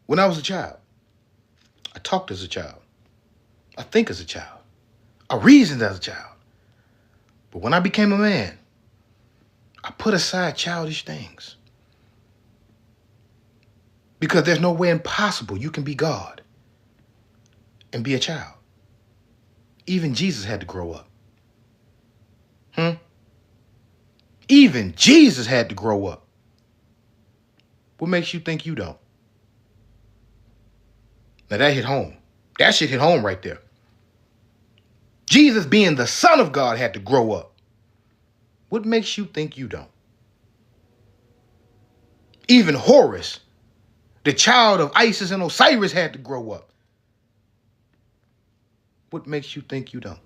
When I was a child, I talked as a child. I think as a child. I reasoned as a child. But when I became a man, I put aside childish things. Because there's no way impossible you can be God and be a child. Even Jesus had to grow up. Even Jesus had to grow up. What makes you think you don't? Now that hit home. That shit hit home right there. Jesus, being the Son of God, had to grow up. What makes you think you don't? Even Horus, the child of Isis and Osiris, had to grow up. What makes you think you don't?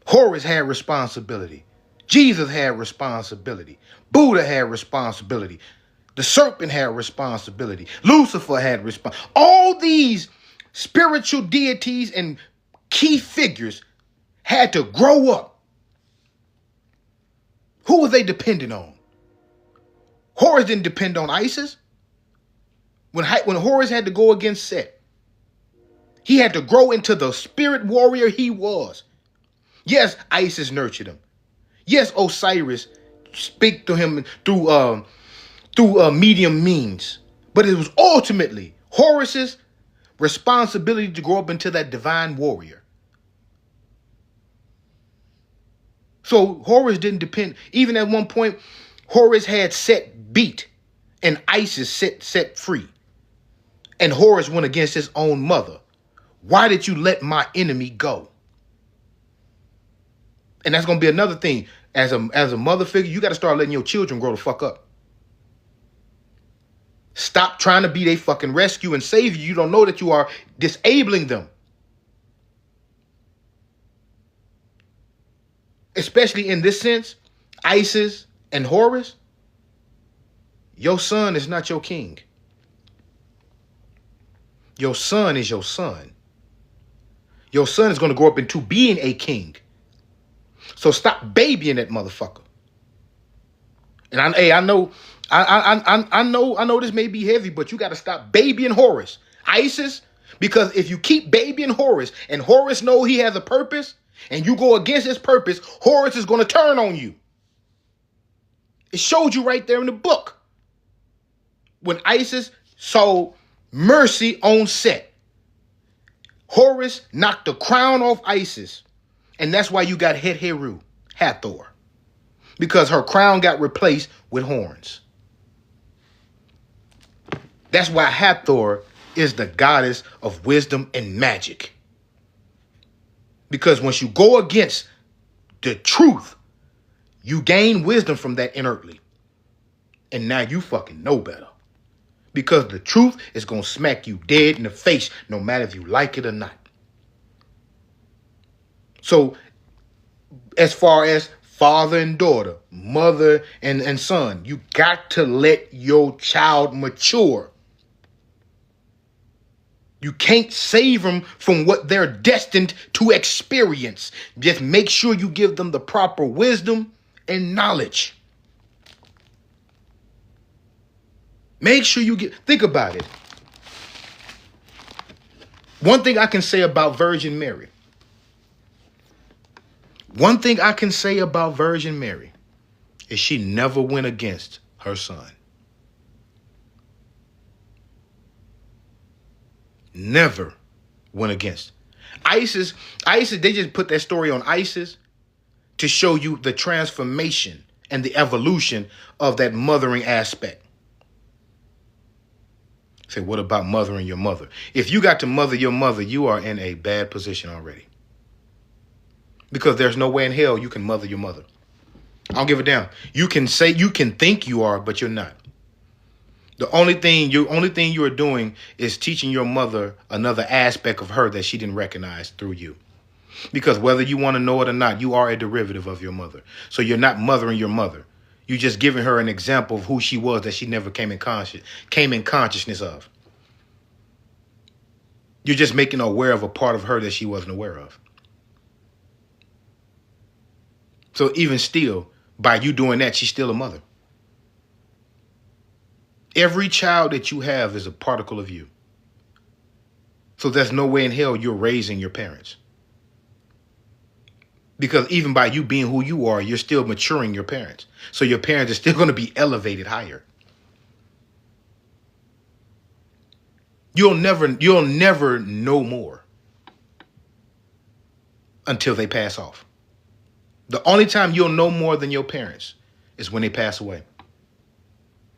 Horus had responsibility. Jesus had responsibility. Buddha had responsibility. The serpent had responsibility. Lucifer had responsibility. All these spiritual deities and key figures had to grow up. Who was they dependent on? Horus didn't depend on Isis. When Horus had to go against Set, he had to grow into the spirit warrior he was. Yes, Isis nurtured him. Yes, Osiris speak to him through medium means. But it was ultimately Horus's responsibility to grow up into that divine warrior. So Horus didn't depend. Even at one point, Horus had Set beat and Isis set free. And Horus went against his own mother. Why did you let my enemy go? And that's going to be another thing. As a mother figure, you got to start letting your children grow the fuck up. Stop trying to be their fucking rescue and savior. You don't know that you are disabling them. Especially in this sense, Isis and Horus, your son is not your king. Your son is your son. Your son is going to grow up into being a king. So stop babying that motherfucker. And I know this may be heavy, but you got to stop babying Horus. Isis, because if you keep babying Horus and Horus know he has a purpose and you go against his purpose, Horus is going to turn on you. It showed you right there in the book. When Isis saw mercy on Set, Horus knocked the crown off Isis. And that's why you got Heru, Hathor. Because her crown got replaced with horns. That's why Hathor is the goddess of wisdom and magic. Because once you go against the truth, you gain wisdom from that inertly. And now you fucking know better. Because the truth is going to smack you dead in the face, no matter if you like it or not. So, as far as father and daughter, mother and son, you got to let your child mature. You can't save them from what they're destined to experience. Just make sure you give them the proper wisdom and knowledge. Make sure you think about it. One thing I can say about Virgin Mary. One thing I can say about Virgin Mary is she never went against her son. never went against. ISIS, they just put that story on ISIS to show you the transformation and the evolution of that mothering aspect. Say, what about mothering your mother? If you got to mother your mother, you are in a bad position already. Because there's no way in hell you can mother your mother. I don't give a damn. You can think you are, but you're not. The only thing you are doing is teaching your mother another aspect of her that she didn't recognize through you. Because whether you want to know it or not, you are a derivative of your mother. So you're not mothering your mother. You're just giving her an example of who she was that she never came in consciousness of. You're just making her aware of a part of her that she wasn't aware of. So even still, by you doing that, she's still a mother. Every child that you have is a particle of you. So there's no way in hell you're raising your parents. Because even by you being who you are, you're still maturing your parents. So your parents are still going to be elevated higher. You'll never know more until they pass off. The only time you'll know more than your parents is when they pass away.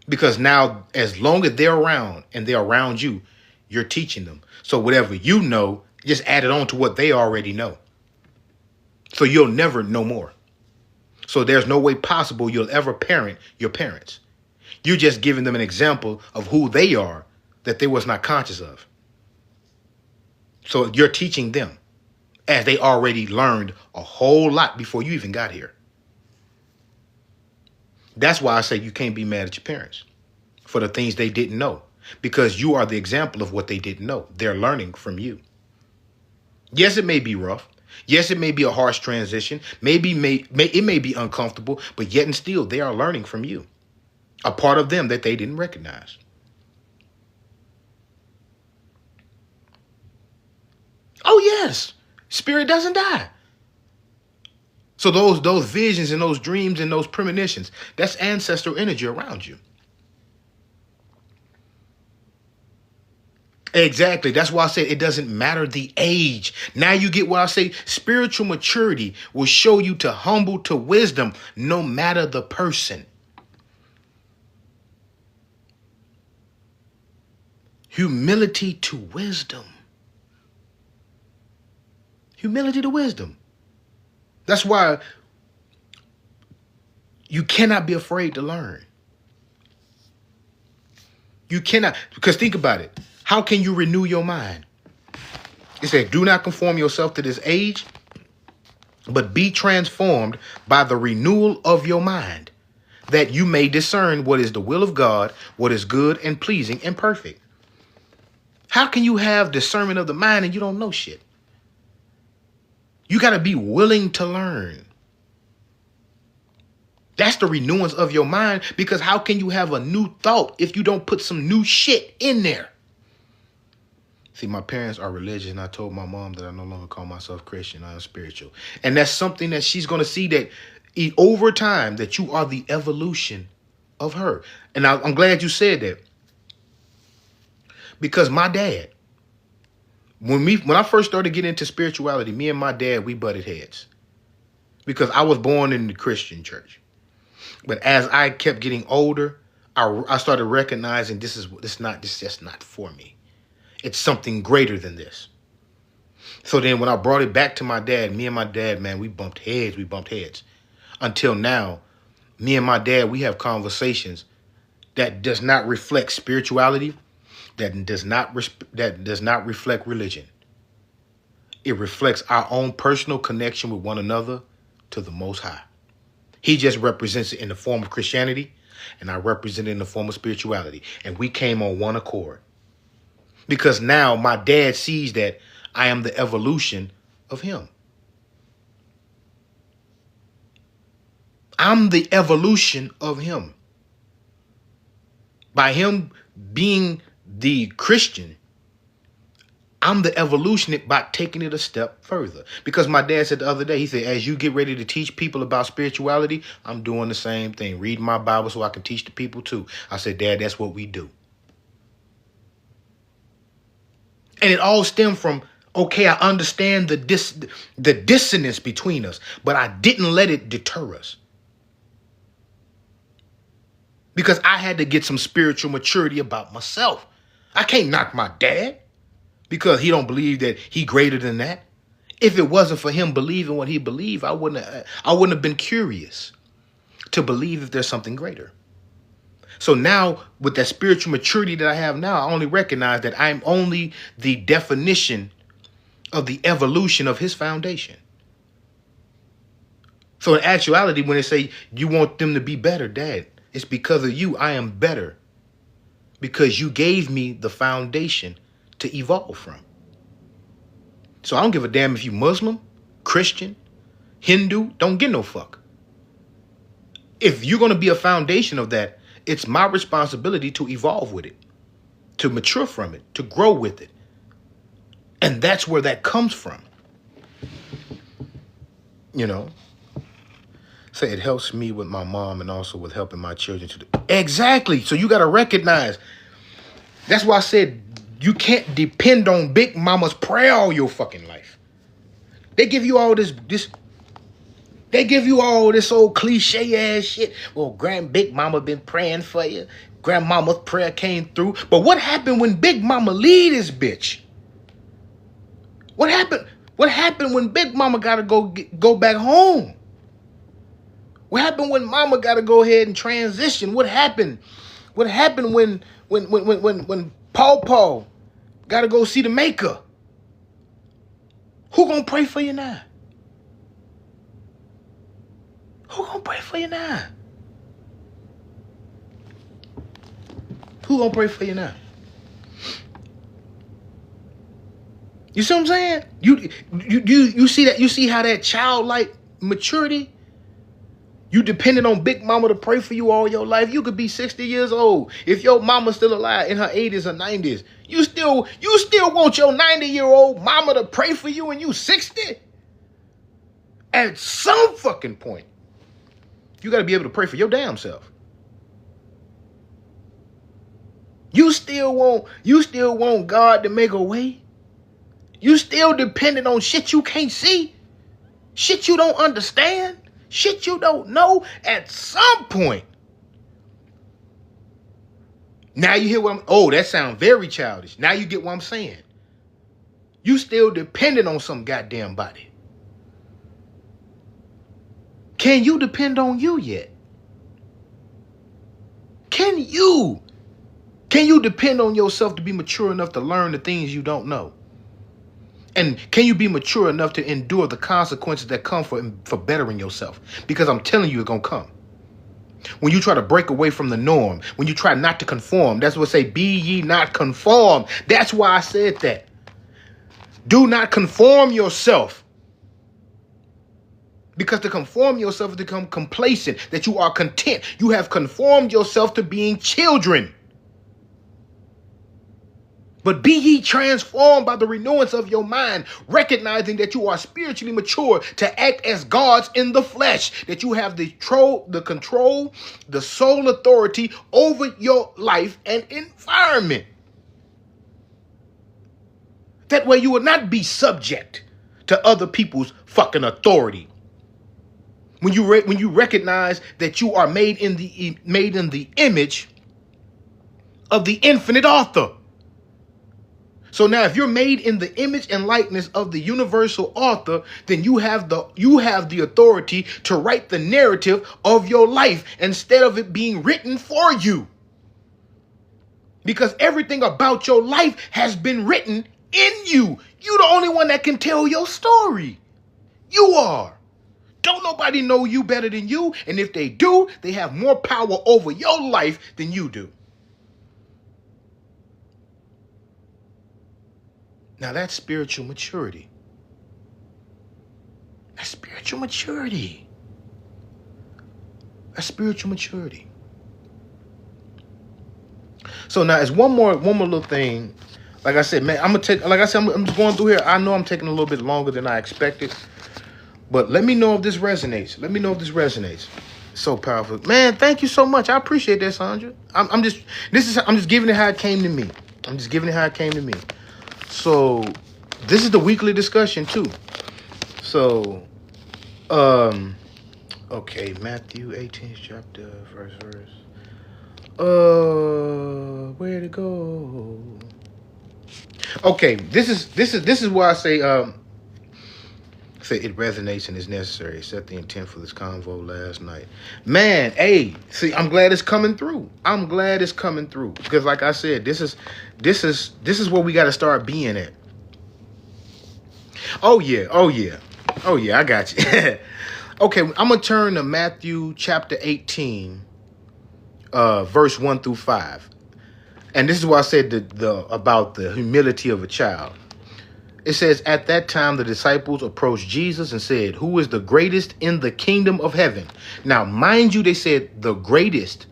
Because now, as long as they're around and they're around you, you're teaching them. So whatever you know, just add it on to what they already know. So you'll never know more. So there's no way possible you'll ever parent your parents. You're just giving them an example of who they are that they was not conscious of. So you're teaching them as they already learned a whole lot before you even got here. That's why I say you can't be mad at your parents for the things they didn't know, because you are the example of what they didn't know. They're learning from you. Yes, it may be rough. Yes, it may be a harsh transition. It may be uncomfortable, but yet and still they are learning from you. A part of them that they didn't recognize. Oh, yes. Spirit doesn't die. So those visions and those dreams and those premonitions, that's ancestral energy around you. Exactly. That's why I said it doesn't matter the age. Now you get what I say. Spiritual maturity will show you to humble to wisdom, no matter the person. Humility to wisdom. Humility to wisdom. That's why you cannot be afraid to learn. You cannot, because think about it. How can you renew your mind? It said, do not conform yourself to this age, but be transformed by the renewal of your mind, that you may discern what is the will of God, what is good and pleasing and perfect. How can you have discernment of the mind and you don't know shit? You got to be willing to learn. That's the renewance of your mind, because how can you have a new thought if you don't put some new shit in there? See, my parents are religious, and I told my mom that I no longer call myself Christian. I am spiritual. And that's something that she's going to see, that over time, that you are the evolution of her. And I'm glad you said that. Because my dad, when I first started getting into spirituality, me and my dad, we butted heads. Because I was born in the Christian church. But as I kept getting older, I started recognizing this is just not for me. It's something greater than this. So then when I brought it back to my dad, me and my dad, man, we bumped heads. Until now, me and my dad, we have conversations that does not reflect spirituality, that does not reflect religion. It reflects our own personal connection with one another to the Most High. He just represents it in the form of Christianity, and I represent it in the form of spirituality. And we came on one accord. Because now my dad sees that I am the evolution of him. I'm the evolution of him. By him being the Christian, I'm the evolution by taking it a step further. Because my dad said the other day, he said, as you get ready to teach people about spirituality, I'm doing the same thing. Reading my Bible so I can teach the people too. I said, Dad, that's what we do. And it all stemmed from, okay, I understand the dissonance between us, but I didn't let it deter us. Because I had to get some spiritual maturity about myself. I can't knock my dad because he don't believe that he greater than that. If it wasn't for him believing what he believed, I wouldn't have been curious to believe if there's something greater. So now, with that spiritual maturity that I have now, I only recognize that I'm only the definition of the evolution of his foundation. So in actuality, when they say you want them to be better, Dad, it's because of you I am better. Because you gave me the foundation to evolve from. So I don't give a damn if you Muslim, Christian, Hindu, don't give no fuck. If you're going to be a foundation of that, it's my responsibility to evolve with it, to mature from it, to grow with it. And that's where that comes from. You know, say it helps me with my mom and also with helping my children to do. Exactly. So you got to recognize. That's why I said you can't depend on Big Mama's prayer all your fucking life. They give you all this. They give you all this old cliche ass shit. Well, Big Mama been praying for you. Grandmama's prayer came through. But what happened when Big Mama leave this bitch? What happened? What happened when Big Mama gotta go back home? What happened when Mama gotta go ahead and transition? What happened? What happened when Paw gotta go see the Maker? Who gonna pray for you now? Who gonna pray for you now? Who gonna pray for you now? You see what I'm saying? You see that? You see how that childlike maturity? You depended on Big Mama to pray for you all your life. You could be 60 years old. If your mama's still alive in her 80s or 90s, you still want your 90-year-old mama to pray for you and you 60? At some fucking point, you got to be able to pray for your damn self. You still want God to make a way? You still dependent on shit you can't see? Shit you don't understand? Shit you don't know? At some point. Now you hear that sounds very childish. Now you get what I'm saying. You still dependent on some goddamn body. Can you depend on you yet? Can you depend on yourself to be mature enough to learn the things you don't know? And can you be mature enough to endure the consequences that come for bettering yourself? Because I'm telling you, it's going to come. When you try to break away from the norm, when you try not to conform, that's what say, be ye not conformed. That's why I said that. Do not conform yourself. Because to conform yourself is to become complacent, that you are content. You have conformed yourself to being children. But be ye transformed by the renewance of your mind, recognizing that you are spiritually mature to act as gods in the flesh, that you have the control, the sole authority over your life and environment. That way you will not be subject to other people's fucking authority. When you recognize that you are made in the image of the infinite author. So now if you're made in the image and likeness of the universal author, then you have the authority to write the narrative of your life instead of it being written for you. Because everything about your life has been written in you. You're the only one that can tell your story. You are. Don't nobody know you better than you. And if they do, they have more power over your life than you do. Now that's spiritual maturity. That's spiritual maturity. That's spiritual maturity. So now it's one more little thing. Like I said, man, I'm just going through here. I know I'm taking a little bit longer than I expected. But let me know if this resonates. It's so powerful. Man, thank you so much. I appreciate that, Sandra. I'm just giving it how it came to me. So this is the weekly discussion too. So, okay, Matthew 18th chapter, verse. Where to go? Okay, this is why I say it resonates and is necessary. Set the intent for this convo last night. Man, hey, see, I'm glad it's coming through. I'm glad it's coming through. Because like I said, this is where we gotta start being at. Oh yeah, I got you. Okay, I'm gonna turn to Matthew chapter 18, verse 1 through 5. And this is why I said about the humility of a child. It says, at that time, the disciples approached Jesus and said, who is the greatest in the kingdom of heaven? Now, mind you, they said the greatest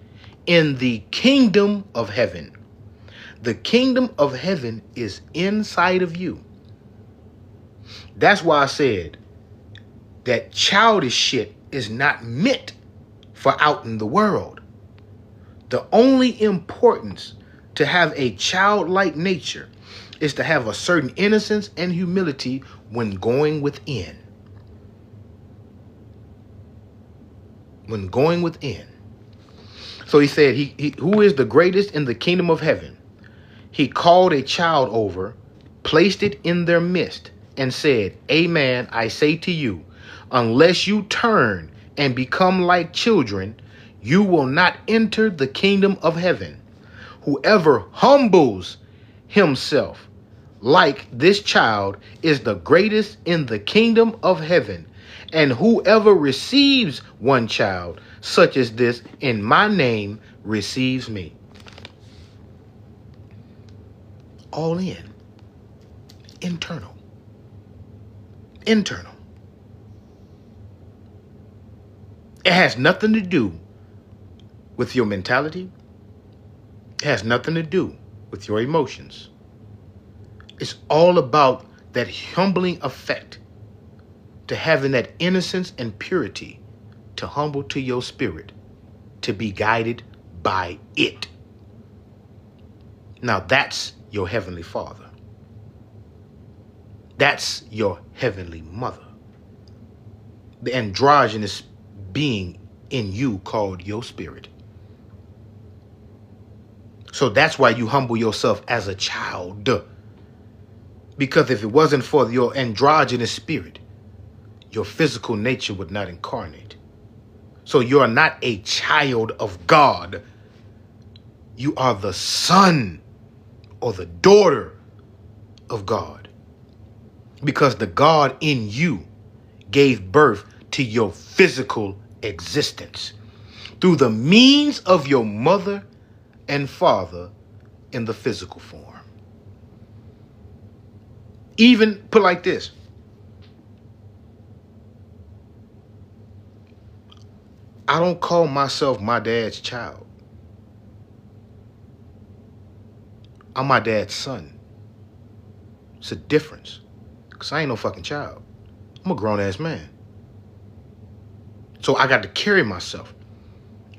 in the kingdom of heaven. The kingdom of heaven is inside of you. That's why I said that childish shit is not meant for out in the world. The only importance to have a childlike nature is to have a certain innocence and humility when going within. When going within. So he said, he who is the greatest in the kingdom of heaven? He called a child over, placed it in their midst, and said, amen, I say to you, unless you turn and become like children, you will not enter the kingdom of heaven. Whoever humbles himself like this child is the greatest in the kingdom of heaven. And whoever receives one child such as this in my name receives me. All in. Internal. Internal. It has nothing to do with your mentality. It has nothing to do with your emotions. It's all about that humbling effect, to having that innocence and purity, to humble to your spirit, to be guided by it. Now that's your heavenly Father. That's your heavenly mother. The androgynous being in you called your spirit. So that's why you humble yourself as a child. Because if it wasn't for your androgynous spirit, your physical nature would not incarnate. So you are not a child of God. You are the son or the daughter of God. Because the God in you gave birth to your physical existence through the means of your mother and father in the physical form. Even put like this. I don't call myself my dad's child. I'm my dad's son. It's a difference. Because I ain't no fucking child. I'm a grown-ass man. So I got to carry myself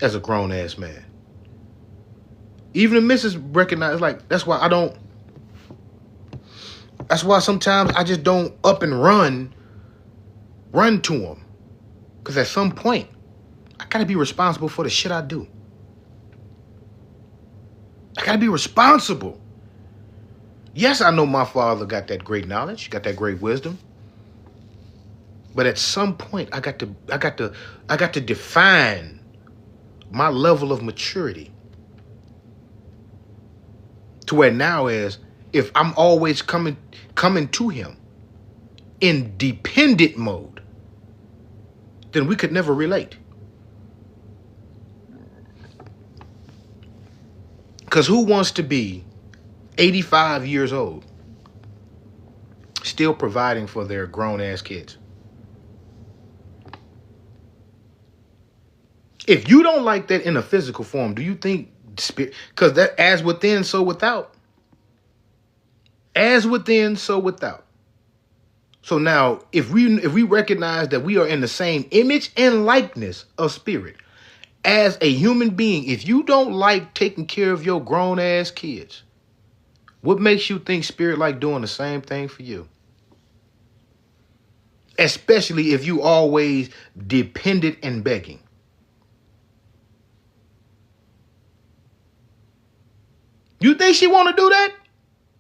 as a grown-ass man. Even the missus recognize, like, that's why sometimes I just don't up and run to them. Because at some point, I got to be responsible for the shit I do. I got to be responsible. Yes, I know my father got that great knowledge, got that great wisdom. But at some point, I got to define my level of maturity. To where now is, if I'm always coming to him in dependent mode, then we could never relate. Because who wants to be 85 years old still providing for their grown-ass kids? If you don't like that in a physical form, do you think spirit? Because that as within, so without. As within, so without. So now, if we recognize that we are in the same image and likeness of spirit, as a human being, if you don't like taking care of your grown-ass kids, What makes you think Spirit like doing the same thing for you? Especially if you always dependent and begging. You think she want to do that?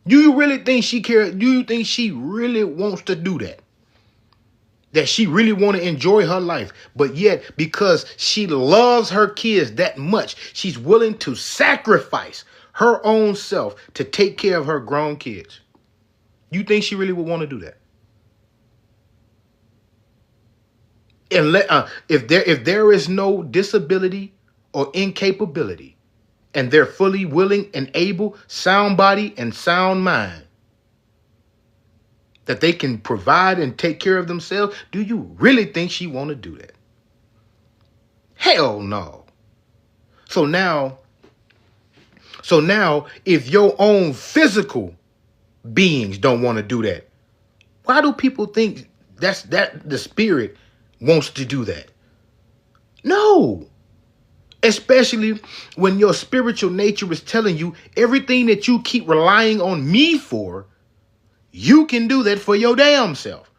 Do you really think she cares? Do you think she really wants to do that? That she really want to enjoy her life, but yet because she loves her kids that much, she's willing to sacrifice her own self to take care of her grown kids. You think she really would want to do that? And if there is no disability or incapability, and they're fully willing and able, sound body and sound mind, that they can provide and take care of themselves, do you really think she want to do that? Hell no. So now, if your own physical beings don't want to do that, why do people think that the Spirit wants to do that? No. Especially when your spiritual nature is telling you everything that you keep relying on me for, you can do that for your damn self.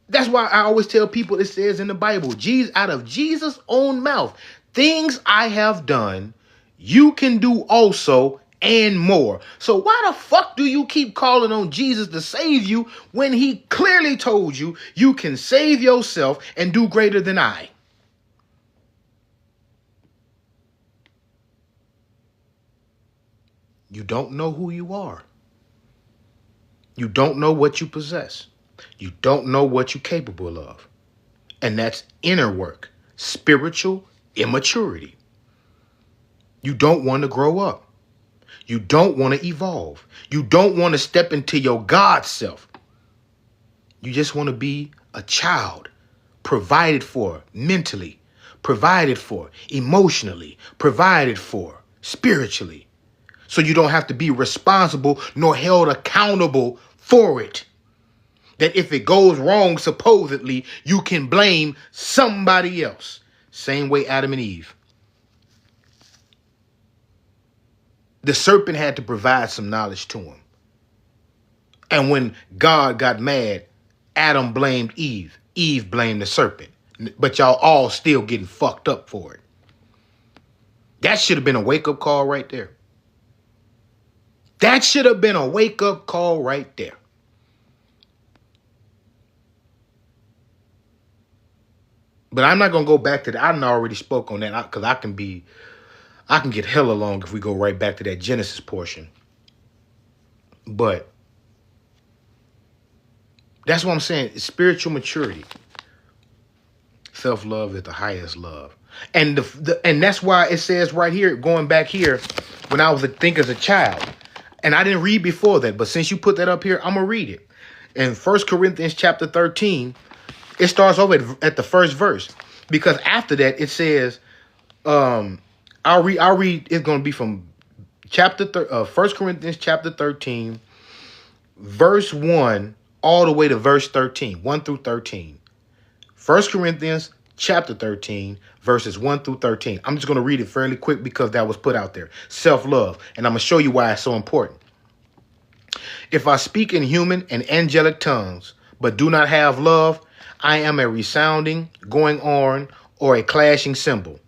That's why I always tell people, it says in the Bible, out of Jesus' own mouth, things I have done, you can do also and more. So why the fuck do you keep calling on Jesus to save you when he clearly told you you can save yourself and do greater than I? You don't know who you are. You don't know what you possess. You don't know what you're capable of. And that's inner work, spiritual immaturity. You don't want to grow up. You don't want to evolve. You don't want to step into your God self. You just want to be a child, provided for mentally, provided for emotionally, provided for spiritually. So you don't have to be responsible nor held accountable for it. That if it goes wrong, supposedly, you can blame somebody else. Same way Adam and Eve. The serpent had to provide some knowledge to him. And when God got mad, Adam blamed Eve. Eve blamed the serpent. But y'all all still getting fucked up for it. That should have been a wake-up call right there. That should have been a wake-up call right there. But I'm not going to go back to that. I already spoke on that because I can get hella long if we go right back to that Genesis portion. But that's what I'm saying. Spiritual maturity. Self-love is the highest love. And and that's why it says right here, going back here, when I was as a child, and I didn't read before that, but since you put that up here, I'm going to read it. In 1 Corinthians chapter 13, it starts over at the first verse. Because after that, it says, I'll read, it's going to be from 1 Corinthians chapter 13, verse 1, all the way to verse 13, 1 through 13. 1 Corinthians chapter 13, verses 1 through 13. I'm just going to read it fairly quick because that was put out there. Self-love. And I'm going to show you why it's so important. If I speak in human and angelic tongues, but do not have love, I am a resounding, going on, or a clashing cymbal.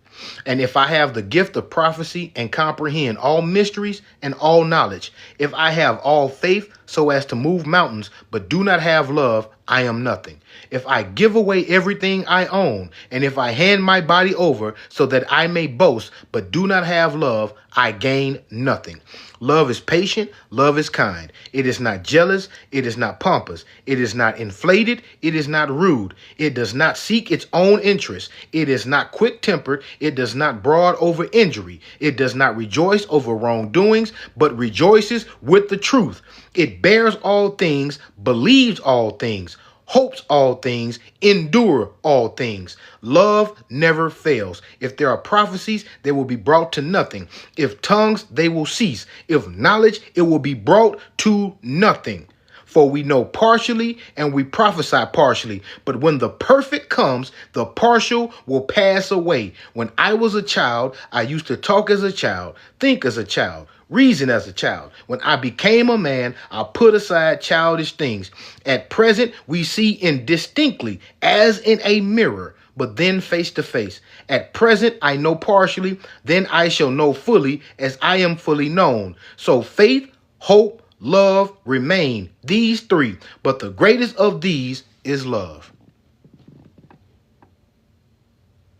And if I have the gift of prophecy and comprehend all mysteries and all knowledge, if I have all faith so as to move mountains, but do not have love, I am nothing. If I give away everything I own, and if I hand my body over so that I may boast, but do not have love, I gain nothing. Love is patient. Love is kind. It is not jealous. It is not pompous. It is not inflated. It is not rude. It does not seek its own interest. It is not quick-tempered. It does not brood over injury. It does not rejoice over wrongdoings, but rejoices with the truth. It bears all things, believes all things, hopes all things, endure all things. Love never fails. If there are prophecies, they will be brought to nothing. If tongues, they will cease. If knowledge, it will be brought to nothing. For we know partially and we prophesy partially. But when the perfect comes, the partial will pass away. When I was a child, I used to talk as a child, think as a child, reason as a child. When I became a man, I put aside childish things. At present, we see indistinctly, as in a mirror, but then face to face. At present, I know partially, then I shall know fully, as I am fully known. So faith, hope, love remain, these three, but the greatest of these is love.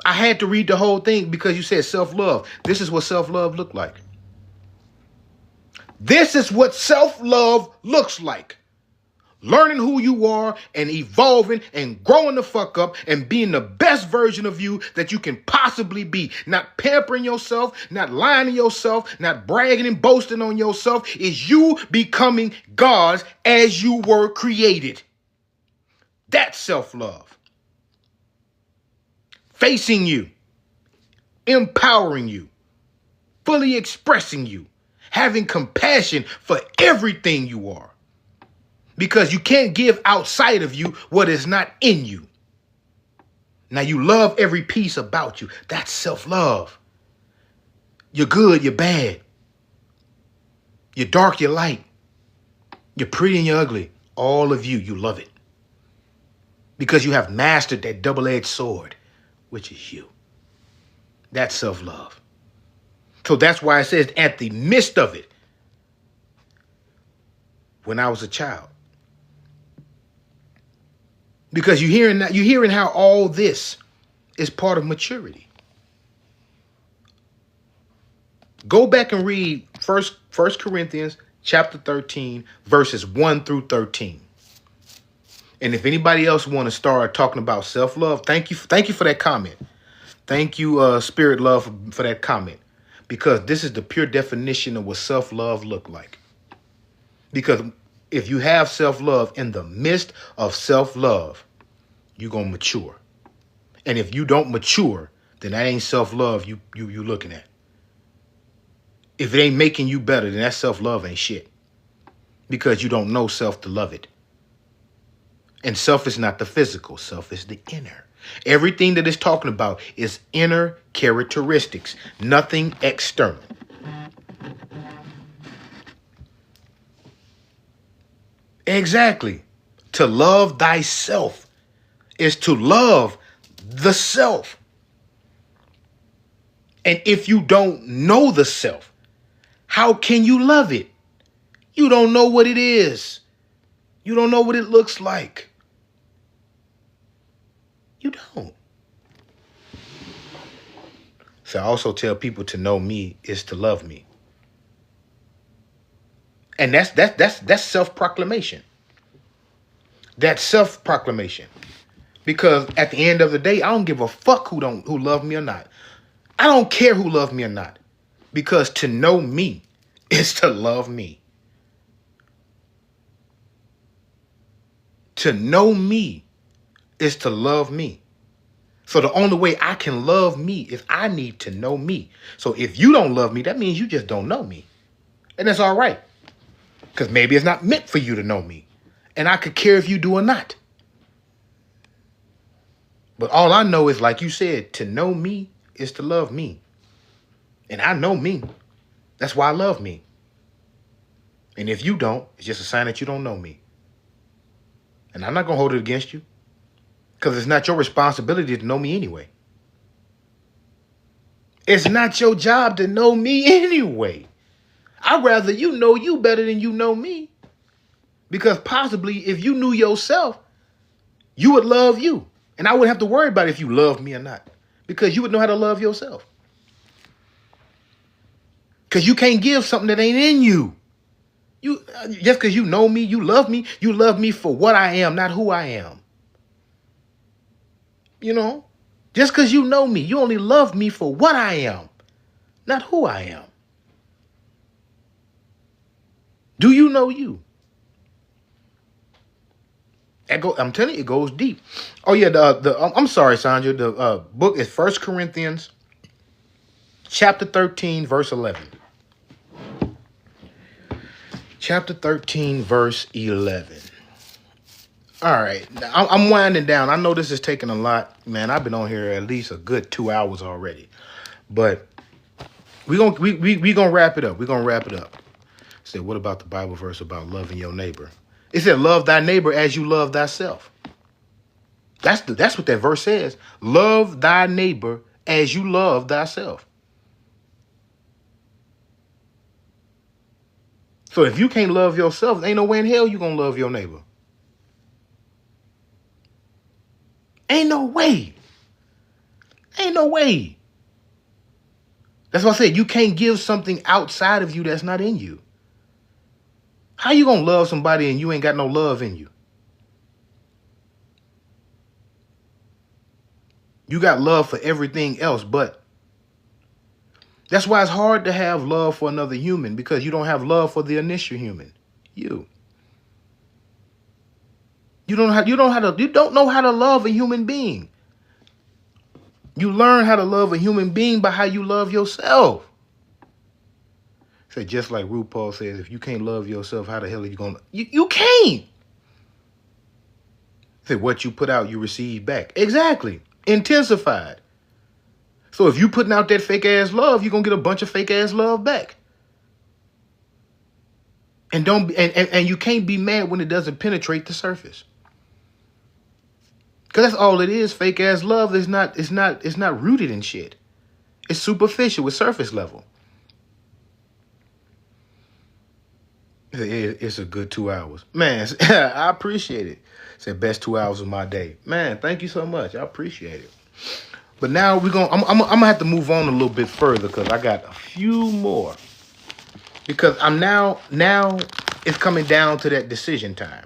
I had to read the whole thing because you said self-love. This is what self-love looked like. This is what self-love looks like. Learning who you are and evolving and growing the fuck up and being the best version of you that you can possibly be. Not pampering yourself, not lying to yourself, not bragging and boasting on yourself. Is you becoming God's as you were created. That's self-love. Facing you, empowering you, fully expressing you, having compassion for everything you are. Because you can't give outside of you what is not in you. Now you love every piece about you. That's self-love. You're good, you're bad. You're dark, you're light. You're pretty and you're ugly. All of you, you love it. Because you have mastered that double-edged sword, which is you. That's self-love. So that's why it says at the midst of it, when I was a child. Because you're hearing how all this is part of maturity. Go back and read First Corinthians chapter 13, verses 1 through 13. And if anybody else want to start talking about self-love, thank you for that comment. Thank you, Spirit Love, for that comment. Because this is the pure definition of what self-love look like. Because if you have self-love in the midst of self-love, you're going to mature. And if you don't mature, then that ain't self-love you looking at. If it ain't making you better, then that self-love ain't shit. Because you don't know self to love it. And self is not the physical. Self is the inner. Everything that it's talking about is inner characteristics, nothing external. Exactly. To love thyself is to love the self. And if you don't know the self, how can you love it? You don't know what it is. You don't know what it looks like. You don't. So I also tell people to know me is to love me. And that's self-proclamation. That's self-proclamation. Because at the end of the day, I don't give a fuck who love me or not. I don't care who love me or not. Because to know me is to love me. To know me is to love me. So the only way I can love me is I need to know me. So if you don't love me, that means you just don't know me. And that's all right. Because maybe it's not meant for you to know me. And I could care if you do or not. But all I know is, like you said, to know me is to love me. And I know me. That's why I love me. And if you don't, it's just a sign that you don't know me. And I'm not going to hold it against you. Because it's not your responsibility to know me anyway. It's not your job to know me anyway. I'd rather you know you better than you know me. Because possibly if you knew yourself, you would love you. And I wouldn't have to worry about if you love me or not. Because you would know how to love yourself. Because you can't give something that ain't in you. Just because you know me, you love me for what I am, not who I am. You know, just because you know me, you only love me for what I am, not who I am. Do you know you? I'm telling you, it goes deep. Oh yeah, I'm sorry, Sandra. The book is 1 Corinthians, chapter 13, verse 11. Chapter 13, verse 11. All right, now, I'm winding down. I know this is taking a lot, man. I've been on here at least a good 2 hours already, but we gonna wrap it up. We're gonna wrap it up. Said, what about the Bible verse about loving your neighbor? It said, love thy neighbor as you love thyself. That's what that verse says. Love thy neighbor as you love thyself. So if you can't love yourself, ain't no way in hell you gonna love your neighbor. Ain't no way. Ain't no way. That's why I said you can't give something outside of you that's not in you. How you gonna love somebody and you ain't got no love in you? You got love for everything else, but that's why it's hard to have love for another human, because you don't have love for the initial human. You don't know how to love a human being. You learn how to love a human being by how you love yourself. So just like RuPaul says, if you can't love yourself, how the hell are you gonna? You can't. Say what you put out, you receive back. Exactly. Intensified. So if you putting out that fake ass love, you're gonna get a bunch of fake ass love back. And you can't be mad when it doesn't penetrate the surface. Because that's all it is. Fake ass love is not rooted in shit. It's superficial, it's surface level. It's a good 2 hours. Man, I appreciate it. Said best 2 hours of my day. Man, thank you so much. I appreciate it. But now I'm gonna have to move on a little bit further because I got a few more. Because I'm now it's coming down to that decision time.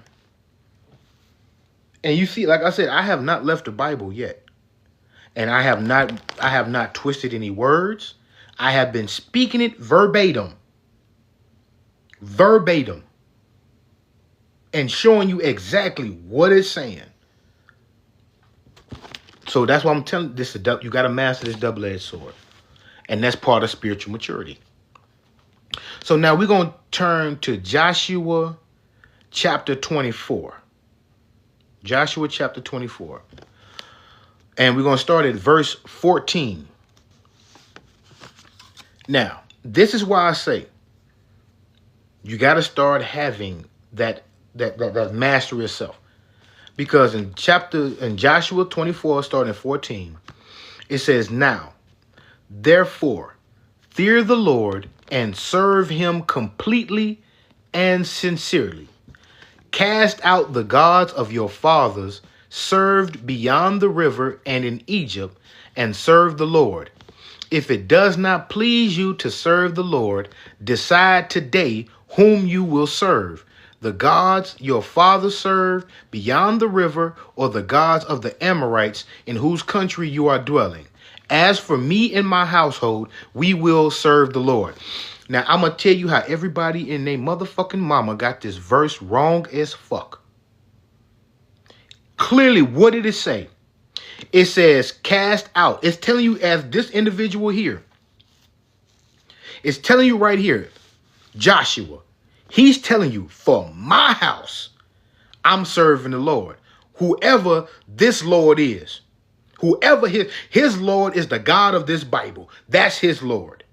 And you see, like I said, I have not left the Bible yet. And I have not twisted any words. I have been speaking it verbatim. Verbatim. And showing you exactly what it's saying. So that's why I'm telling you, you got to master this double-edged sword. And that's part of spiritual maturity. So now we're going to turn to Joshua chapter 24. Joshua chapter 24. And we're going to start at verse 14. Now, this is why I say you got to start having that mastery of self. Because in Joshua 24, starting at 14, it says, now, therefore, fear the Lord and serve him completely and sincerely. Cast out the gods of your fathers served beyond the river and in Egypt, and serve the Lord. If it does not please you to serve the Lord, decide today whom you will serve, the gods your fathers served beyond the river, or the gods of the Amorites in whose country you are dwelling. As for me and my household, we will serve the Lord. Now, I'm going to tell you how everybody in their motherfucking mama got this verse wrong as fuck. Clearly, what did it say? It says, cast out. It's telling you, as this individual here, it's telling you right here, Joshua, he's telling you, for my house, I'm serving the Lord. Whoever this Lord is, whoever his Lord is the God of this Bible. That's his Lord.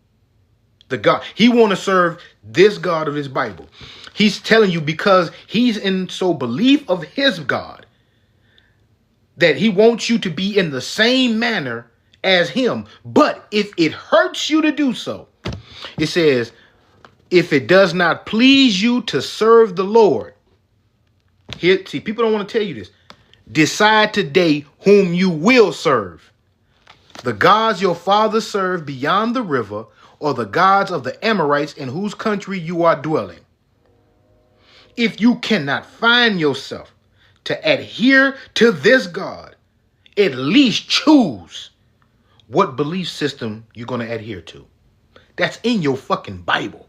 The God. He want to serve this God of this Bible. He's telling you because he's in so belief of his God that he wants you to be in the same manner as him. But if it hurts you to do so, it says, if it does not please you to serve the Lord. Here, see, people don't want to tell you this. Decide today whom you will serve. The gods your fathers served beyond the river, or the gods of the Amorites in whose country you are dwelling. If you cannot find yourself to adhere to this God, at least choose what belief system you're going to adhere to. That's in your fucking Bible.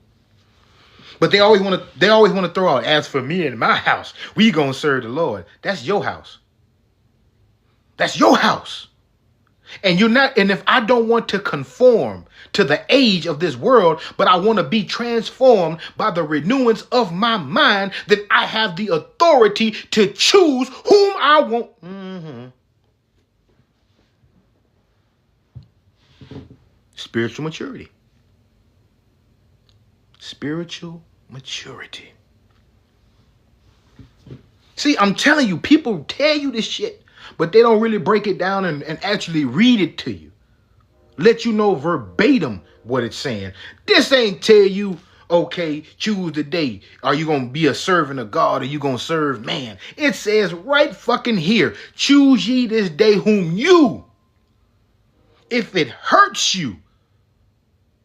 But they always want to throw out, as for me and my house, we going to serve the Lord. That's your house. That's your house. And if I don't want to conform to the age of this world, but I want to be transformed by the renewance of my mind, then I have the authority to choose whom I want. Spiritual maturity. Spiritual maturity. See, I'm telling you, people tell you this shit, but they don't really break it down and actually read it to you. Let you know verbatim what it's saying. This ain't tell you, okay, choose the day. Are you going to be a servant of God or you going to serve man? It says right fucking here, choose ye this day whom you, if it hurts you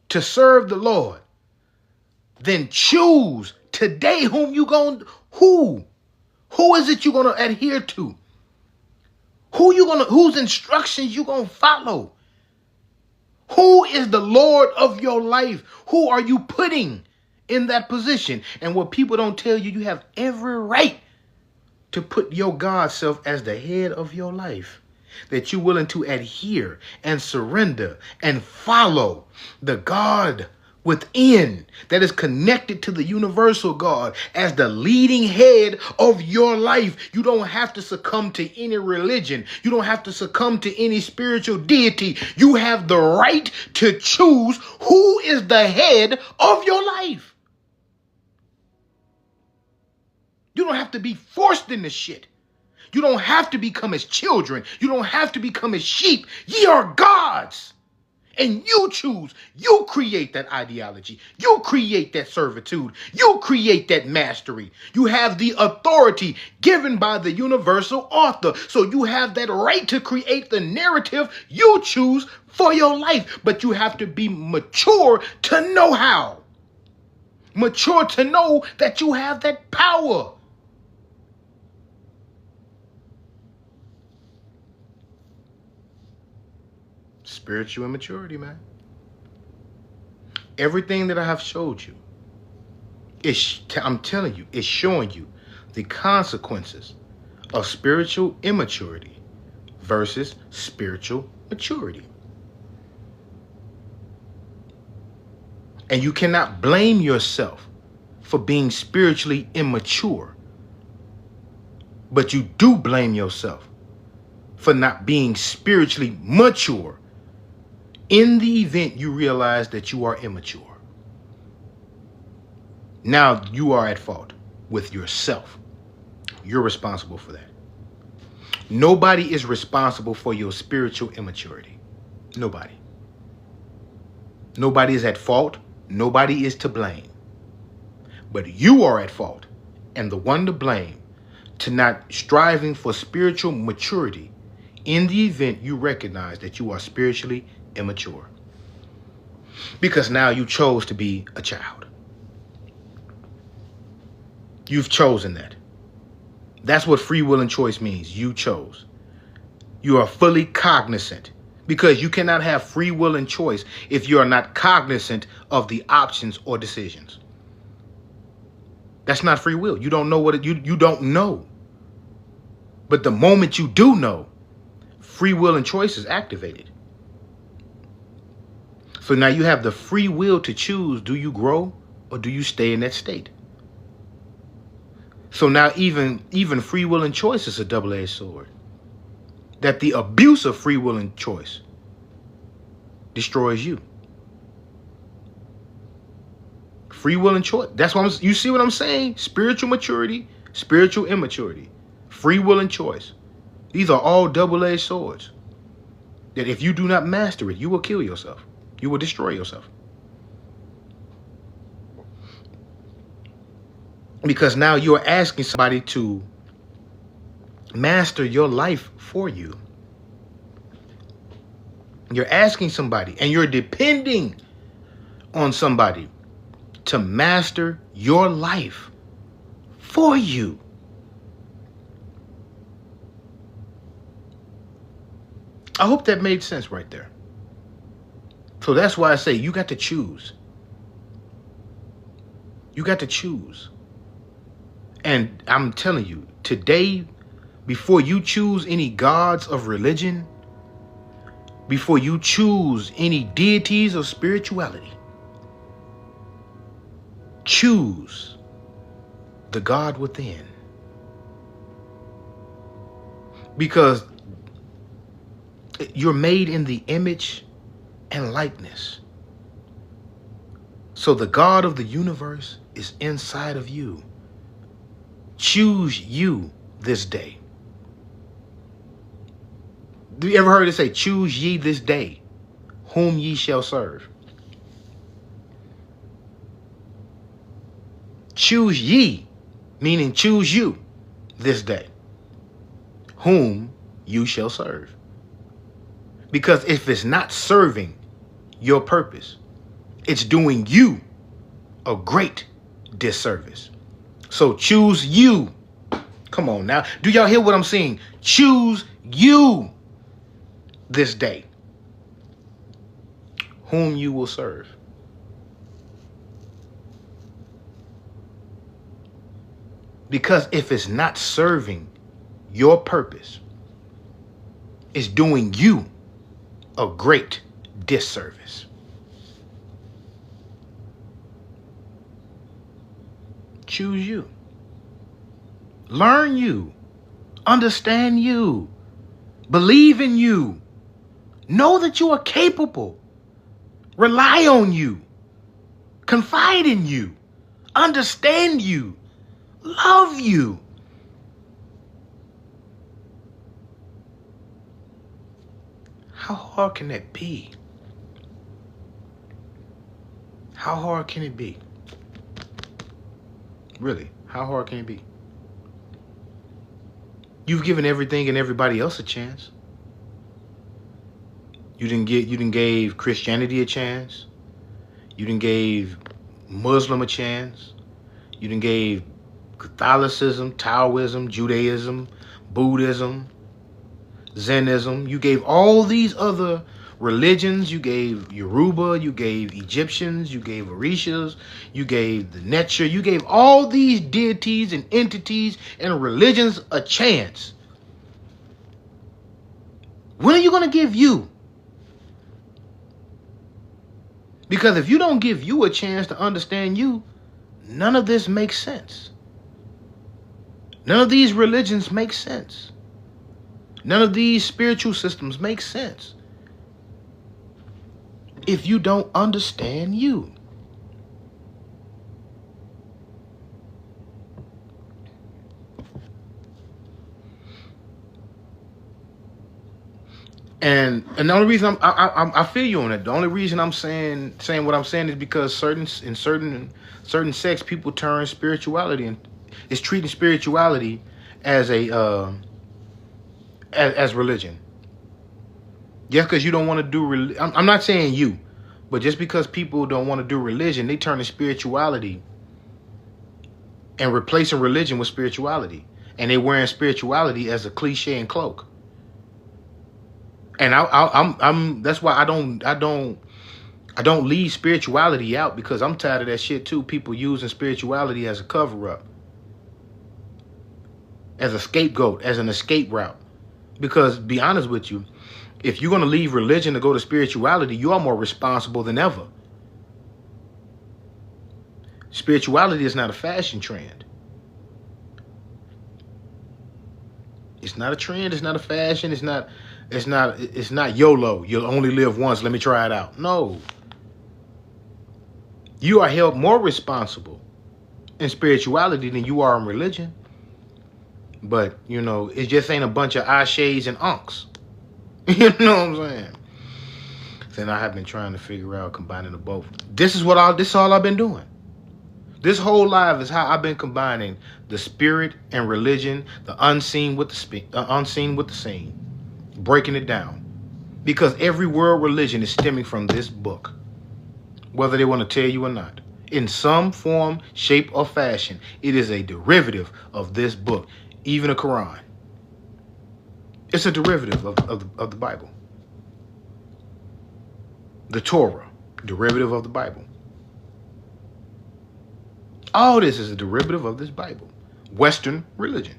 to serve the Lord, then choose today whom you going to, who is it you going to adhere to? Whose instructions you going to follow? Who is the Lord of your life? Who are you putting in that position? And what people don't tell you, you have every right to put your God self as the head of your life. That you're willing to adhere and surrender and follow the God within that is connected to the universal God as the leading head of your life. You don't have to succumb to any religion. You don't have to succumb to any spiritual deity. You have the right to choose who is the head of your life. You don't have to be forced in this shit. You don't have to become his children. You don't have to become his sheep. Ye are God's. And you choose, you create that ideology. You create that servitude. You create that mastery. You have the authority given by the universal author. So you have that right to create the narrative you choose for your life. But you have to be mature to know how. Mature to know that you have that power. Spiritual immaturity, man. Everything that I have showed you, I'm telling you, it's showing you the consequences of spiritual immaturity versus spiritual maturity. And you cannot blame yourself for being spiritually immature, but you do blame yourself for not being spiritually mature in the event you realize that you are immature. Now you are at fault with yourself. You're responsible for that. Nobody is responsible for your spiritual immaturity. Nobody. Nobody is at fault. Nobody is to blame. But you are at fault and the one to blame to not striving for spiritual maturity in the event you recognize that you are spiritually immature. Because now you chose to be a child. You've chosen that. That's what free will and choice means. You chose. You are fully cognizant. Because you cannot have free will and choice if you are not cognizant of the options or decisions. That's not free will. You don't know what you don't know. But the moment you do know, free will and choice is activated. So now you have the free will to choose, do you grow or do you stay in that state? So now even free will and choice is a double-edged sword. That the abuse of free will and choice destroys you. Free will and choice. That's what you see what I'm saying? Spiritual maturity, spiritual immaturity, free will and choice. These are all double-edged swords. That if you do not master it, you will kill yourself. You will destroy yourself. Because now you're asking somebody to master your life for you. You're asking somebody and you're depending on somebody to master your life for you. I hope that made sense right there. So that's why I say you got to choose. You got to choose. And I'm telling you, today, before you choose any gods of religion, before you choose any deities or spirituality. Choose the God within. Because you're made in the image and likeness. So the God of the universe is inside of you. Choose you this day. Do you ever heard it say, choose ye this day whom ye shall serve? Choose ye, meaning choose you this day whom you shall serve. Because if it's not serving your purpose, it's doing you a great disservice. So choose you. Come on now. Do y'all hear what I'm saying? Choose you this day whom you will serve. Because if it's not serving your purpose, it's doing you a great disservice. Choose you. Learn you. Understand you. Believe in you. Know that you are capable. Rely on you. Confide in you. Understand you. Love you. How hard can that be? How hard can it be? Really, how hard can it be? You've given everything and everybody else a chance. You didn't gave Christianity a chance. You didn't gave Muslim a chance. You didn't gave Catholicism, Taoism, Judaism, Buddhism, Zenism. You gave all these other religions. You gave Yoruba, you gave Egyptians, you gave Orishas, you gave the Netcher. You gave all these deities and entities and religions a chance. When are you going to give you? Because if you don't give you a chance to understand you, none of this makes sense. None of these religions make sense. None of these spiritual systems make sense if you don't understand you. And the only reason I feel you on it. The only reason I'm saying what I'm saying is because certain sects, people turn spirituality and is treating spirituality as a as religion. Just because you don't want to do I'm not saying you, but just because people don't want to do religion, they turn to spirituality and replacing religion with spirituality, and they wearing spirituality as a cliche and cloak. And I'm that's why I don't leave spirituality out, because I'm tired of that shit too. People using spirituality as a cover up, as a scapegoat, as an escape route. Because be honest with you, if you're going to leave religion to go to spirituality, you are more responsible than ever. Spirituality is not a fashion trend. It's not a trend. It's not a fashion. It's not YOLO. You'll only live once. Let me try it out. No. You are held more responsible in spirituality than you are in religion. But, you know, it just ain't a bunch of Ashes and unks. You know what I'm saying? Then I have been trying to figure out combining the both. This is all I've been doing. This whole life is how I've been combining the spirit and religion, the unseen with the seen, breaking it down. Because every world religion is stemming from this book, whether they want to tell you or not. In some form, shape, or fashion, it is a derivative of this book, even the Quran. It's a derivative of the Bible. The Torah, derivative of the Bible. All this is a derivative of this Bible. Western religion.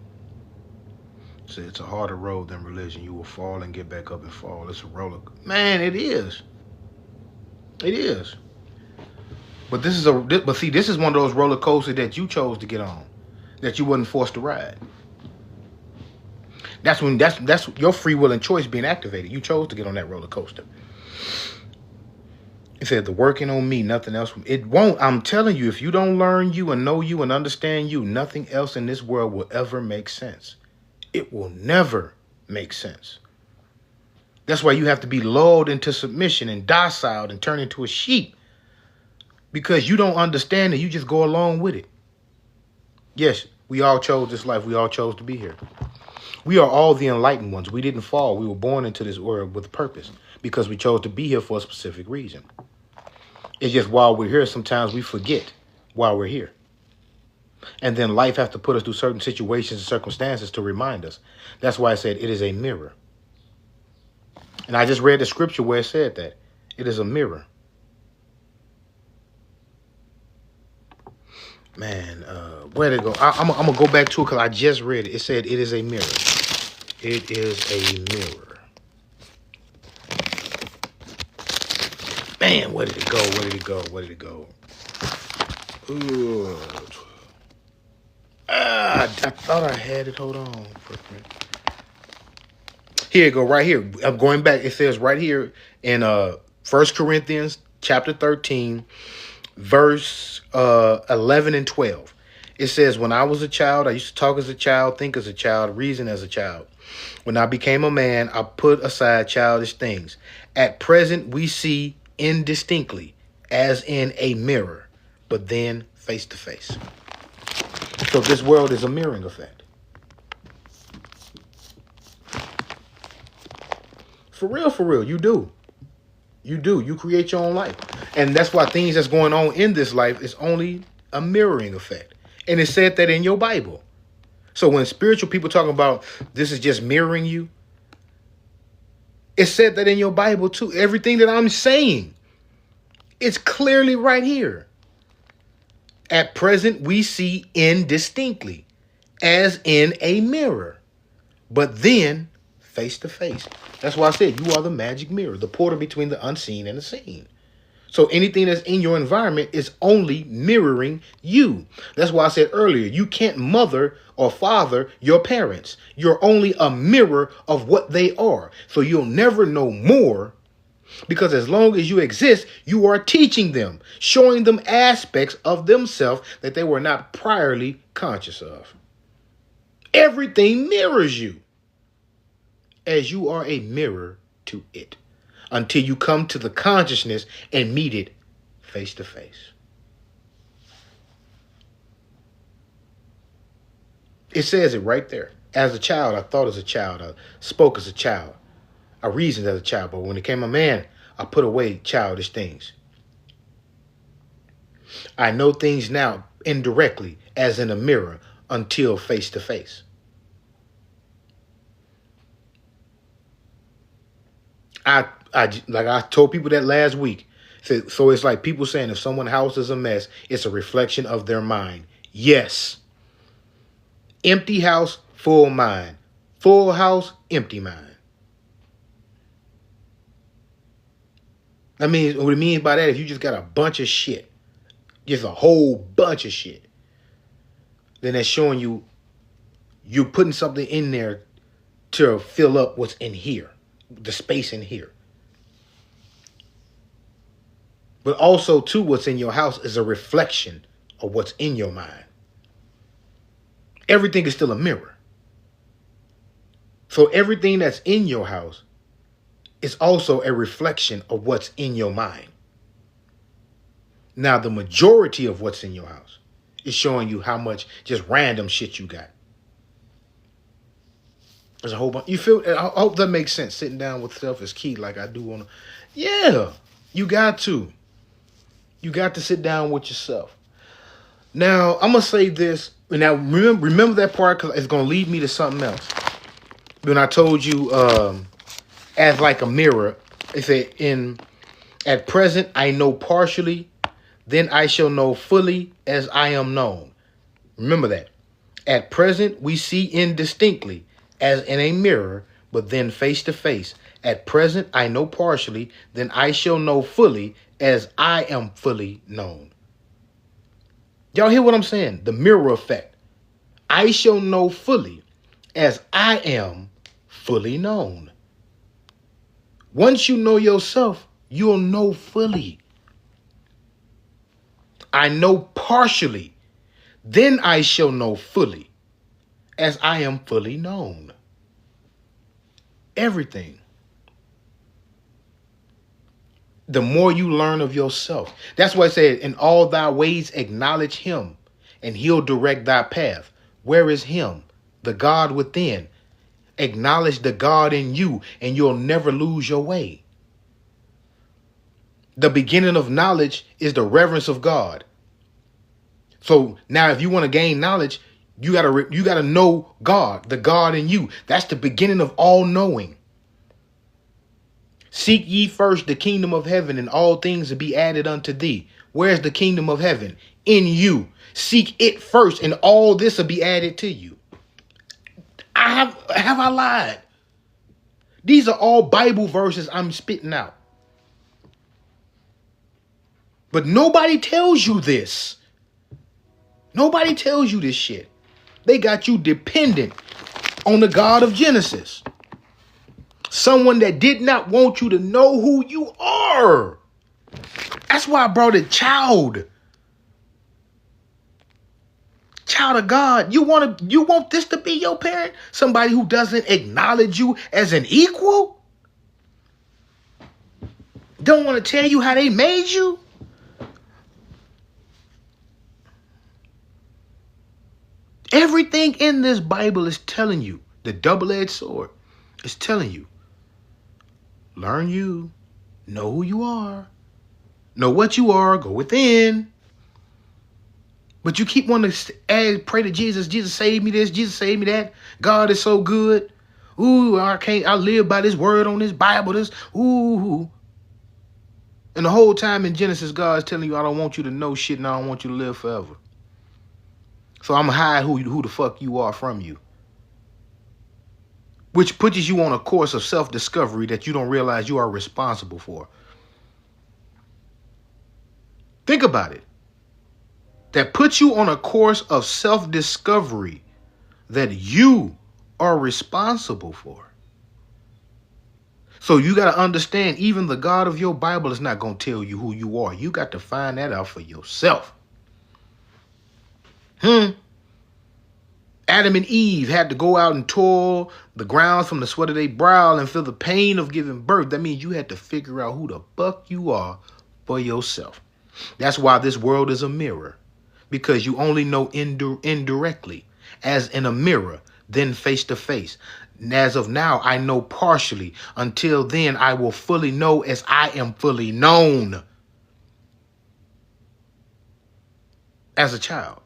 So it's a harder road than religion. You will fall and get back up and fall. It's a roller. Man, it is. It is. But this is one of those roller coasters that you chose to get on, that you wasn't forced to ride. That's your free will and choice being activated. You chose to get on that roller coaster. It said the working on me, nothing else. It won't. I'm telling you, if you don't learn you and know you and understand you, nothing else in this world will ever make sense. It will never make sense. That's why you have to be lulled into submission and docile and turn into a sheep. Because you don't understand it, you just go along with it. Yes, we all chose this life. We all chose to be here. We are all the enlightened ones. We didn't fall. We were born into this world with a purpose because we chose to be here for a specific reason. It's just while we're here, sometimes we forget why we're here. And then life has to put us through certain situations and circumstances to remind us. That's why I said it is a mirror. And I just read the scripture where it said that. It is a mirror. Man, where'd it go? I'm going to go back to it because I just read it. It said it is a mirror. It is a mirror. Man, where did it go? Where did it go? Where did it go? Ooh. I thought I had it. Hold on. Here you go, right here. I'm going back. It says right here in 1 Corinthians chapter 13, verse 11 and 12. It says, when I was a child, I used to talk as a child, think as a child, reason as a child. When I became a man, I put aside childish things. At present, we see indistinctly, as in a mirror, but then face to face. So this world is a mirroring effect. For real, you do. You do. You create your own life. And that's why things that's going on in this life is only a mirroring effect. And it said that in your Bible. So when spiritual people talk about this is just mirroring you, it said that in your Bible too. Everything that I'm saying, it's clearly right here. At present, we see indistinctly, as in a mirror, but then face to face. That's why I said you are the magic mirror, the portal between the unseen and the seen. So anything that's in your environment is only mirroring you. That's why I said earlier, you can't mother or father your parents. You're only a mirror of what they are. So you'll never know more, because as long as you exist, you are teaching them, showing them aspects of themselves that they were not priorly conscious of. Everything mirrors you, as you are a mirror to it, until you come to the consciousness and meet it face to face. It says it right there. As a child, I thought as a child. I spoke as a child. I reasoned as a child. But when it came a man, I put away childish things. I know things now indirectly, as in a mirror, until face to face. I told people that last week. So it's like people saying if someone's house is a mess, it's a reflection of their mind. Yes. Empty house, full mind. Full house, empty mind. I mean, what it means by that, if you just got a bunch of shit, just a whole bunch of shit, then that's showing you you're putting something in there to fill up what's in here, the space in here. But also, too, what's in your house is a reflection of what's in your mind. Everything is still a mirror. So everything that's in your house is also a reflection of what's in your mind. Now, the majority of what's in your house is showing you how much just random shit you got. There's a whole bunch. You feel? I hope that makes sense. Sitting down with self is key, like I do on. Yeah, you got to. You got to sit down with yourself. Now, I'm gonna say this. Now, remember that part, because it's gonna lead me to something else. When I told you, as like a mirror, it said, at present I know partially, then I shall know fully as I am known. Remember that. At present we see indistinctly, as in a mirror, but then face to face. At present, I know partially, then I shall know fully as I am fully known. Y'all hear what I'm saying? The mirror effect. I shall know fully as I am fully known. Once you know yourself, you'll know fully. I know partially, then I shall know fully as I am fully known. Everything. The more you learn of yourself. That's why I said, in all thy ways acknowledge him, and he'll direct thy path. Where is him? The God within. Acknowledge the God in you, and you'll never lose your way. The beginning of knowledge is the reverence of God. So now if you want to gain knowledge, you gotta know God, the God in you. That's the beginning of all knowing. Seek ye first the kingdom of heaven, and all things will be added unto thee. Where's the kingdom of heaven? In you. Seek it first, and all this will be added to you. Have I lied? These are all Bible verses I'm spitting out. But nobody tells you this. Nobody tells you this shit. They got you dependent on the God of Genesis. Someone that did not want you to know who you are. That's why I brought it child. Child of God. You want this to be your parent? Somebody who doesn't acknowledge you as an equal? Don't want to tell you how they made you? Everything in this Bible is telling you, the double-edged sword is telling you, learn you, know who you are, know what you are, go within. But you keep wanting to pray to Jesus. Jesus save me this, Jesus save me that. God is so good. Ooh, I live by this word on this Bible, this, ooh. And the whole time in Genesis, God is telling you, I don't want you to know shit and I don't want you to live forever. So I'm going to hide who the fuck you are from you. Which puts you on a course of self-discovery that you don't realize you are responsible for. Think about it. That puts you on a course of self-discovery that you are responsible for. So you got to understand, even the God of your Bible is not going to tell you who you are. You got to find that out for yourself. Adam and Eve had to go out and toil the ground from the sweat of their brow and feel the pain of giving birth. That means you had to figure out who the fuck you are for yourself. That's why this world is a mirror. Because you only know indirectly, as in a mirror, then face to face. And as of now, I know partially. Until then, I will fully know as I am fully known. As a child.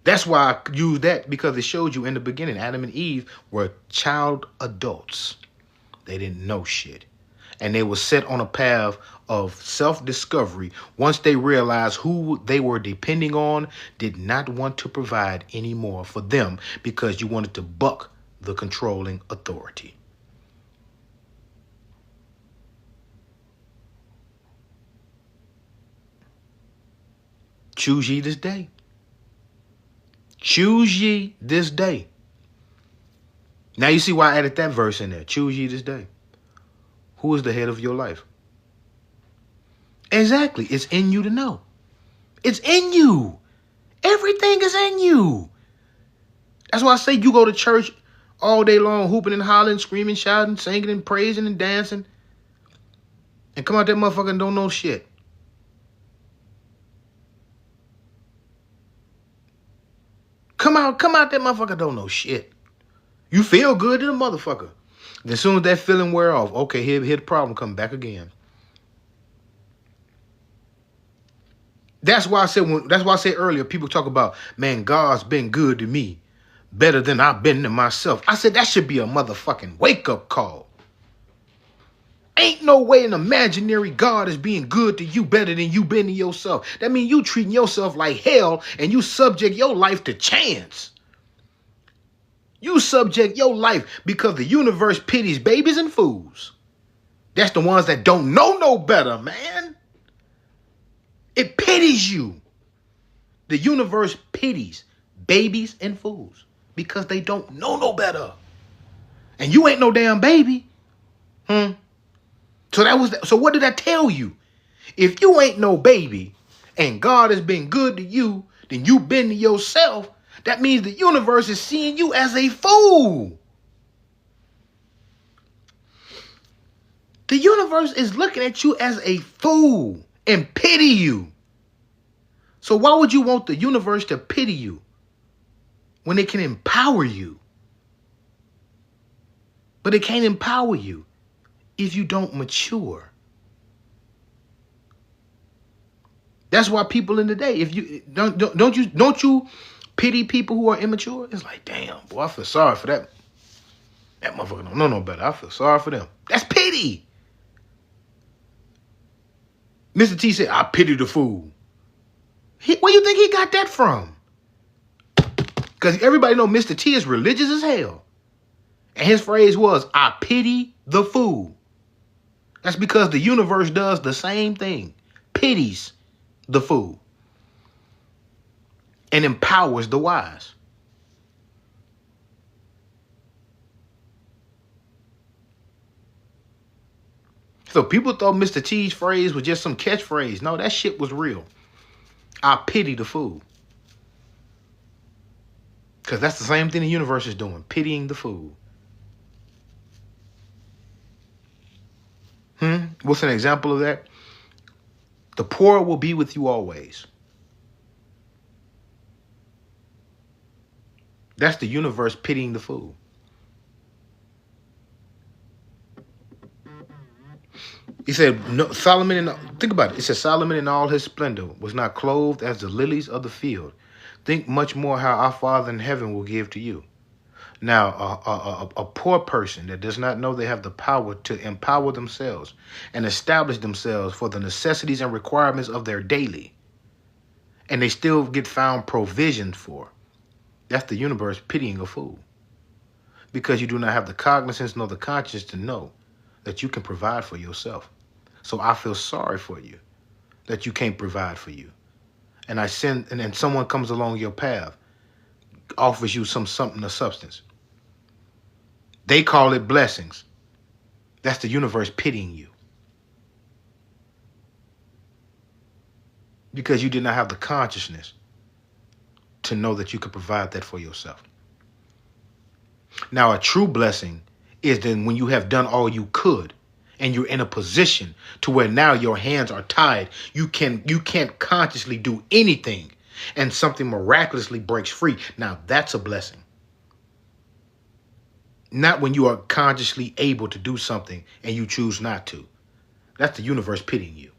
That's why I use that, because it showed you in the beginning, Adam and Eve were child adults. They didn't know shit. And they were set on a path of self-discovery once they realized who they were depending on did not want to provide anymore for them because you wanted to buck the controlling authority. Choose ye this day. Choose ye this day. Now you see why I added that verse in there. Choose ye this day. Who is the head of your life? Exactly. It's in you to know. It's in you. Everything is in you. That's why I say you go to church all day long, hooping and hollering, screaming, shouting, singing and praising and dancing. And come out that motherfucker and don't know shit. Come out that motherfucker don't know shit. You feel good in a motherfucker. Then as soon as that feeling wear off, okay, here the problem come back again. That's why I said earlier, people talk about, man, God's been good to me, better than I've been to myself. I said that should be a motherfucking wake-up call. Ain't no way an imaginary God is being good to you better than you been to yourself. That means you treating yourself like hell and you subject your life to chance. You subject your life because the universe pities babies and fools. That's the ones that don't know no better, man. It pities you. The universe pities babies and fools because they don't know no better. And you ain't no damn baby. So what did I tell you? If you ain't no baby and God has been good to you, then you've been to yourself. That means the universe is seeing you as a fool. The universe is looking at you as a fool and pity you. So why would you want the universe to pity you when it can empower you? But it can't empower you if you don't mature. That's why people in the day, if you don't you pity people who are immature? It's like, damn, boy, I feel sorry for that. That motherfucker don't know no better. I feel sorry for them. That's pity. Mr. T said, I pity the fool. Where you think he got that from? Because everybody know Mr. T is religious as hell. And his phrase was, I pity the fool. That's because the universe does the same thing. Pities the fool. And empowers the wise. So people thought Mr. T's phrase was just some catchphrase. No, that shit was real. I pity the fool. Because that's the same thing the universe is doing. Pitying the fool. What's an example of that? The poor will be with you always. That's the universe pitying the fool. He said, no, Solomon, think about it. It says, Solomon in all his splendor was not clothed as the lilies of the field. Think much more how our Father in heaven will give to you. Now, a poor person that does not know they have the power to empower themselves and establish themselves for the necessities and requirements of their daily, and they still get found provisioned for, that's the universe pitying a fool. Because you do not have the cognizance nor the conscience to know that you can provide for yourself. So I feel sorry for you that you can't provide for you. And then someone comes along your path, offers you something of substance. They call it blessings. That's the universe pitying you. Because you did not have the consciousness to know that you could provide that for yourself. Now, a true blessing is then when you have done all you could and you're in a position to where now your hands are tied. You can't consciously do anything and something miraculously breaks free. Now, that's a blessing. Not when you are consciously able to do something and you choose not to. That's the universe pitying you.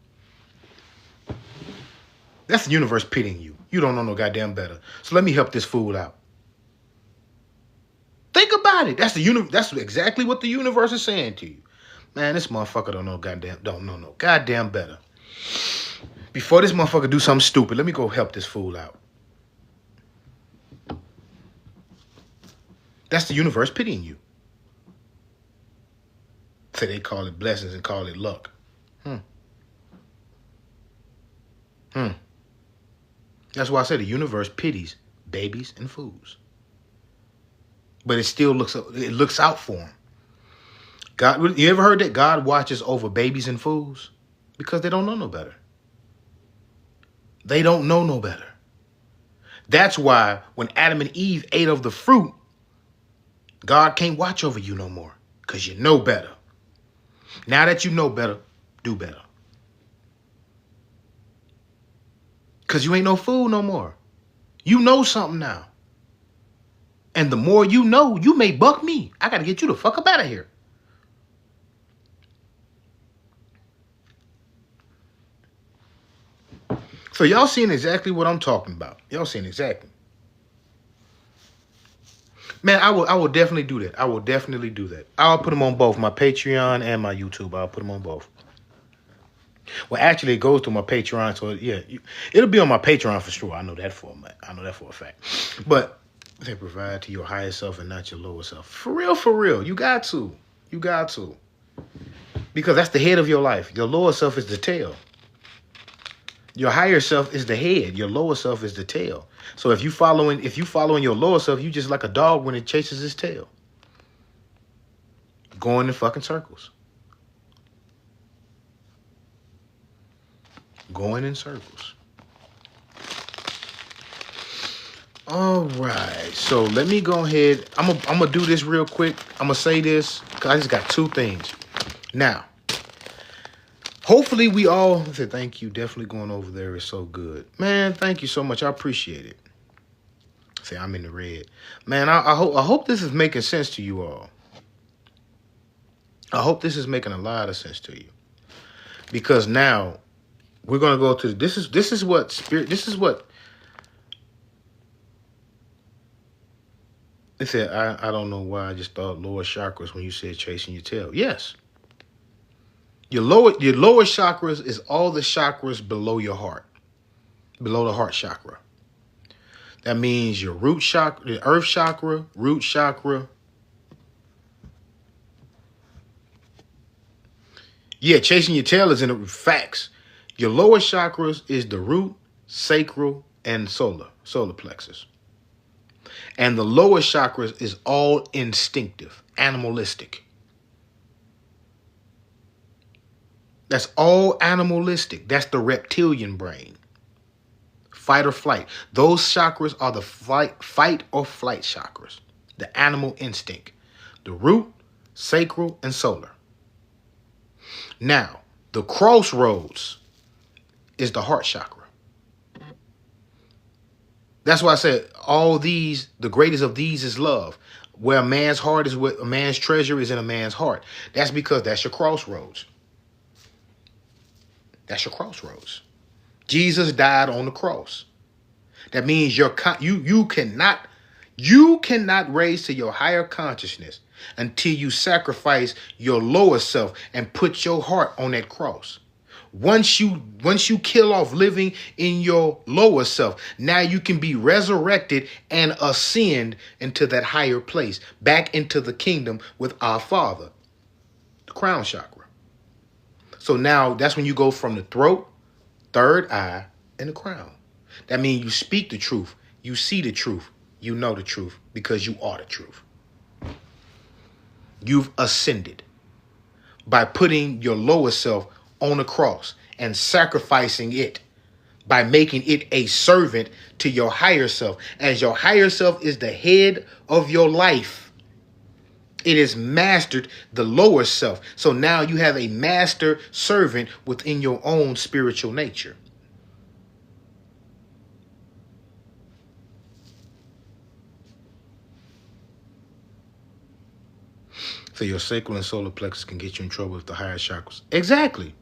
That's the universe pitying you. You don't know no goddamn better. So let me help this fool out. Think about it. That's exactly what the universe is saying to you. Man, this motherfucker don't know no goddamn better. Before this motherfucker do something stupid, let me go help this fool out. That's the universe pitying you. So they call it blessings and call it luck. That's why I say the universe pities babies and fools. But it still looks out for them. God, you ever heard that God watches over babies and fools? Because they don't know no better. They don't know no better. That's why when Adam and Eve ate of the fruit, God can't watch over you no more. Because you know better. Now that you know better, do better. Because you ain't no fool no more. You know something now. And the more you know, you may buck me. I got to get you the fuck up out of here. So y'all seeing exactly what I'm talking about. Y'all seeing exactly. Man, I will definitely do that. I will definitely do that. I'll put them on both, my Patreon and my YouTube. I'll put them on both. Well, actually, it goes to my Patreon, so yeah, it'll be on my Patreon for sure. I know that for a fact. But They provide to your higher self and not your lower self. For real, for real. You got to. You got to. Because that's the head of your life. Your lower self is the tail. Your higher self is the head. Your lower self is the tail. So if you following your lower self, you just like a dog when it chases its tail. Going in fucking circles. Going in circles. All right. So let me go ahead. I'm gonna do this real quick. I'm gonna say this because I just got two things. Now, hopefully we all say thank you. Definitely going over there is so good. Man, thank you so much. I appreciate it. Say I'm in the red. Man, I hope this is making sense to you all. I hope this is making a lot of sense to you. Because now we're gonna go to this is what they said. I don't know why I just thought lower chakras when you said chasing your tail. Yes. Your lower chakras is all the chakras below your heart. Below the heart chakra. That means your root chakra, the earth chakra, root chakra. Yeah, chasing your tail is in the facts. Your lower chakras is the root, sacral, and solar plexus. And the lower chakras is all instinctive, animalistic. That's all animalistic. That's the reptilian brain. Fight or flight. Those chakras are the fight or flight chakras. The animal instinct. The root, sacral, and solar. Now, the crossroads is the heart chakra. That's why I said all these, the greatest of these is love. Where a man's heart is, what a man's treasure is in a man's heart. That's because that's your crossroads. That's your crossroads. Jesus died on the cross. That means you cannot raise to your higher consciousness until you sacrifice your lower self and put your heart on that cross. Once you kill off living in your lower self, now you can be resurrected and ascend into that higher place, back into the kingdom with our Father, the crown chakra. So now that's when you go from the throat, third eye, and the crown. That means you speak the truth, you see the truth, you know the truth because you are the truth. You've ascended by putting your lower self on the cross and sacrificing it by making it a servant to your higher self. As your higher self is the head of your life, it has mastered the lower self. So now you have a master servant within your own spiritual nature. So your sacral and solar plexus can get you in trouble with the higher chakras. Exactly.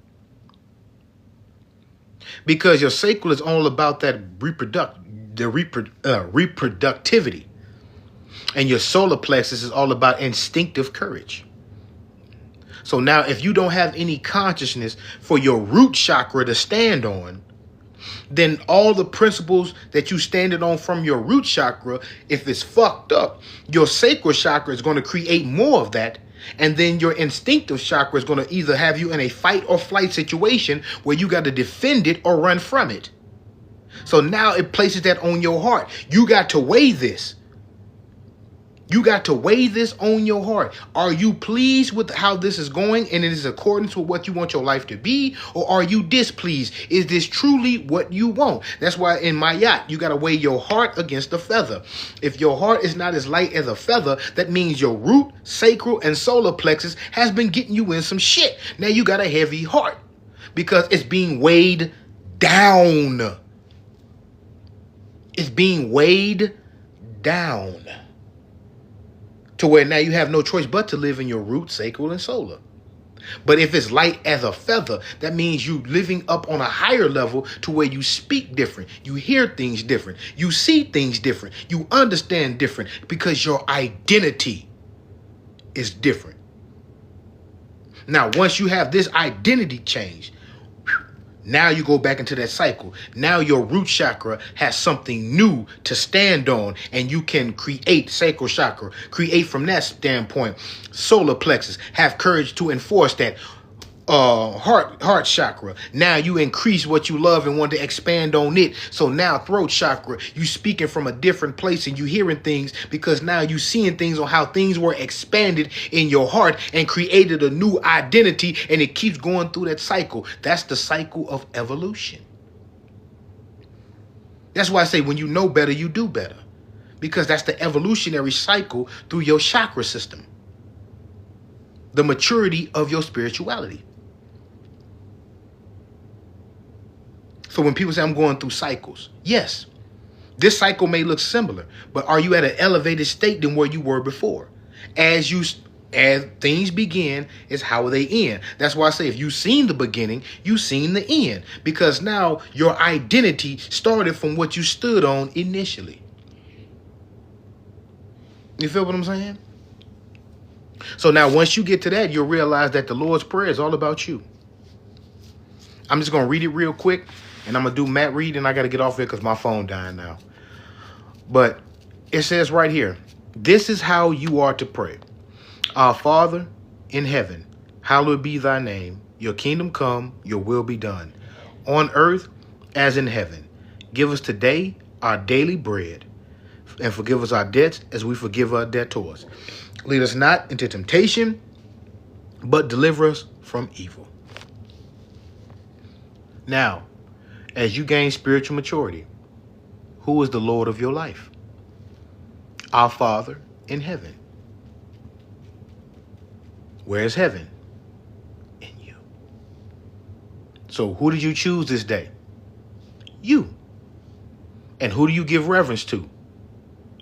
Because your sacral is all about that reproductivity. And your solar plexus is all about instinctive courage. So now if you don't have any consciousness for your root chakra to stand on, then all the principles that you standing on from your root chakra, if it's fucked up, your sacral chakra is going to create more of that. And then your instinctive chakra is going to either have you in a fight or flight situation where you got to defend it or run from it. So now it places that on your heart. You got to weigh this. You got to weigh this on your heart. Are you pleased with how this is going and it is according to what you want your life to be? Or are you displeased? Is this truly what you want? That's why in my yacht, you got to weigh your heart against the feather. If your heart is not as light as a feather, that means your root, sacral, and solar plexus has been getting you in some shit. Now you got a heavy heart because it's being weighed down. It's being weighed down. To where now you have no choice but to live in your root, sacral, and solar. But if it's light as a feather, that means you living up on a higher level to where you speak different. You hear things different. You see things different. You understand different because your identity is different. Now, once you have this identity change, Now you go back into that cycle. Now your root chakra has something new to stand on, and you can create sacral chakra. Create from that standpoint. Solar plexus. Have courage to enforce that. Heart chakra. Now you increase what you love and want to expand on it. So now throat chakra, you speaking from a different place and you hearing things because now you seeing things on how things were expanded in your heart and created a new identity, and it keeps going through that cycle. That's the cycle of evolution. That's why I say when you know better, you do better, because that's the evolutionary cycle through your chakra system. The maturity of your spirituality. So when people say I'm going through cycles, yes, this cycle may look similar, but are you at an elevated state than where you were before? As things begin is how they end. That's why I say if you've seen the beginning, you've seen the end, because now your identity started from what you stood on initially. You feel what I'm saying? So now once you get to that, you'll realize that the Lord's Prayer is all about you. I'm just going to read it real quick. And I'm going to do Matt Reed, and I got to get off here because my phone dying now. But it says right here, this is how you are to pray. Our Father in heaven, hallowed be thy name. Your kingdom come, your will be done. On earth as in heaven. Give us today our daily bread. And forgive us our debts as we forgive our debtors. Lead us not into temptation, but deliver us from evil. Now, as you gain spiritual maturity, who is the Lord of your life? Our Father in heaven. Where is heaven? In you. So who did you choose this day? You. And who do you give reverence to?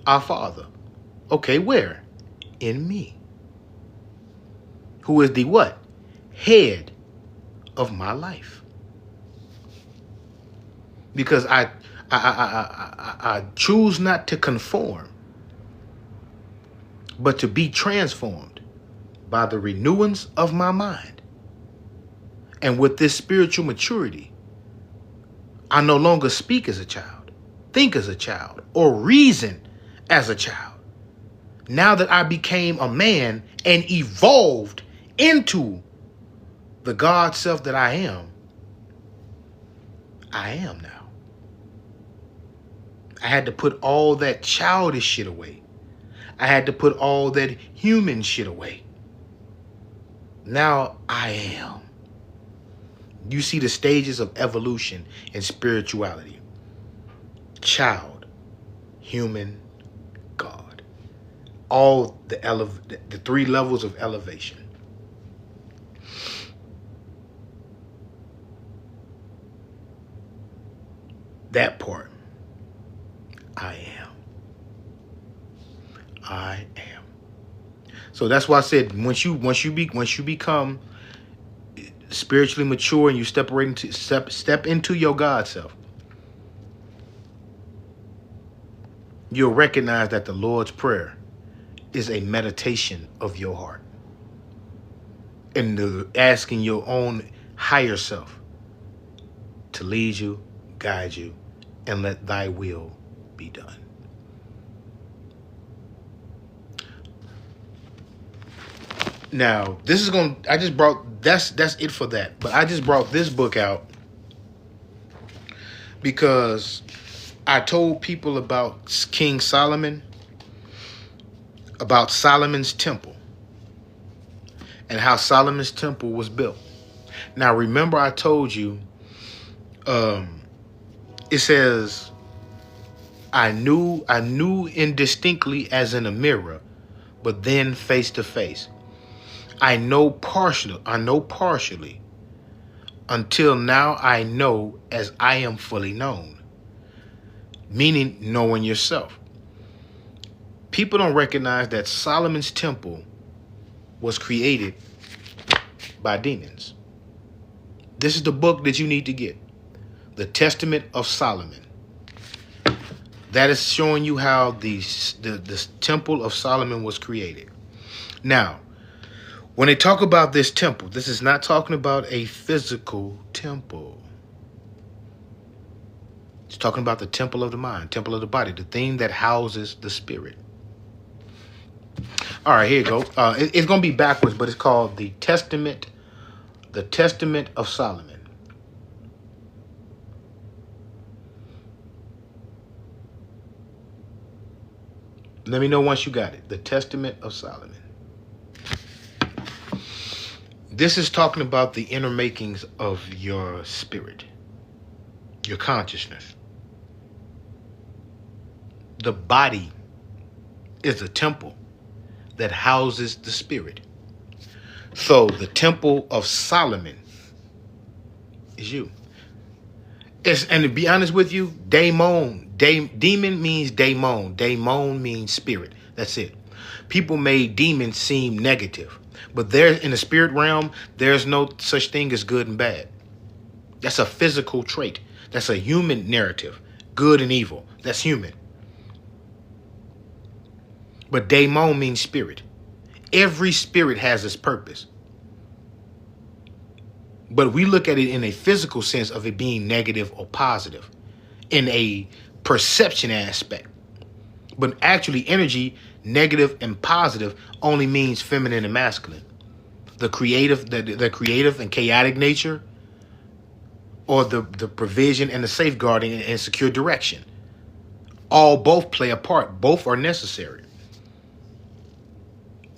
Our Father. Okay, where? In me. Who is the what? Head of my life. Because I choose not to conform, but to be transformed by the renewance of my mind. And with this spiritual maturity, I no longer speak as a child, think as a child, or reason as a child. Now that I became a man and evolved into the God self that I am now. I had to put all that childish shit away. I had to put all that human shit away. Now I am. You see the stages of evolution in spirituality. Child, human, God. All the three levels of elevation. That part. I am. So that's why I said once you become spiritually mature and you step into your God self, you'll recognize that the Lord's Prayer is a meditation of your heart and asking your own higher self to lead you, guide you, and let thy will be done. Now, this is that's it for that. But I just brought this book out because I told people about King Solomon, about Solomon's temple, and how Solomon's temple was built. Now, remember I told you, it says, I knew indistinctly as in a mirror, but then face to face. I know partially until now I know as I am fully known. Meaning knowing yourself. People don't recognize that Solomon's temple was created by demons. This is the book that you need to get. The Testament of Solomon. That is showing you how the temple of Solomon was created. Now, when they talk about this temple, this is not talking about a physical temple. It's talking about the temple of the mind, temple of the body, the thing that houses the spirit. All right, here you go. It's going to be backwards, but it's called the Testament of Solomon. Let me know once you got it. The Testament of Solomon. This is talking about the inner makings of your spirit, your consciousness. The body is a temple that houses the spirit. So the temple of Solomon is you. And to be honest with you, demon means daemon. Daemon means spirit. That's it. People made demons seem negative. But there in the spirit realm, there's no such thing as good and bad. That's a physical trait. That's a human narrative. Good and evil. That's human. But daemon means spirit. Every spirit has its purpose. But we look at it in a physical sense of it being negative or positive, in a perception aspect. But actually, energy, negative and positive, only means feminine and masculine. The creative and chaotic nature, or the provision and the safeguarding and secure direction. Both play a part. Both are necessary.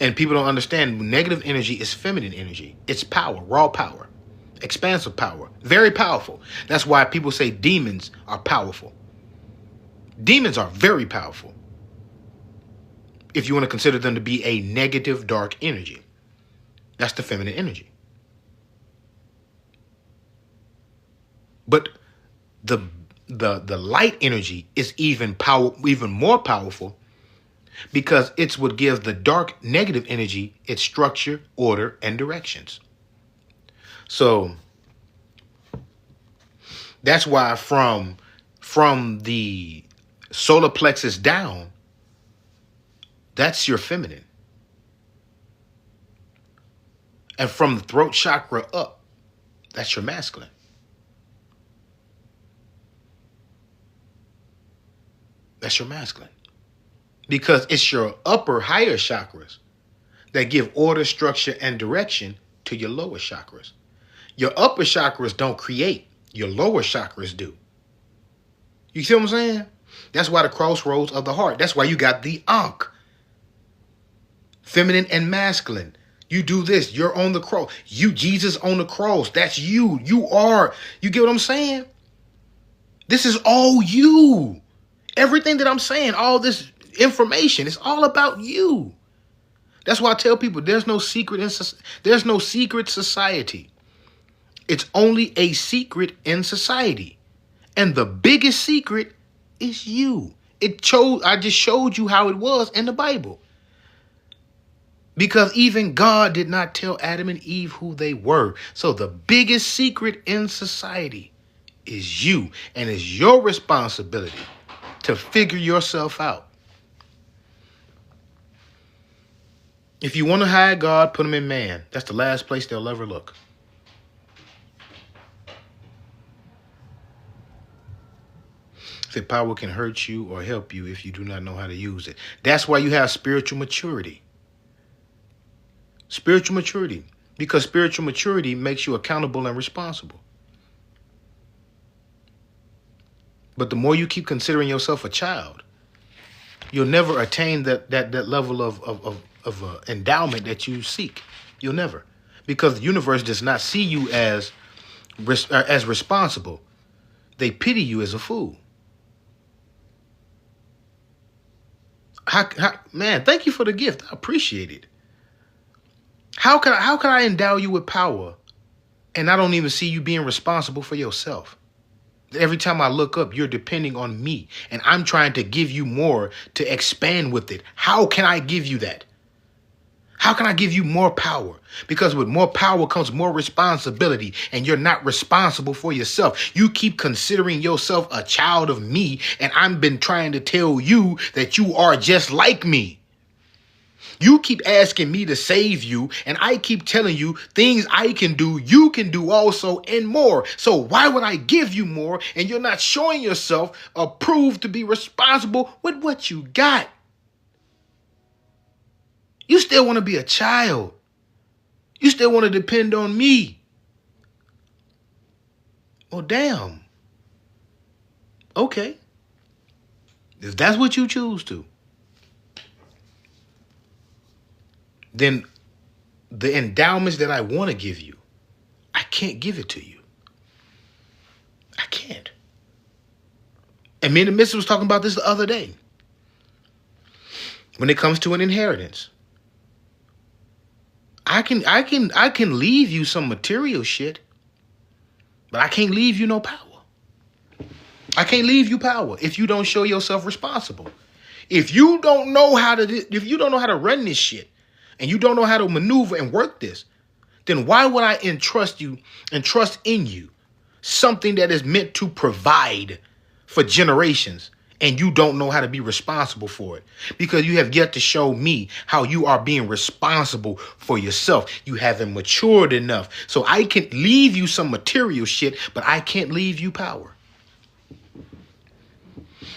And people don't understand negative energy is feminine energy. It's power, raw power. Expansive power, very powerful. That's why people say demons are powerful. Demons are very powerful if you want to consider them to be a negative dark energy. That's the feminine energy. But the light energy is even more powerful, because it's what gives the dark negative energy its structure, order, and directions. So that's why from the solar plexus down, that's your feminine. And from the throat chakra up, that's your masculine. That's your masculine. Because it's your upper, higher chakras that give order, structure, and direction to your lower chakras. Your upper chakras don't create. Your lower chakras do. You see what I'm saying? That's why the crossroads of the heart. That's why you got the Ankh. Feminine and masculine. You do this. You're on the cross. Jesus on the cross. That's you. You get what I'm saying? This is all you. Everything that I'm saying, all this information, it's all about you. That's why I tell people there's no secret society. It's only a secret in society. And the biggest secret is you. I just showed you how it was in the Bible. Because even God did not tell Adam and Eve who they were. So the biggest secret in society is you. And it's your responsibility to figure yourself out. If you want to hide God, put him in man. That's the last place they'll ever look. Say power can hurt you or help you if you do not know how to use it. That's why you have spiritual maturity. Spiritual maturity. Because spiritual maturity makes you accountable and responsible. But the more you keep considering yourself a child, you'll never attain that level of endowment that you seek. You'll never. Because the universe does not see you as responsible. They pity you as a fool. Man, thank you for the gift. I appreciate it. How can I endow you with power and I don't even see you being responsible for yourself? Every time I look up, you're depending on me, and I'm trying to give you more to expand with it. How can I give you that? How can I give you more power? Because with more power comes more responsibility, and you're not responsible for yourself. You keep considering yourself a child of me, and I've been trying to tell you that you are just like me. You keep asking me to save you, and I keep telling you things I can do, you can do also, and more. So why would I give you more and you're not showing yourself approved to be responsible with what you got? You still want to be a child. You still want to depend on me. Well, damn. Okay. If that's what you choose to, then the endowments that I want to give you, I can't give it to you. I can't. And me and the missus was talking about this the other day. When it comes to an inheritance, I can leave you some material shit, but I can't leave you no power. I can't leave you power if you don't show yourself responsible. If you don't know how to run this shit, and you don't know how to maneuver and work this, then why would I entrust in you something that is meant to provide for generations, and you don't know how to be responsible for it? Because you have yet to show me how you are being responsible for yourself. You haven't matured enough. So I can leave you some material shit, but I can't leave you power.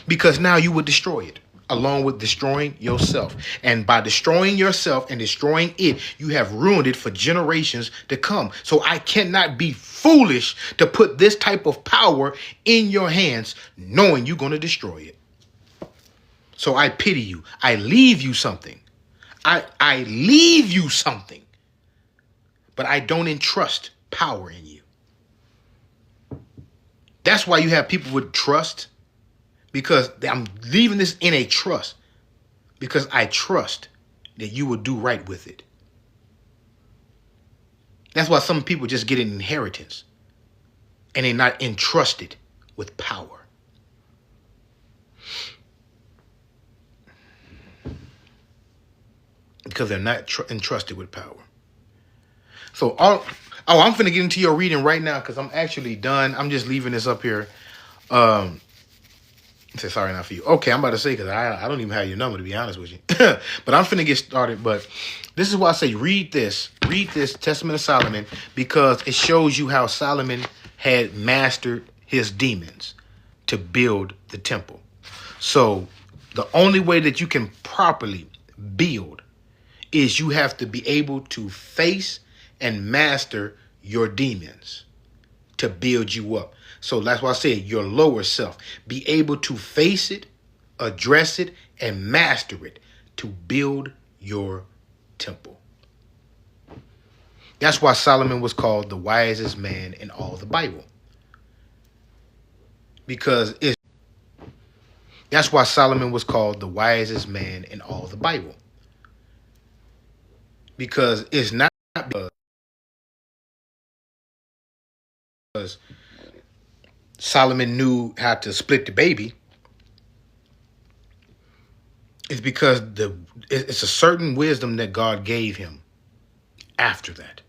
Because now you would destroy it, along with destroying yourself. And by destroying yourself and destroying it, you have ruined it for generations to come. So I cannot be foolish to put this type of power in your hands, knowing you're going to destroy it. So I pity you. I leave you something. I leave you something. But I don't entrust power in you. That's why you have people with trust. Because I'm leaving this in a trust. Because I trust that you will do right with it. That's why some people just get an inheritance. And they're not entrusted with power. Because they're not entrusted with power. So, I'm finna get into your reading right now because I'm actually done. I'm just leaving this up here. Say sorry, not for you. Okay, I'm about to say because I don't even have your number, to be honest with you. But I'm finna get started. But this is why I say read this Testament of Solomon, because it shows you how Solomon had mastered his demons to build the temple. So the only way that you can properly build is you have to be able to face and master your demons to build you up. So that's why I said your lower self. Be able to face it, address it, and master it to build your temple. That's why Solomon was called the wisest man in all the Bible. That's why Solomon was called the wisest man in all the Bible. Because it's not because Solomon knew how to split the baby. It's because it's a certain wisdom that God gave him after that.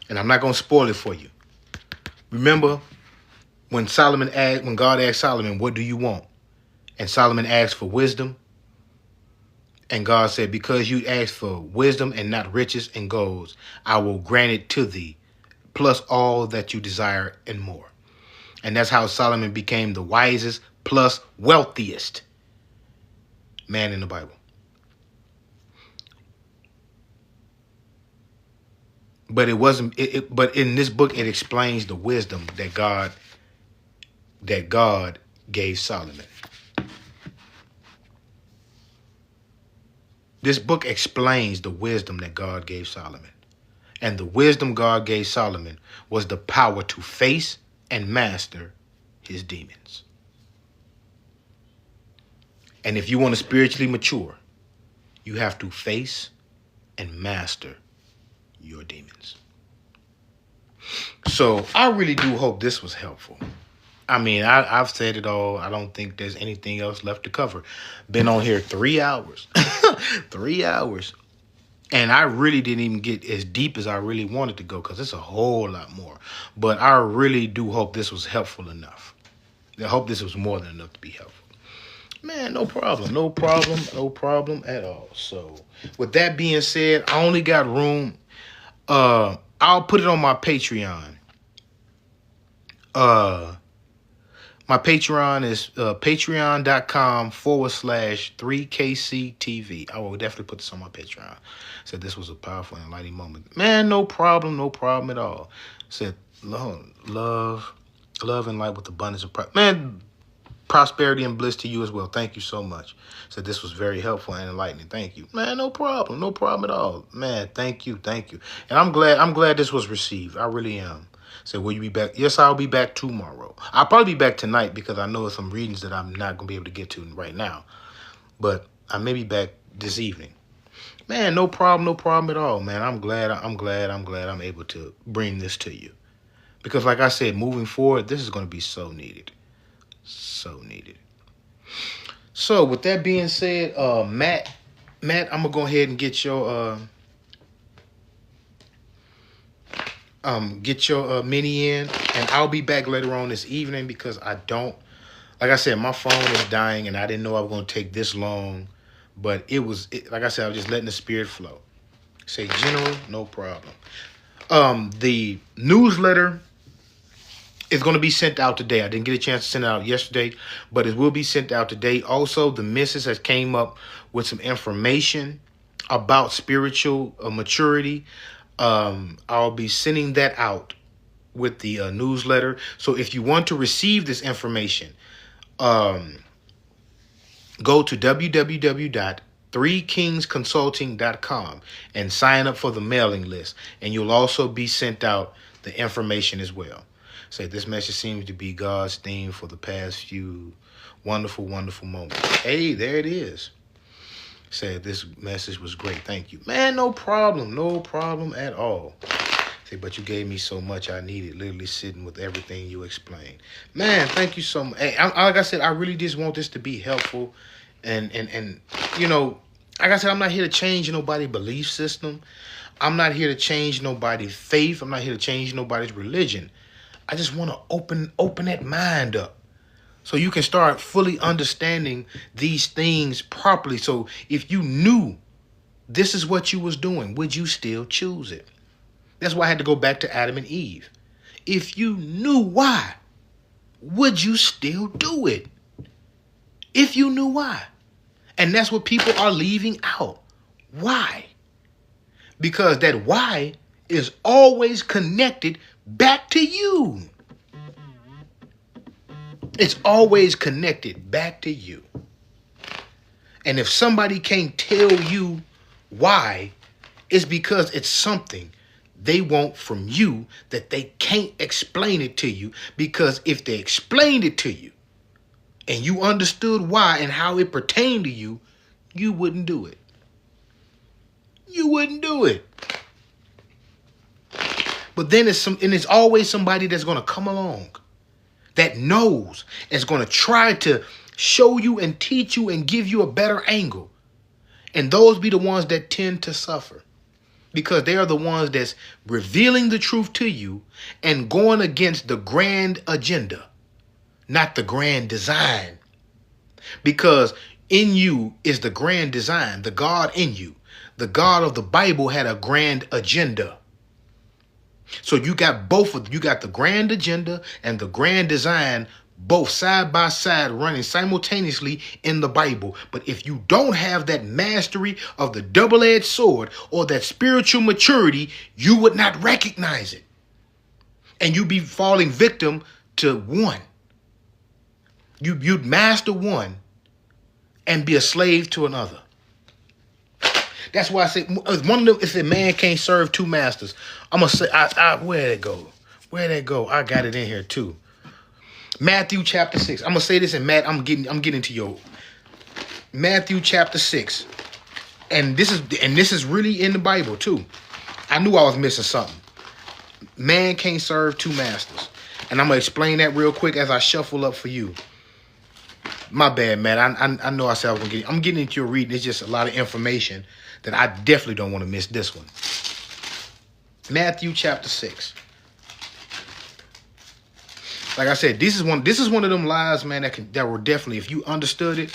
And I'm not going to spoil it for you. Remember when God asked Solomon, what do you want? And Solomon asked for wisdom. And God said, because you asked for wisdom and not riches and golds, I will grant it to thee, plus all that you desire and more. And that's how Solomon became the wisest plus wealthiest man in the Bible. But it wasn't. But in this book, it explains the wisdom that God gave Solomon. This book explains the wisdom that God gave Solomon. And the wisdom God gave Solomon was the power to face and master his demons. And if you want to spiritually mature, you have to face and master your demons. So I really do hope this was helpful. I mean, I've said it all. I don't think there's anything else left to cover. Been on here 3 hours. 3 hours. And I really didn't even get as deep as I really wanted to go because it's a whole lot more. But I really do hope this was helpful enough. I hope this was more than enough to be helpful. Man, no problem. No problem. No problem at all. So, with that being said, I only got room. I'll put it on my Patreon. My Patreon is patreon.com/3KCTV. I will definitely put this on my Patreon. Said this was a powerful and enlightening moment. Man, no problem. No problem at all. Said love and light with abundance of man, prosperity and bliss to you as well. Thank you so much. Said this was very helpful and enlightening. Thank you. Man, no problem. No problem at all. Man, thank you. Thank you. And I'm glad this was received. I really am. Said, will you be back? Yes, I'll be back tomorrow. I'll probably be back tonight because I know some readings that I'm not going to be able to get to right now. But I may be back this evening. Man, no problem at all, man. I'm glad I'm able to bring this to you. Because like I said, moving forward, this is going to be so needed. So needed. So with that being said, Matt, I'm going to go ahead and get your mini in, and I'll be back later on this evening because like I said, my phone is dying and I didn't know I was going to take this long, but like I said, I was just letting the spirit flow. Say general, no problem. The newsletter is going to be sent out today. I didn't get a chance to send it out yesterday, but it will be sent out today. Also, the missus has came up with some information about spiritual maturity. I'll be sending that out with the newsletter. So if you want to receive this information, go to www.3kingsconsulting.com and sign up for the mailing list. And you'll also be sent out the information as well. Say this message seems to be God's theme for the past few wonderful, wonderful moments. Hey, there it is. Said this message was great. Thank you. Man, no problem at all. Say, but you gave me so much I needed, literally sitting with everything you explained. Man, thank you so much. Hey, like I said, I really just want this to be helpful. And you know, like I said, I'm not here to change nobody's belief system. I'm not here to change nobody's faith. I'm not here to change nobody's religion. I just want to open that mind up so you can start fully understanding these things properly. So if you knew this is what you was doing, would you still choose it? That's why I had to go back to Adam and Eve. If you knew why, would you still do it? If you knew why. And that's what people are leaving out. Why? Because that why is always connected back to you. It's always connected back to you. And if somebody can't tell you why, it's because it's something they want from you that they can't explain it to you. Because if they explained it to you and you understood why and how it pertained to you, you wouldn't do it. You wouldn't do it. But then it's always somebody that's going to come along that knows, is going to try to show you and teach you and give you a better angle. And those be the ones that tend to suffer because they are the ones that's revealing the truth to you and going against the grand agenda, not the grand design. Because in you is the grand design, the God in you. The God of the Bible had a grand agenda. So you got both of them. You got the grand agenda and the grand design both side by side running simultaneously in the Bible. But if you don't have that mastery of the double-edged sword or that spiritual maturity, you would not recognize it. And you'd be falling victim to one. You'd master one and be a slave to another. That's why I say one of them. If a man can't serve two masters, I'm gonna say, where'd it go? Where'd it go? I got it in here too. Matthew chapter 6. I'm gonna say this in I'm getting to your Matthew chapter 6, and this is really in the Bible too. I knew I was missing something. Man can't serve two masters, and I'm gonna explain that real quick as I shuffle up for you. My bad, man. I know I said I was gonna get. I'm getting into your reading. It's just a lot of information that I definitely don't want to miss this one. Matthew chapter 6. Like I said, this is one of them lies, man, that were definitely, if you understood it,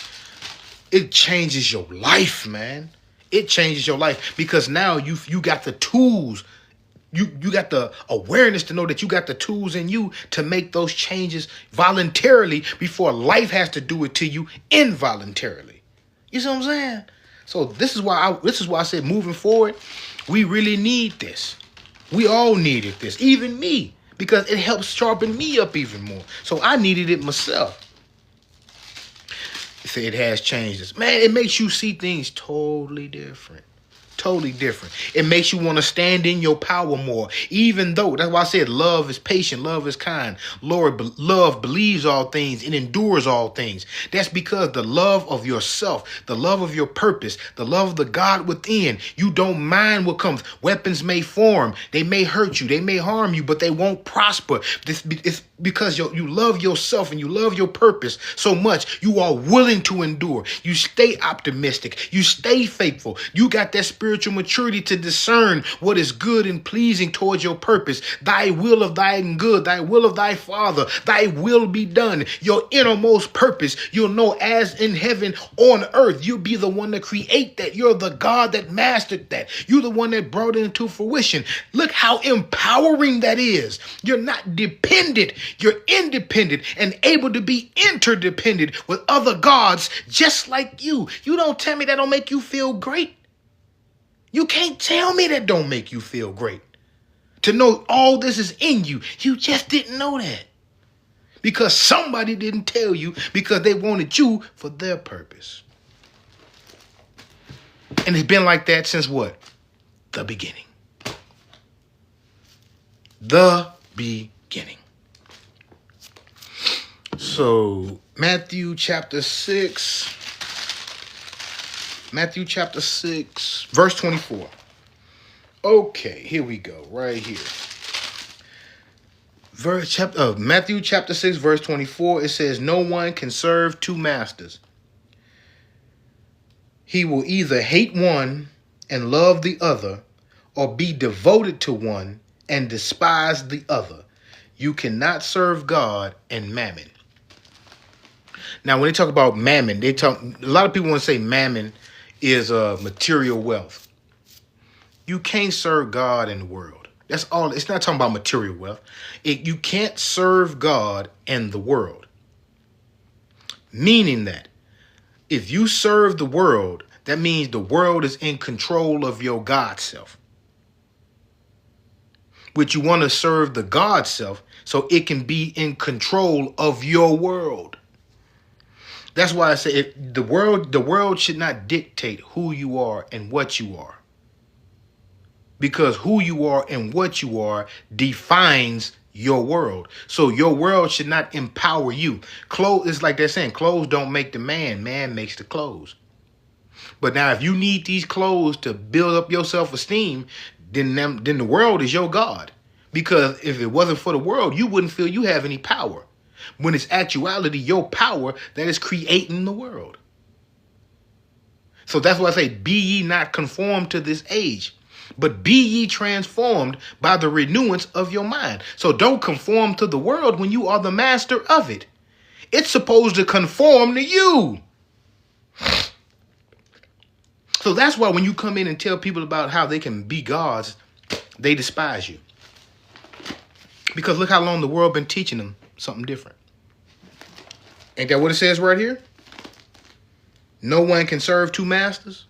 it changes your life, man. It changes your life because now you got the tools. You got the awareness to know that you got the tools in you to make those changes voluntarily before life has to do it to you involuntarily. You see what I'm saying? So this is why I said moving forward, we really need this. We all needed this, even me, because it helps sharpen me up even more. So I needed it myself. It has changed us. Man, it makes you see things totally different. Totally different. It makes you want to stand in your power more. Even though, that's why I said love is patient, love is kind. Love believes all things and endures all things. That's because the love of yourself, the love of your purpose, the love of the God within, you don't mind what comes. Weapons may form. They may hurt you. They may harm you, but they won't prosper. It's because you love yourself and you love your purpose so much. You are willing to endure. You stay optimistic. You stay faithful. You got that spiritual maturity to discern what is good and pleasing towards your purpose. Thy will of thy good, thy will of thy Father, thy will be done. Your innermost purpose, you'll know as in heaven on earth. You'll be the one to create that. You're the God that mastered that. You're the one that brought it into fruition. Look how empowering that is. You're not dependent. You're independent and able to be interdependent with other gods just like you. You don't tell me that don't make you feel great. You can't tell me that don't make you feel great. To know all this is in you. You just didn't know that. Because somebody didn't tell you because they wanted you for their purpose. And it's been like that since what? The beginning. The beginning. So, Matthew chapter 6, verse 24. Okay, here we go, right here. Matthew chapter 6, verse 24, it says, no one can serve two masters. He will either hate one and love the other, or be devoted to one and despise the other. You cannot serve God and mammon. Now, when they talk about mammon, a lot of people want to say mammon is material wealth. You can't serve God and the world. That's all. It's not talking about material wealth. You can't serve God and the world. Meaning that if you serve the world, that means the world is in control of your God self. Which you want to serve the God self so it can be in control of your world. That's why I say the world should not dictate who you are and what you are. Because who you are and what you are defines your world. So your world should not empower you. Clothes, it's like they're saying, clothes don't make the man, man makes the clothes. But now if you need these clothes to build up your self-esteem, then the world is your God. Because if it wasn't for the world, you wouldn't feel you have any power. When it's actuality, your power that is creating the world. So that's why I say, be ye not conformed to this age, but be ye transformed by the renewance of your mind. So don't conform to the world when you are the master of it. It's supposed to conform to you. So that's why when you come in and tell people about how they can be gods, they despise you. Because look how long the world been teaching them something different. Ain't that what it says right here? No one can serve two masters.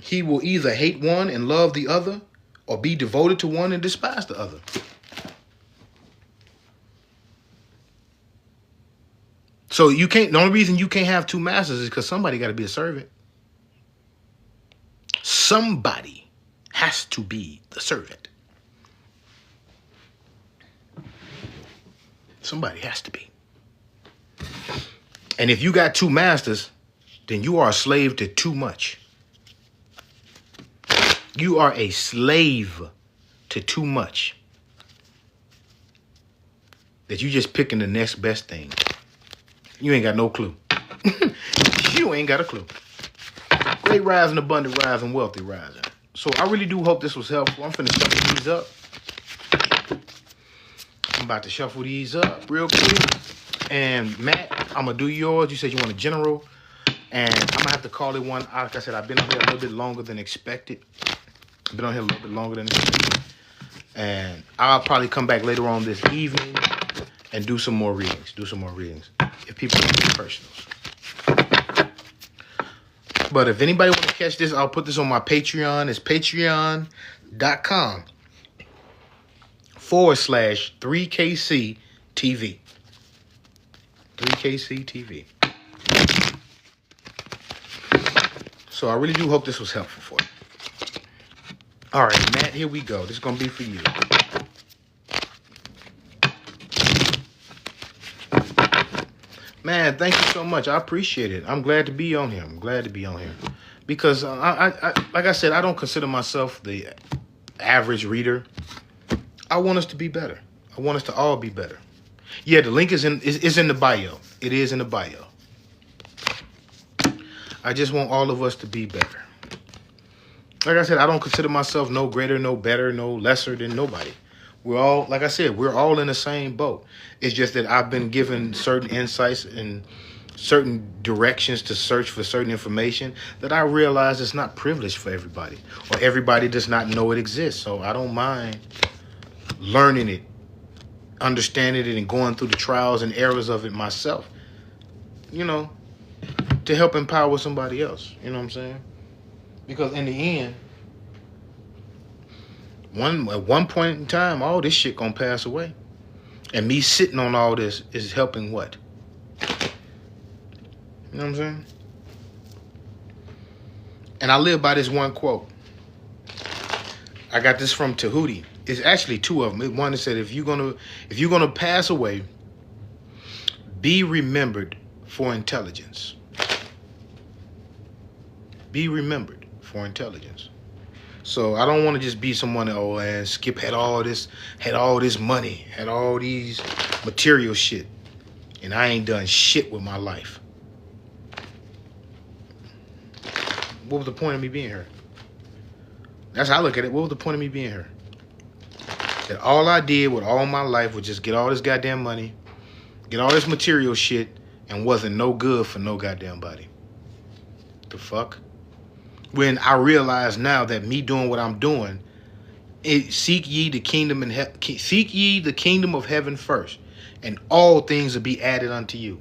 He will either hate one and love the other, or be devoted to one and despise the other. So you can't, the only reason you can't have two masters is because somebody got to be a servant. Somebody has to be the servant. Somebody has to be. And if you got two masters, then you are a slave to too much. You are a slave to too much. That you just picking the next best thing. You ain't got no clue. You ain't got a clue. Great rising, abundant rising, wealthy rising. So I really do hope this was helpful. I'm finna shuffle these up. I'm about to shuffle these up real quick. And Matt, I'm gonna do yours. You said you want a general, and I'm gonna have to call it one. Like I said, I've been on here a little bit longer than expected. And I'll probably come back later on this evening and do some more readings. If people want to do personals. But if anybody want to catch this, I'll put this on my Patreon. It's patreon.com/3KC TV. 3KC TV. So I really do hope this was helpful for you. All right, Matt, here we go. This is going to be for you. Man, thank you so much. I appreciate it. I'm glad to be on here. Because, I like I said, I don't consider myself the average reader. I want us to be better. I want us to all be better. Yeah, the link is in the bio. It is in the bio. I just want all of us to be better. Like I said, I don't consider myself no greater, no better, no lesser than nobody. We're all, like I said, we're all in the same boat. It's just that I've been given certain insights and certain directions to search for certain information that I realize is not privileged for everybody, or everybody does not know it exists. So I don't mind learning it, understanding it, and going through the trials and errors of it myself, you know, to help empower somebody else. You know what I'm saying? Because in the end, at one point in time, all this shit gonna pass away. And me sitting on all this is helping what? You know what I'm saying? And I live by this one quote. I got this from Tahuti. It's actually two of them. One that said, if you're gonna pass away, be remembered for intelligence. Be remembered for intelligence. So I don't want to just be someone and Skip had all this money, had all these material shit, and I ain't done shit with my life. What was the point of me being here? That's how I look at it. What was the point of me being here? That all I did with all my life was just get all this goddamn money, get all this material shit, and wasn't no good for no goddamn body. The fuck? When I realize now that me doing what I'm doing, seek ye the kingdom of heaven first, and all things will be added unto you.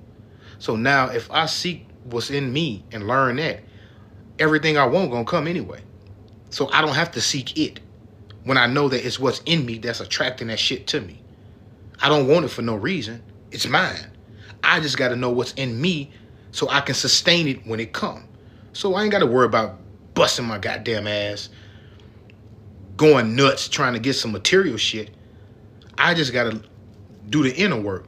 So now, if I seek what's in me and learn that, everything I want gonna come anyway. So I don't have to seek it when I know that it's what's in me that's attracting that shit to me. I don't want it for no reason. It's mine. I just got to know what's in me so I can sustain it when it come. So I ain't got to worry about busting my goddamn ass, going nuts trying to get some material shit. I just got to do the inner work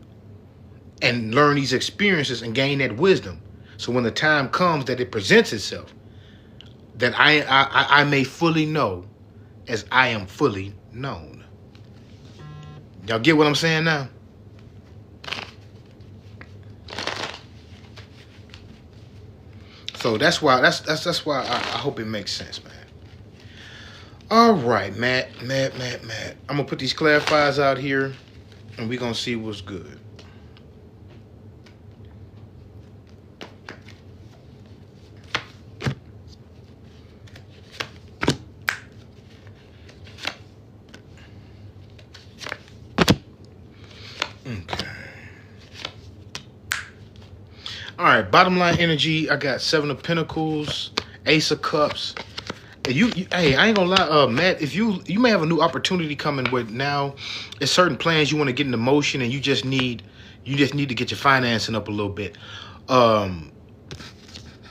and learn these experiences and gain that wisdom. So when the time comes that it presents itself, that I may fully know as I am fully known. Y'all get what I'm saying now? So that's why I hope it makes sense, man. All right, Matt. I'm gonna put these clarifiers out here, and we're gonna see what's good. Okay. All right, bottom line energy. I got 7 of Pentacles, Ace of Cups. Hey, I ain't gonna lie, Matt. If you may have a new opportunity coming with now, there's certain plans you want to get into motion, and you just need to get your financing up a little bit.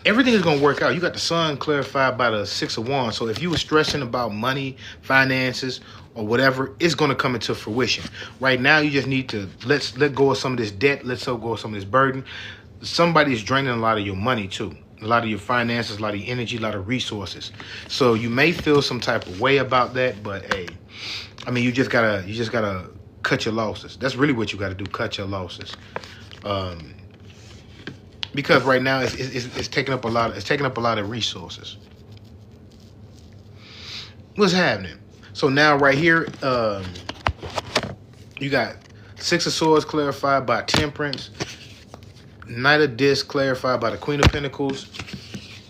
Everything is gonna work out. You got the Sun clarified by the 6 of Wands. So if you were stressing about money, finances, or whatever, it's gonna come into fruition. Right now, you just need to let go of some of this debt. Let go of some of this burden. Somebody's draining a lot of your money too, a lot of your finances, a lot of your energy, a lot of resources. So you may feel some type of way about that, but hey, I mean, you just gotta cut your losses. That's really what you gotta do. Cut your losses, because right now it's taking up a lot. It's taking up a lot of resources. What's happening? So now right here, you got 6 of Swords clarified by Temperance. Knight of Discs clarified by the Queen of Pentacles.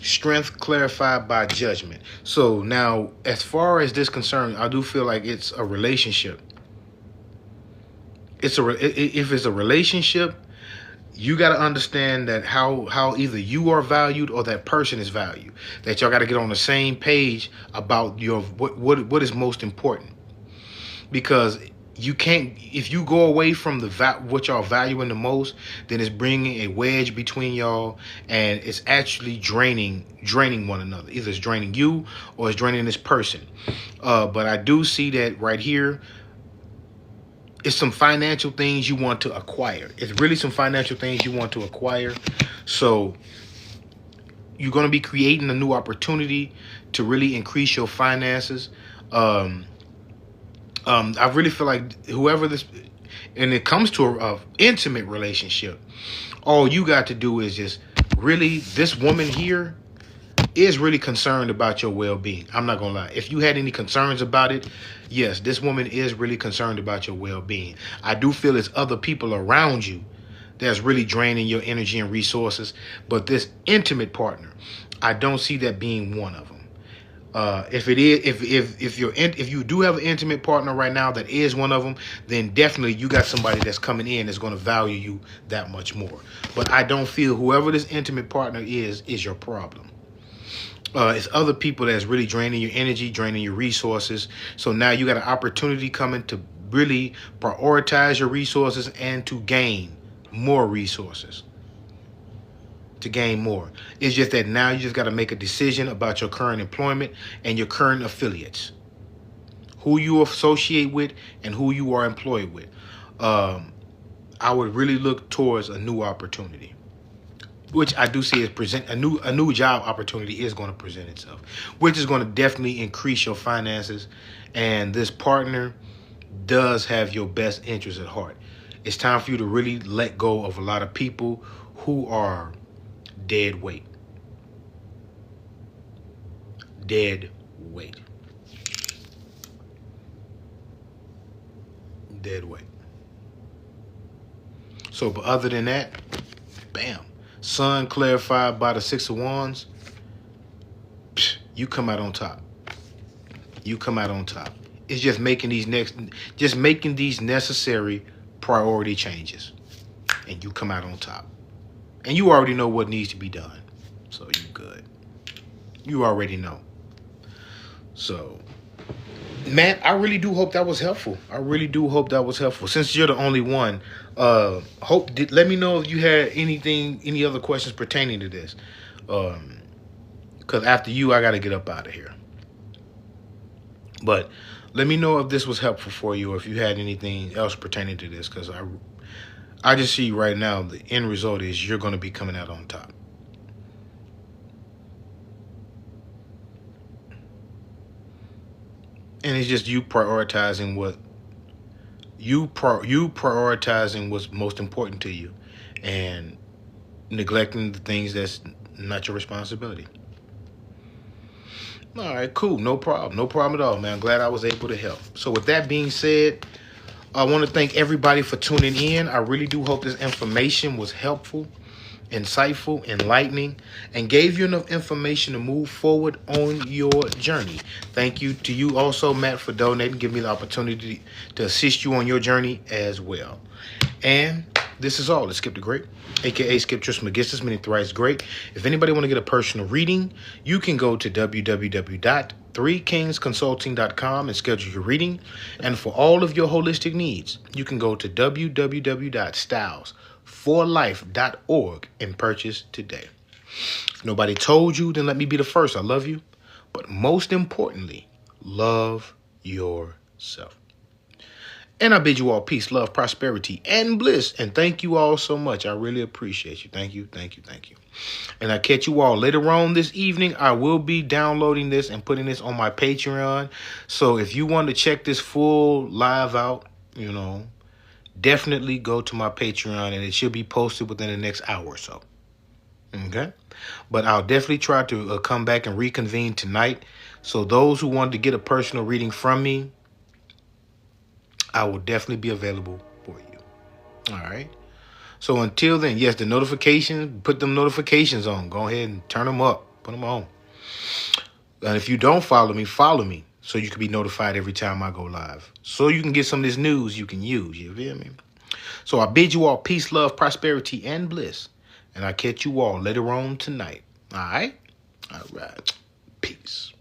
Strength clarified by Judgment. So now, as far as this concerned, I do feel like it's a relationship. If it's a relationship, you got to understand that how either you are valued or that person is valued. That y'all got to get on the same page about your what is most important. Because you can't, if you go away from what y'all valuing the most, then it's bringing a wedge between y'all, and it's actually draining one another. Either it's draining you or it's draining this person. But I do see that right here. It's some financial things you want to acquire. It's really some financial things you want to acquire. So you're going to be creating a new opportunity to really increase your finances. I really feel like whoever this, and it comes to a intimate relationship, all you got to do is just really, this woman here is really concerned about your well-being. I'm not gonna lie. If you had any concerns about it, yes, this woman is really concerned about your well-being. I do feel it's other people around you that's really draining your energy and resources, but this intimate partner, I don't see that being one of them. If you do have an intimate partner right now that is one of them, then definitely you got somebody that's coming in that's going to value you that much more. But I don't feel whoever this intimate partner is your problem. It's other people that's really draining your energy, draining your resources. So now you got an opportunity coming to really prioritize your resources and to gain more resources. To gain more. It's just that now you just got to make a decision about your current employment and your current affiliates. Who you associate with and who you are employed with. I would really look towards a new opportunity, which I do see is present a new job opportunity is going to present itself, which is going to definitely increase your finances. And this partner does have your best interest at heart. It's time for you to really let go of a lot of people who are dead weight. Dead weight. Dead weight. So, but other than that, bam. Sun clarified by the Six of Wands. You come out on top. You come out on top. It's just making these necessary priority changes, and you come out on top. And you already know what needs to be done, so you good. You already know. So, man, I really do hope that was helpful. I really do hope that was helpful. Since you're the only one, let me know if you had any other questions pertaining to this. Because after you, I got to get up out of here. But let me know if this was helpful for you, or if you had anything else pertaining to this, because I just see right now the end result is you're going to be coming out on top. And it's just you prioritizing what's most important to you, and neglecting the things that's not your responsibility. All right, cool. No problem. No problem at all, man. I'm glad I was able to help. So with that being said, I want to thank everybody for tuning in. I really do hope this information was helpful, insightful, enlightening, and gave you enough information to move forward on your journey. Thank you to you also, Matt, for donating, giving me the opportunity to assist you on your journey as well. And this is all. Let's Skip the Great, a.k.a. Skip Trismegistus, meaning thrice great. If anybody want to get a personal reading, you can go to www.threekingsconsulting.com and schedule your reading. And for all of your holistic needs, you can go to www.stylesforlife.org and purchase today. If nobody told you, then let me be the first. I love you. But most importantly, love yourself. And I bid you all peace, love, prosperity, and bliss. And thank you all so much. I really appreciate you. Thank you, thank you, thank you. And I catch you all later on this evening. I will be downloading this and putting this on my Patreon. So if you want to check this full live out, definitely go to my Patreon, and it should be posted within the next hour or so. Okay? But I'll definitely try to come back and reconvene tonight. So those who wanted to get a personal reading from me, I will definitely be available for you. All right. So until then, yes, the notifications, put them notifications on. Go ahead and turn them up. Put them on. And if you don't follow me so you can be notified every time I go live. So you can get some of this news you can use. You feel me? So I bid you all peace, love, prosperity, and bliss. And I catch you all later on tonight. All right? All right. Peace.